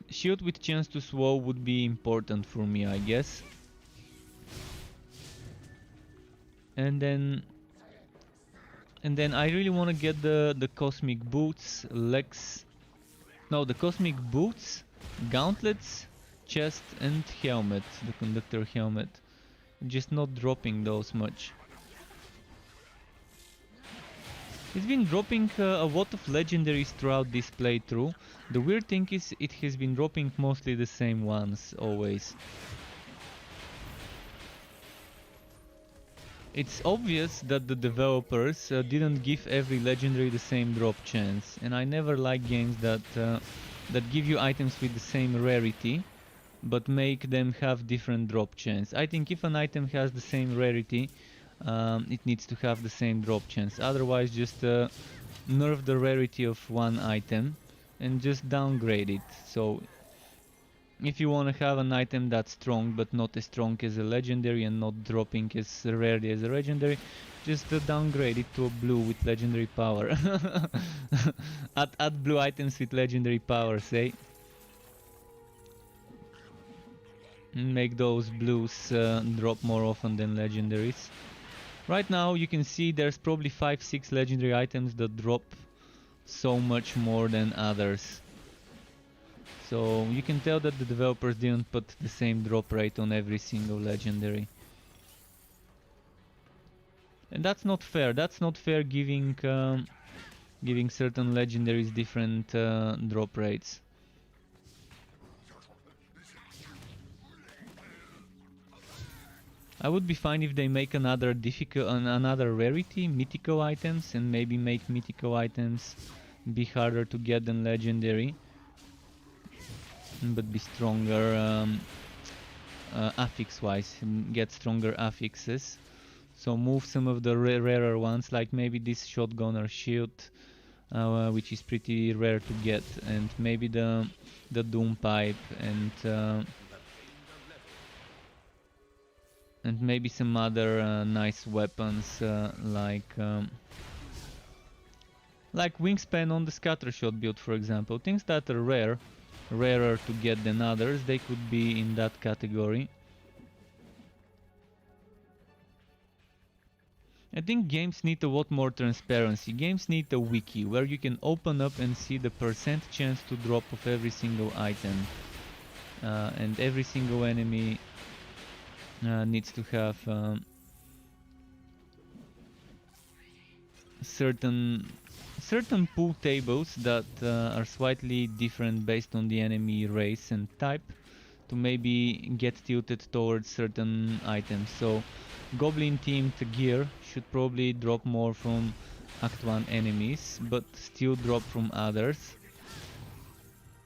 Shield with chance to slow would be important for me, I guess. And then I really want to get the cosmic boots, legs. No, the cosmic boots, gauntlets, chest, and helmet, the conductor helmet. Just not dropping those much. It's been dropping a lot of legendaries throughout this playthrough. The weird thing is it has been dropping mostly the same ones, always. It's obvious that the developers didn't give every legendary the same drop chance, and I never like games that give you items with the same rarity, but make them have different drop chance. I think if an item has the same rarity, it needs to have the same drop chance. Otherwise, just nerf the rarity of one item and just downgrade it. So if you want to have an item that's strong but not as strong as a legendary and not dropping as rarely as a legendary, just downgrade it to a blue with legendary power. add blue items with legendary power, say. Make those blues drop more often than legendaries. Right now you can see there's probably 5-6 legendary items that drop so much more than others. So you can tell that the developers didn't put the same drop rate on every single legendary. And that's not fair. That's not fair giving certain legendaries different drop rates. I would be fine if they make another rarity, mythical items, and maybe make mythical items be harder to get than legendary, but be stronger affix wise, get stronger affixes. So move some of the rarer ones, like maybe this shotgunner shield, which is pretty rare to get, and maybe the doom pipe, and and maybe some other nice weapons like wingspan on the scattershot build, for example. Things that are rarer to get than others, they could be in that category. I think games need a lot more transparency. Games need a wiki where you can open up and see the percent chance to drop of every single item. And every single enemy needs to have certain pool tables that are slightly different based on the enemy race and type to maybe get tilted towards certain items. So Goblin themed gear should probably drop more from Act 1 enemies, but still drop from others.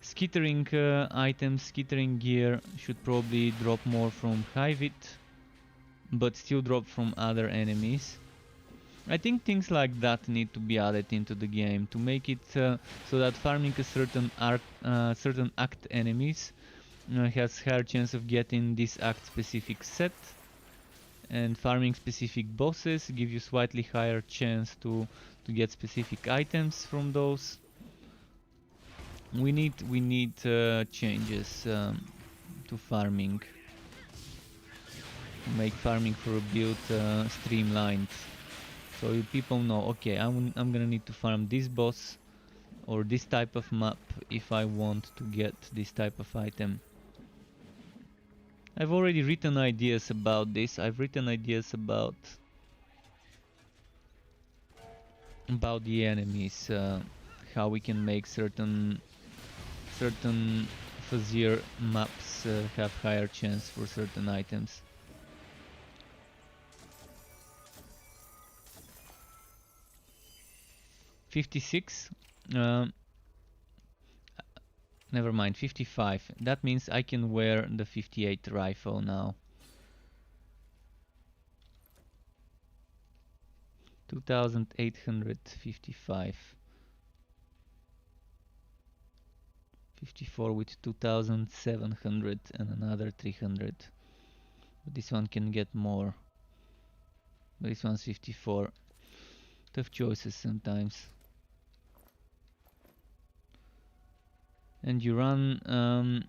Skittering items, skittering gear should probably drop more from Hivit, but still drop from other enemies. I think things like that need to be added into the game to make it so that farming a certain act enemies has higher chance of getting this act specific set, and farming specific bosses give you slightly higher chance to get specific items from those. We need changes to farming to make farming for a build streamlined, so people know, okay, I'm gonna need to farm this boss or this type of map if I want to get this type of item. I've already written ideas about this. I've written ideas about the enemies, how we can make certain fuzzier maps have higher chance for certain items. $56. Never mind, 55. That means I can wear the 58 rifle now. 2,855. 54 with 2,700 and another 300. But this one can get more. But this one's 54. Tough choices sometimes. And Uran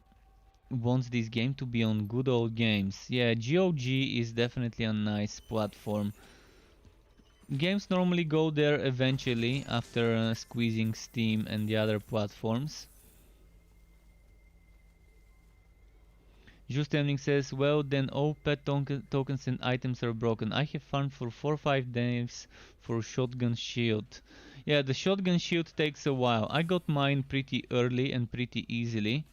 wants this game to be on good old games. Yeah, GOG is definitely a nice platform. Games normally go there eventually after squeezing Steam and the other platforms. Just Ending says, well then all pet tokens and items are broken. I have farmed for 4 or 5 days for shotgun shield. Yeah, the shotgun shield takes a while. I got mine pretty early and pretty easily,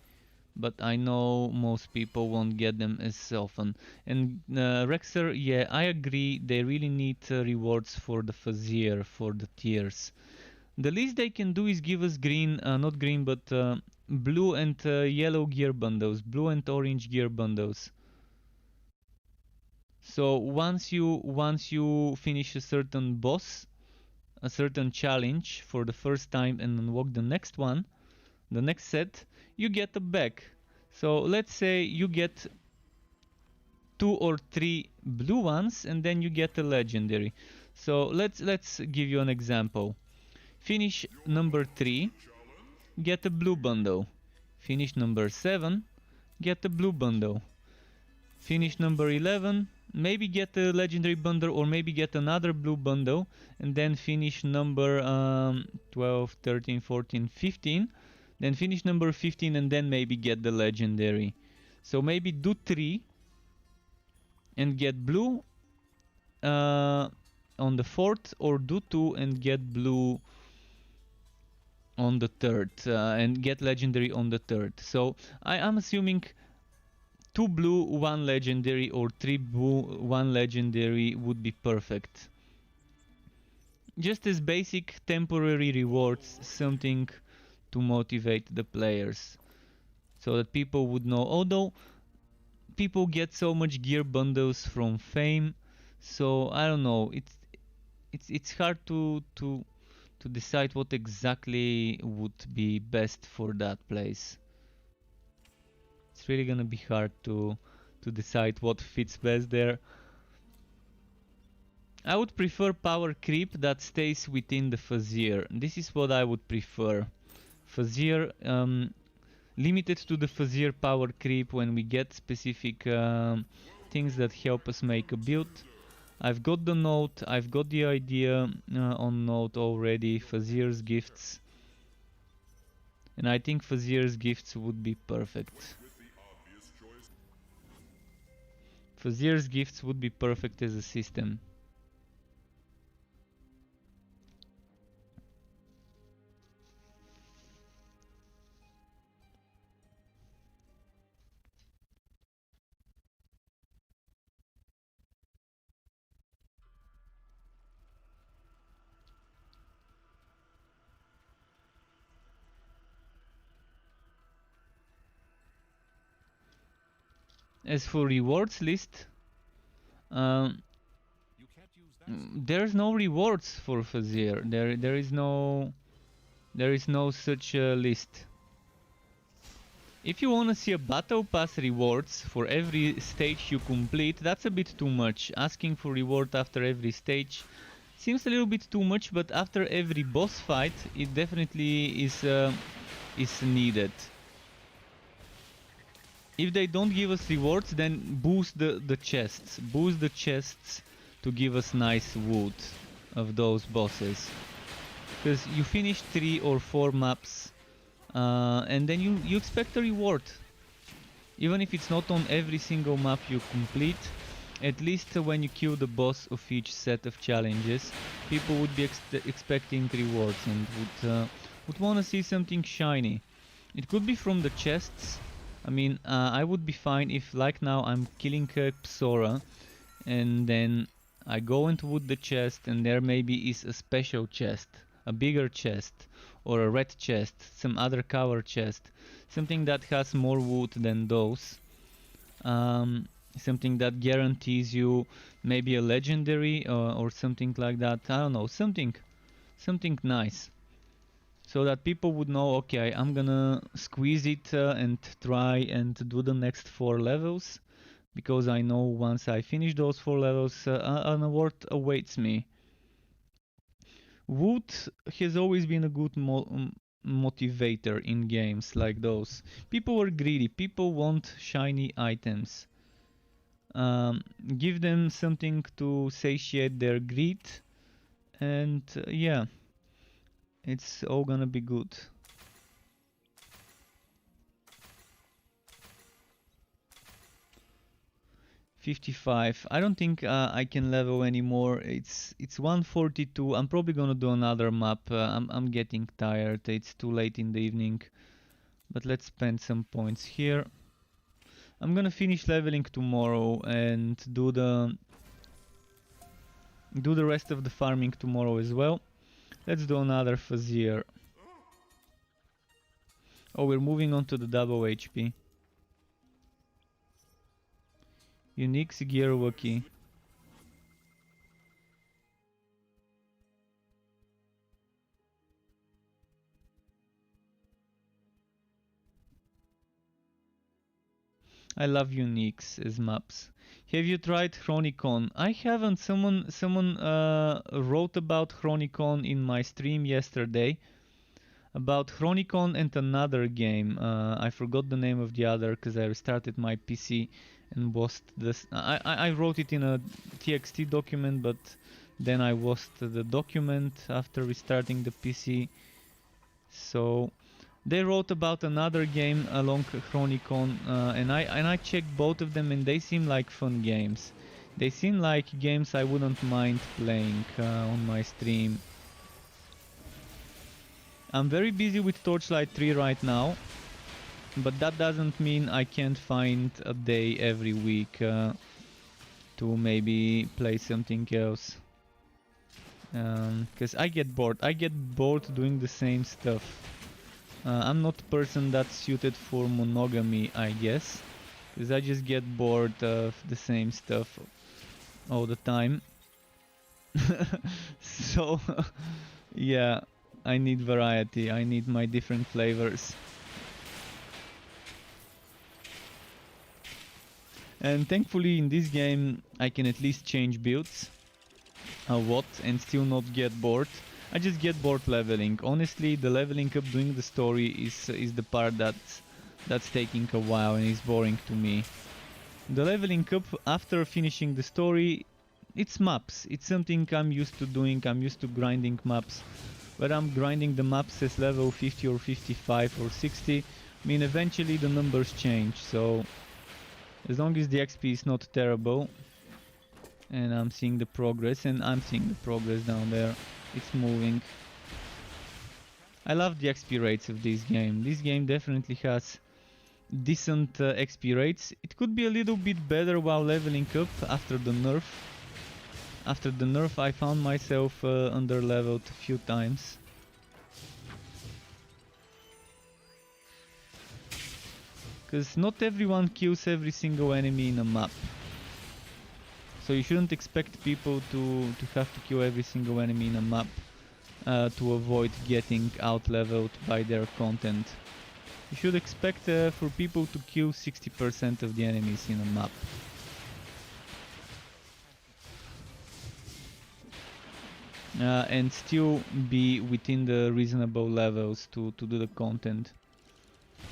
but I know most people won't get them as often. And Rexer, yeah, I agree, they really need rewards for the Fuzzier, for the tiers. The least they can do is give us green, not green, but blue and yellow gear bundles, blue and orange gear bundles. So once you finish a certain boss, a certain challenge for the first time and unlock the next one, the next set, you get a bag. So let's say you get 2 or 3 blue ones and then you get a legendary. So let's give you an example. Finish number 3, get a blue bundle. Finish number 7, get a blue bundle. Finish number 11, maybe get a legendary bundle or maybe get another blue bundle, and then finish number 12, 13, 14, 15, then finish number 15 and then maybe get the legendary. So maybe do 3 and get blue on the 4th, or do 2 and get blue on the 3rd and get legendary on the 3rd. So I am assuming 2 blue, 1 legendary, or 3 blue, 1 legendary would be perfect. Just as basic temporary rewards, something to motivate the players, so that people would know. Although people get so much gear bundles from Fame, so I don't know. It's hard to decide what exactly would be best for that place. It's really gonna be hard to decide what fits best there. I would prefer power creep that stays within the Fazir. This is what I would prefer. Fazir, limited to the Fazir power creep when we get specific things that help us make a build. I've got the note, I've got the idea on note already, Fazir's gifts. And I think Fazir's gifts would be perfect. Fazir's gifts would be perfect as a system. As for rewards list, You can't use that. there's no rewards for Fazir. There is no such list. If you wanna see a battle pass rewards for every stage you complete, that's a bit too much. Asking for reward after every stage seems a little bit too much, but after every boss fight, it definitely is needed. If they don't give us rewards, then boost the chests. Boost the chests to give us nice wood of those bosses. Because you finish 3 or 4 maps and then you expect a reward. Even if it's not on every single map you complete, at least when you kill the boss of each set of challenges, people would be expecting rewards and would want to see something shiny. It could be from the chests. I mean, I would be fine if, like now, I'm killing Psora, and then I go into wood the chest, and there maybe is a special chest, a bigger chest, or a red chest, some other cover chest, something that has more wood than those, something that guarantees you maybe a legendary or something like that. I don't know, something nice. So that people would know, okay, I'm gonna squeeze it and try and do the next 4 levels, because I know once I finish those 4 levels, an award awaits me. Wood has always been a good motivator in games like those. People are greedy, people want shiny items. Give them something to satiate their greed, and yeah. It's all gonna be good. $55. I don't think I can level anymore. It's 142. I'm probably gonna do another map. I'm getting tired. It's too late in the evening. But let's spend some points here. I'm gonna finish leveling tomorrow and do the rest of the farming tomorrow as well. Let's do another Fazir. Oh, we're moving on to the double HP. Unique Gearwaki. I love uniques as maps. Have you tried Chronicon? I haven't. Someone wrote about Chronicon in my stream yesterday. About Chronicon and another game. I forgot the name of the other because I restarted my PC and lost this. I wrote it in a TXT document, but then I lost the document after restarting the PC. So they wrote about another game along Chronicon, and I checked both of them, and they seem like fun games. They seem like games I wouldn't mind playing on my stream. I'm very busy with Torchlight 3 right now, but that doesn't mean I can't find a day every week to maybe play something else. Because I get bored. I get bored doing the same stuff. I'm not a person that's suited for monogamy, I guess. Because I just get bored of the same stuff all the time. So, yeah. I need variety, I need my different flavors. And thankfully in this game I can at least change builds. a lot and still not get bored. I just get bored leveling. Honestly, the leveling up doing the story is the part that's taking a while and is boring to me. The leveling up after finishing the story, it's maps. It's something I'm used to doing. I'm used to grinding maps. Where I'm grinding the maps as level 50 or 55 or 60, I mean eventually the numbers change, so as long as the XP is not terrible and I'm seeing the progress, and I'm seeing the progress down there, it's moving. I love the XP rates of this game. This game definitely has decent XP rates. It could be a little bit better while leveling up after the nerf. After the nerf I found myself under leveled a few times. Because not everyone kills every single enemy in a map. So you shouldn't expect people to have to kill every single enemy in a map to avoid getting out-leveled by their content. You should expect for people to kill 60% of the enemies in a map. And still be within the reasonable levels to do the content,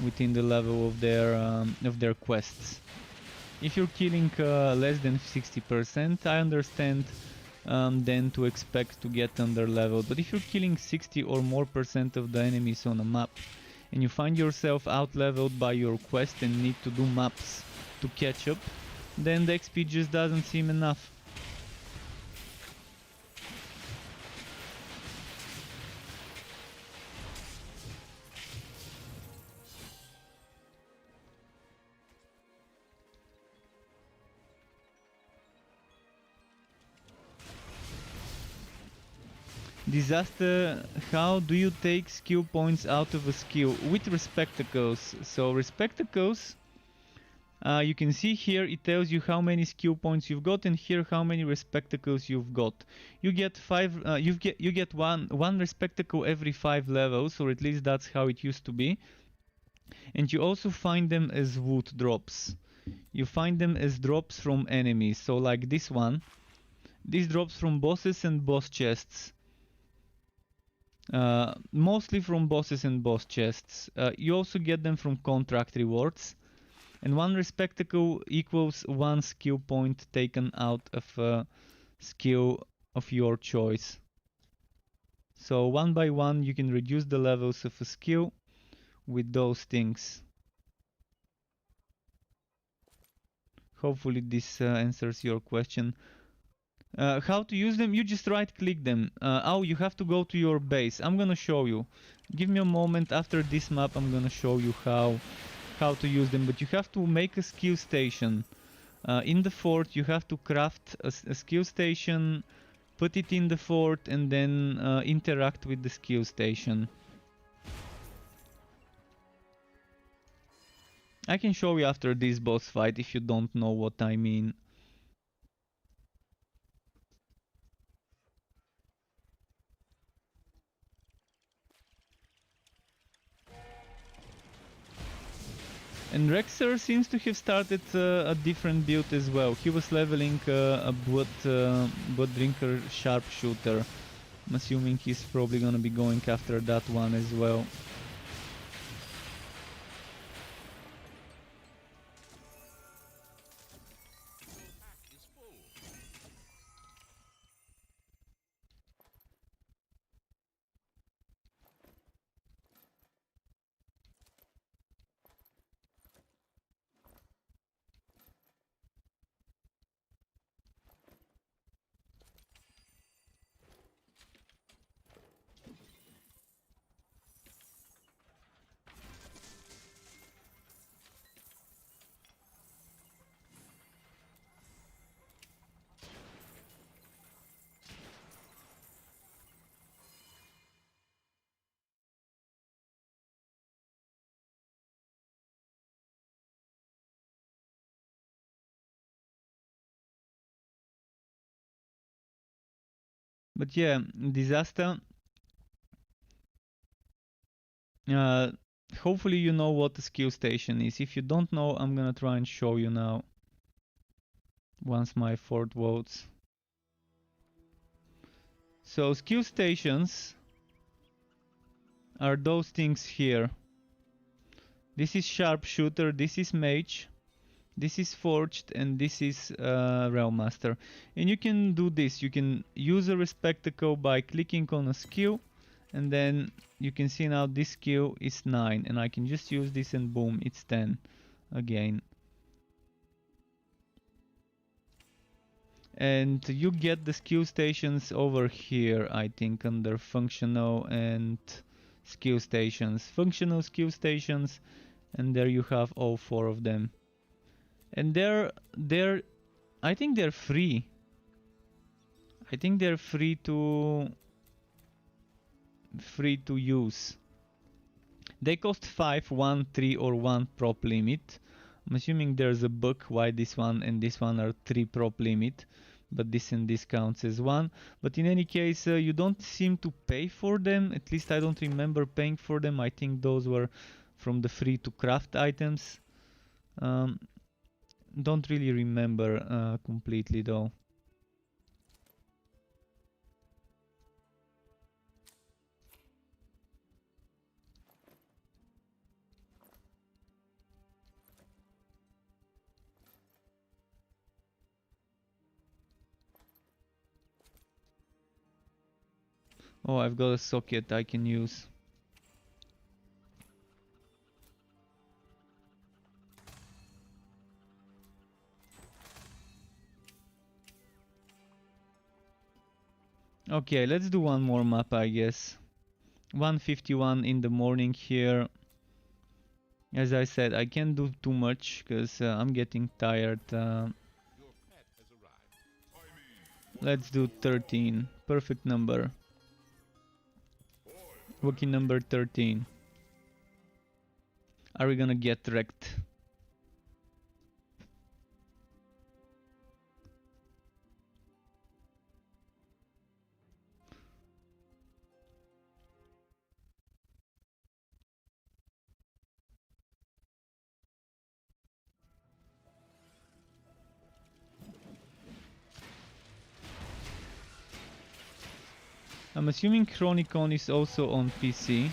within the level of their quests. If you're killing less than 60%, I understand then to expect to get under level. But if you're killing 60 or more % of the enemies on a map, and you find yourself out leveled by your quest and need to do maps to catch up, then the XP just doesn't seem enough. Disaster, how do you take skill points out of a skill? With respectacles. So respectacles, you can see here it tells you how many skill points you've got, and here how many respectacles you've got. You get you get one respectacle every 5 levels, or at least that's how it used to be. And you also find them as wood drops. You find them as drops from enemies. So like this one, this drops from bosses and boss chests. Mostly from bosses and boss chests. You also get them from contract rewards, and one respectacle equals one skill point taken out of a skill of your choice. So one by one you can reduce the levels of a skill with those things. Hopefully this answers your question. How to use them? You just right click them. Oh, you have to go to your base. I'm gonna show you. Give me a moment. After this map I'm gonna show you how to use them, but you have to make a skill station. In the fort you have to craft a skill station, put it in the fort, and then interact with the skill station. I can show you after this boss fight if you don't know what I mean. And Rexer seems to have started a different build as well. He was leveling a blood drinker sharpshooter. I'm assuming he's probably gonna be going after that one as well. But yeah, Disaster. Hopefully you know what the skill station is. If you don't know, I'm gonna try and show you now. Once my fort votes. So skill stations are those things here. This is sharpshooter, this is mage, this is forged, and this is Railmaster. And you can do this. You can use a spectacle by clicking on a skill, and then you can see now this skill is 9, and I can just use this and boom, it's 10 again. And you get the skill stations over here, I think, under functional and skill stations. Functional skill stations, and there you have all 4 of them. And I think they're free. I think they're free to use. They cost 5, 1, 3, or 1 prop limit. I'm assuming there's a bug why this one and this one are 3 prop limit, but this and this counts as 1. But in any case, you don't seem to pay for them. At least I don't remember paying for them. I think those were from the free to craft items. Don't really remember completely though. Oh, I've got a socket I can use. Okay, let's do one more map, I guess. 1:51 in the morning here. As I said, I can't do too much because I'm getting tired. Your pet has arrived. Let's do 13. Perfect number. Lucky number 13. Are we gonna get wrecked? I'm assuming Chronicon is also on PC.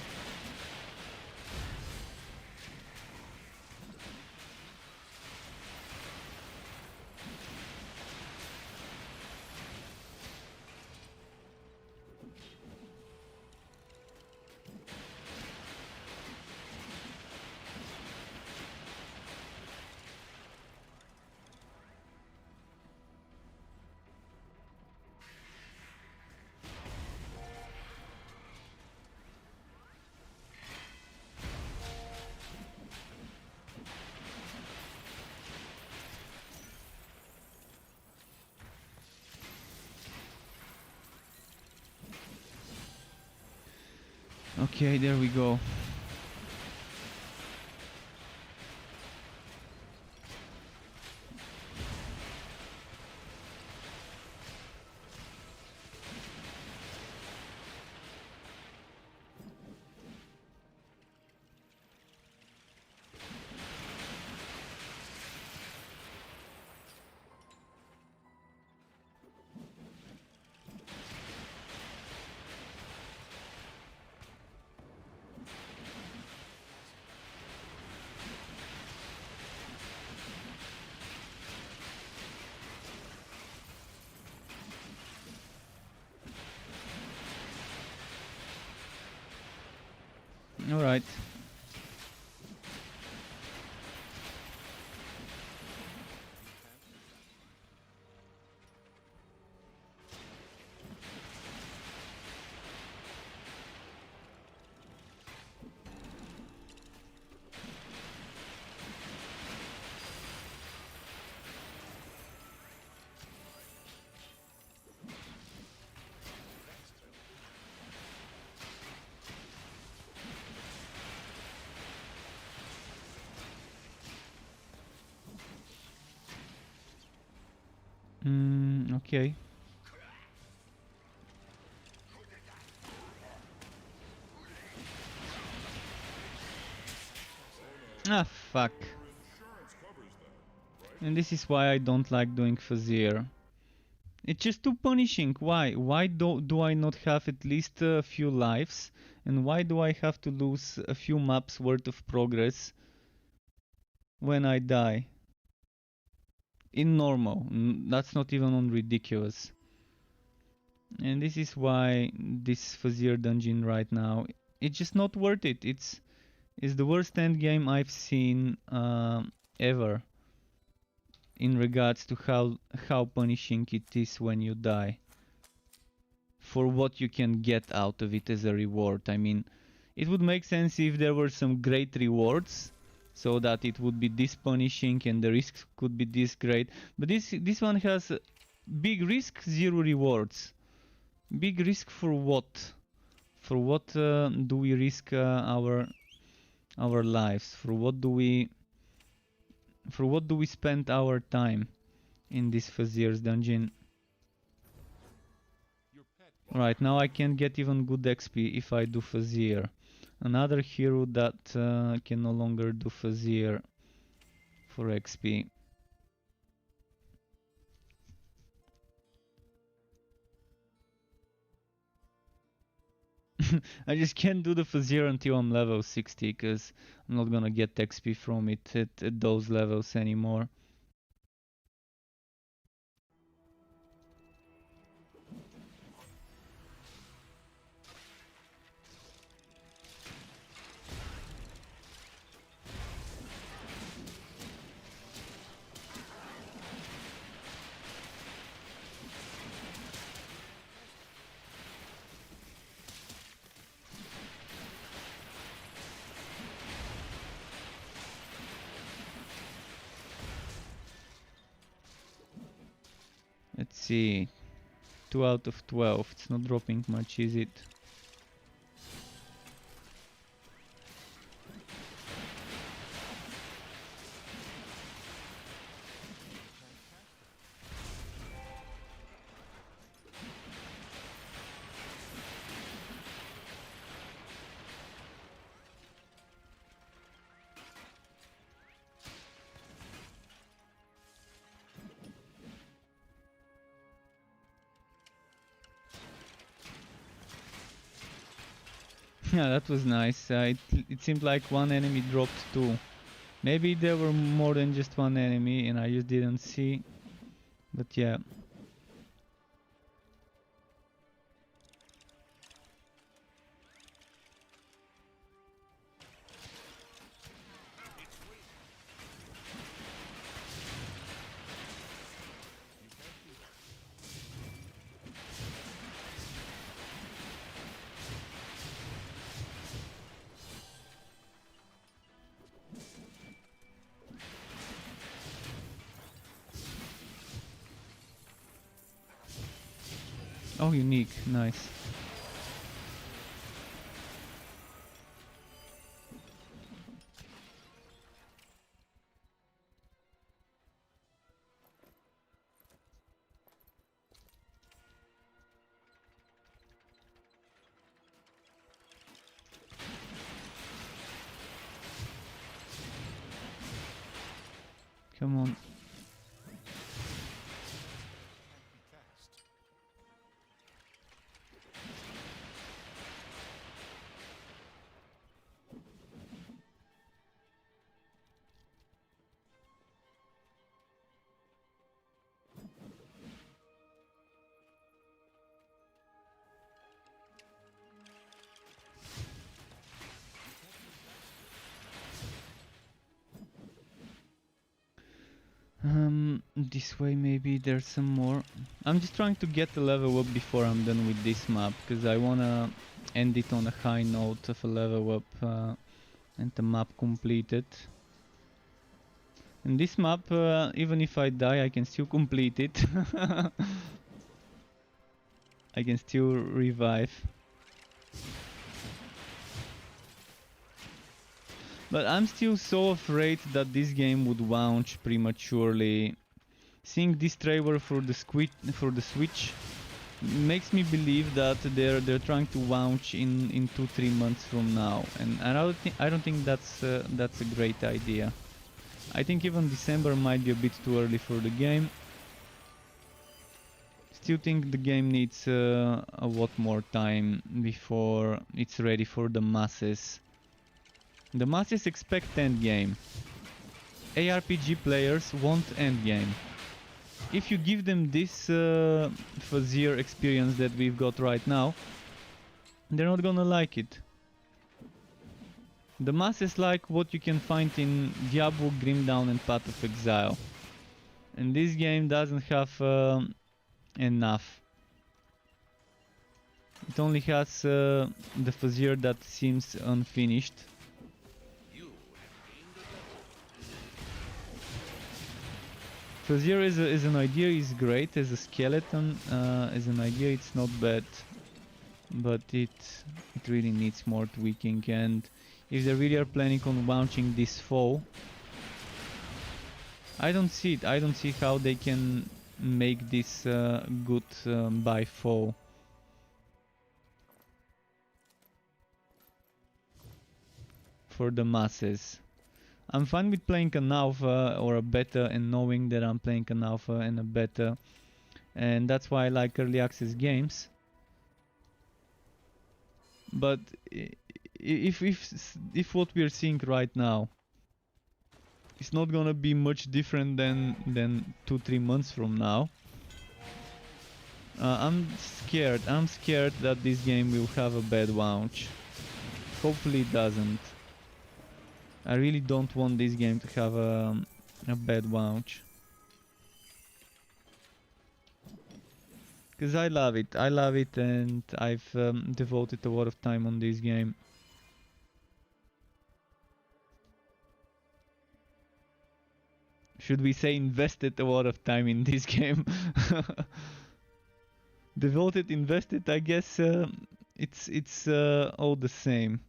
Okay, there we go. All right. Okay. Ah, fuck. And this is why I don't like doing Fazir. It's just too punishing. Why? Why do I not have at least a few lives? And why do I have to lose a few maps worth of progress when I die? In normal. That's not even on ridiculous. And this is why this Fazir dungeon right now, it's just not worth it. It's the worst end game I've seen ever. In regards to how punishing it is when you die. For what you can get out of it as a reward. I mean, it would make sense if there were some great rewards, so that it would be this punishing and the risks could be this great. But this one has big risk, zero rewards. Big risk for what? For what do we risk our lives? For what do we spend our time in this Fazir's dungeon? Right, now I can get even good XP if I do Fazir. Another hero that can no longer do Fazir for XP. I just can't do the Fazir until I'm level 60, because I'm not gonna get XP from it at those levels anymore. Let's see, 2 out of 12, it's not dropping much, is it? Yeah, that was nice. It seemed like one enemy dropped 2. Maybe there were more than just one enemy and I just didn't see. But yeah. Oh, unique, nice. Come on. This way maybe there's some more. I'm just trying to get a level up before I'm done with this map, because I wanna end it on a high note of a level up and the map completed. And this map, even if I die, I can still complete it. I can still revive. But I'm still so afraid that this game would launch prematurely. Seeing this trailer for the Switch makes me believe that they're trying to launch in 2-3 months from now, and I don't think that's a great idea. I think even December might be a bit too early for the game. Still think the game needs a lot more time before it's ready for the masses. The masses expect endgame. ARPG players want endgame. If you give them this fuzzier experience that we've got right now, they're not gonna like it. The masses like what you can find in Diablo, Grim Dawn and Path of Exile. And this game doesn't have enough. It only has the fuzzier that seems unfinished. Fuzzier as an idea is great, as a skeleton, as an idea it's not bad. But it really needs more tweaking, and if they really are planning on launching this fall, I don't see it. I don't see how they can make this good by fall. For the masses. I'm fine with playing an alpha or a beta and knowing that I'm playing an alpha and a beta, and that's why I like early access games. But if what we're seeing right now, it's not gonna be much different than 2-3 months from now. I'm scared that this game will have a bad launch. Hopefully it doesn't. I really don't want this game to have a bad launch. Because I love it, and I've devoted a lot of time on this game. Should we say invested a lot of time in this game? Devoted, invested, I guess it's all the same.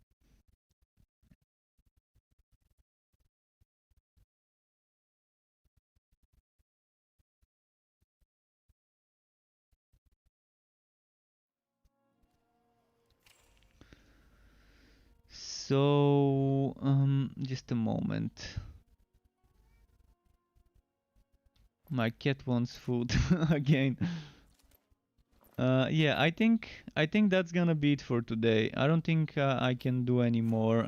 So, just a moment. My cat wants food again. Yeah, I think that's gonna be it for today. I don't think I can do any more.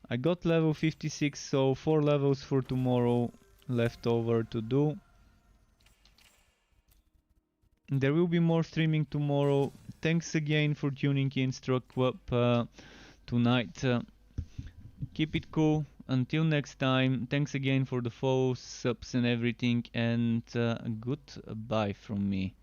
I got level 56, so 4 levels for tomorrow left over to do. There will be more streaming tomorrow. Thanks again for tuning in, Struck Up tonight. Keep it cool. Until next time. Thanks again for the follows, subs and everything, and goodbye from me.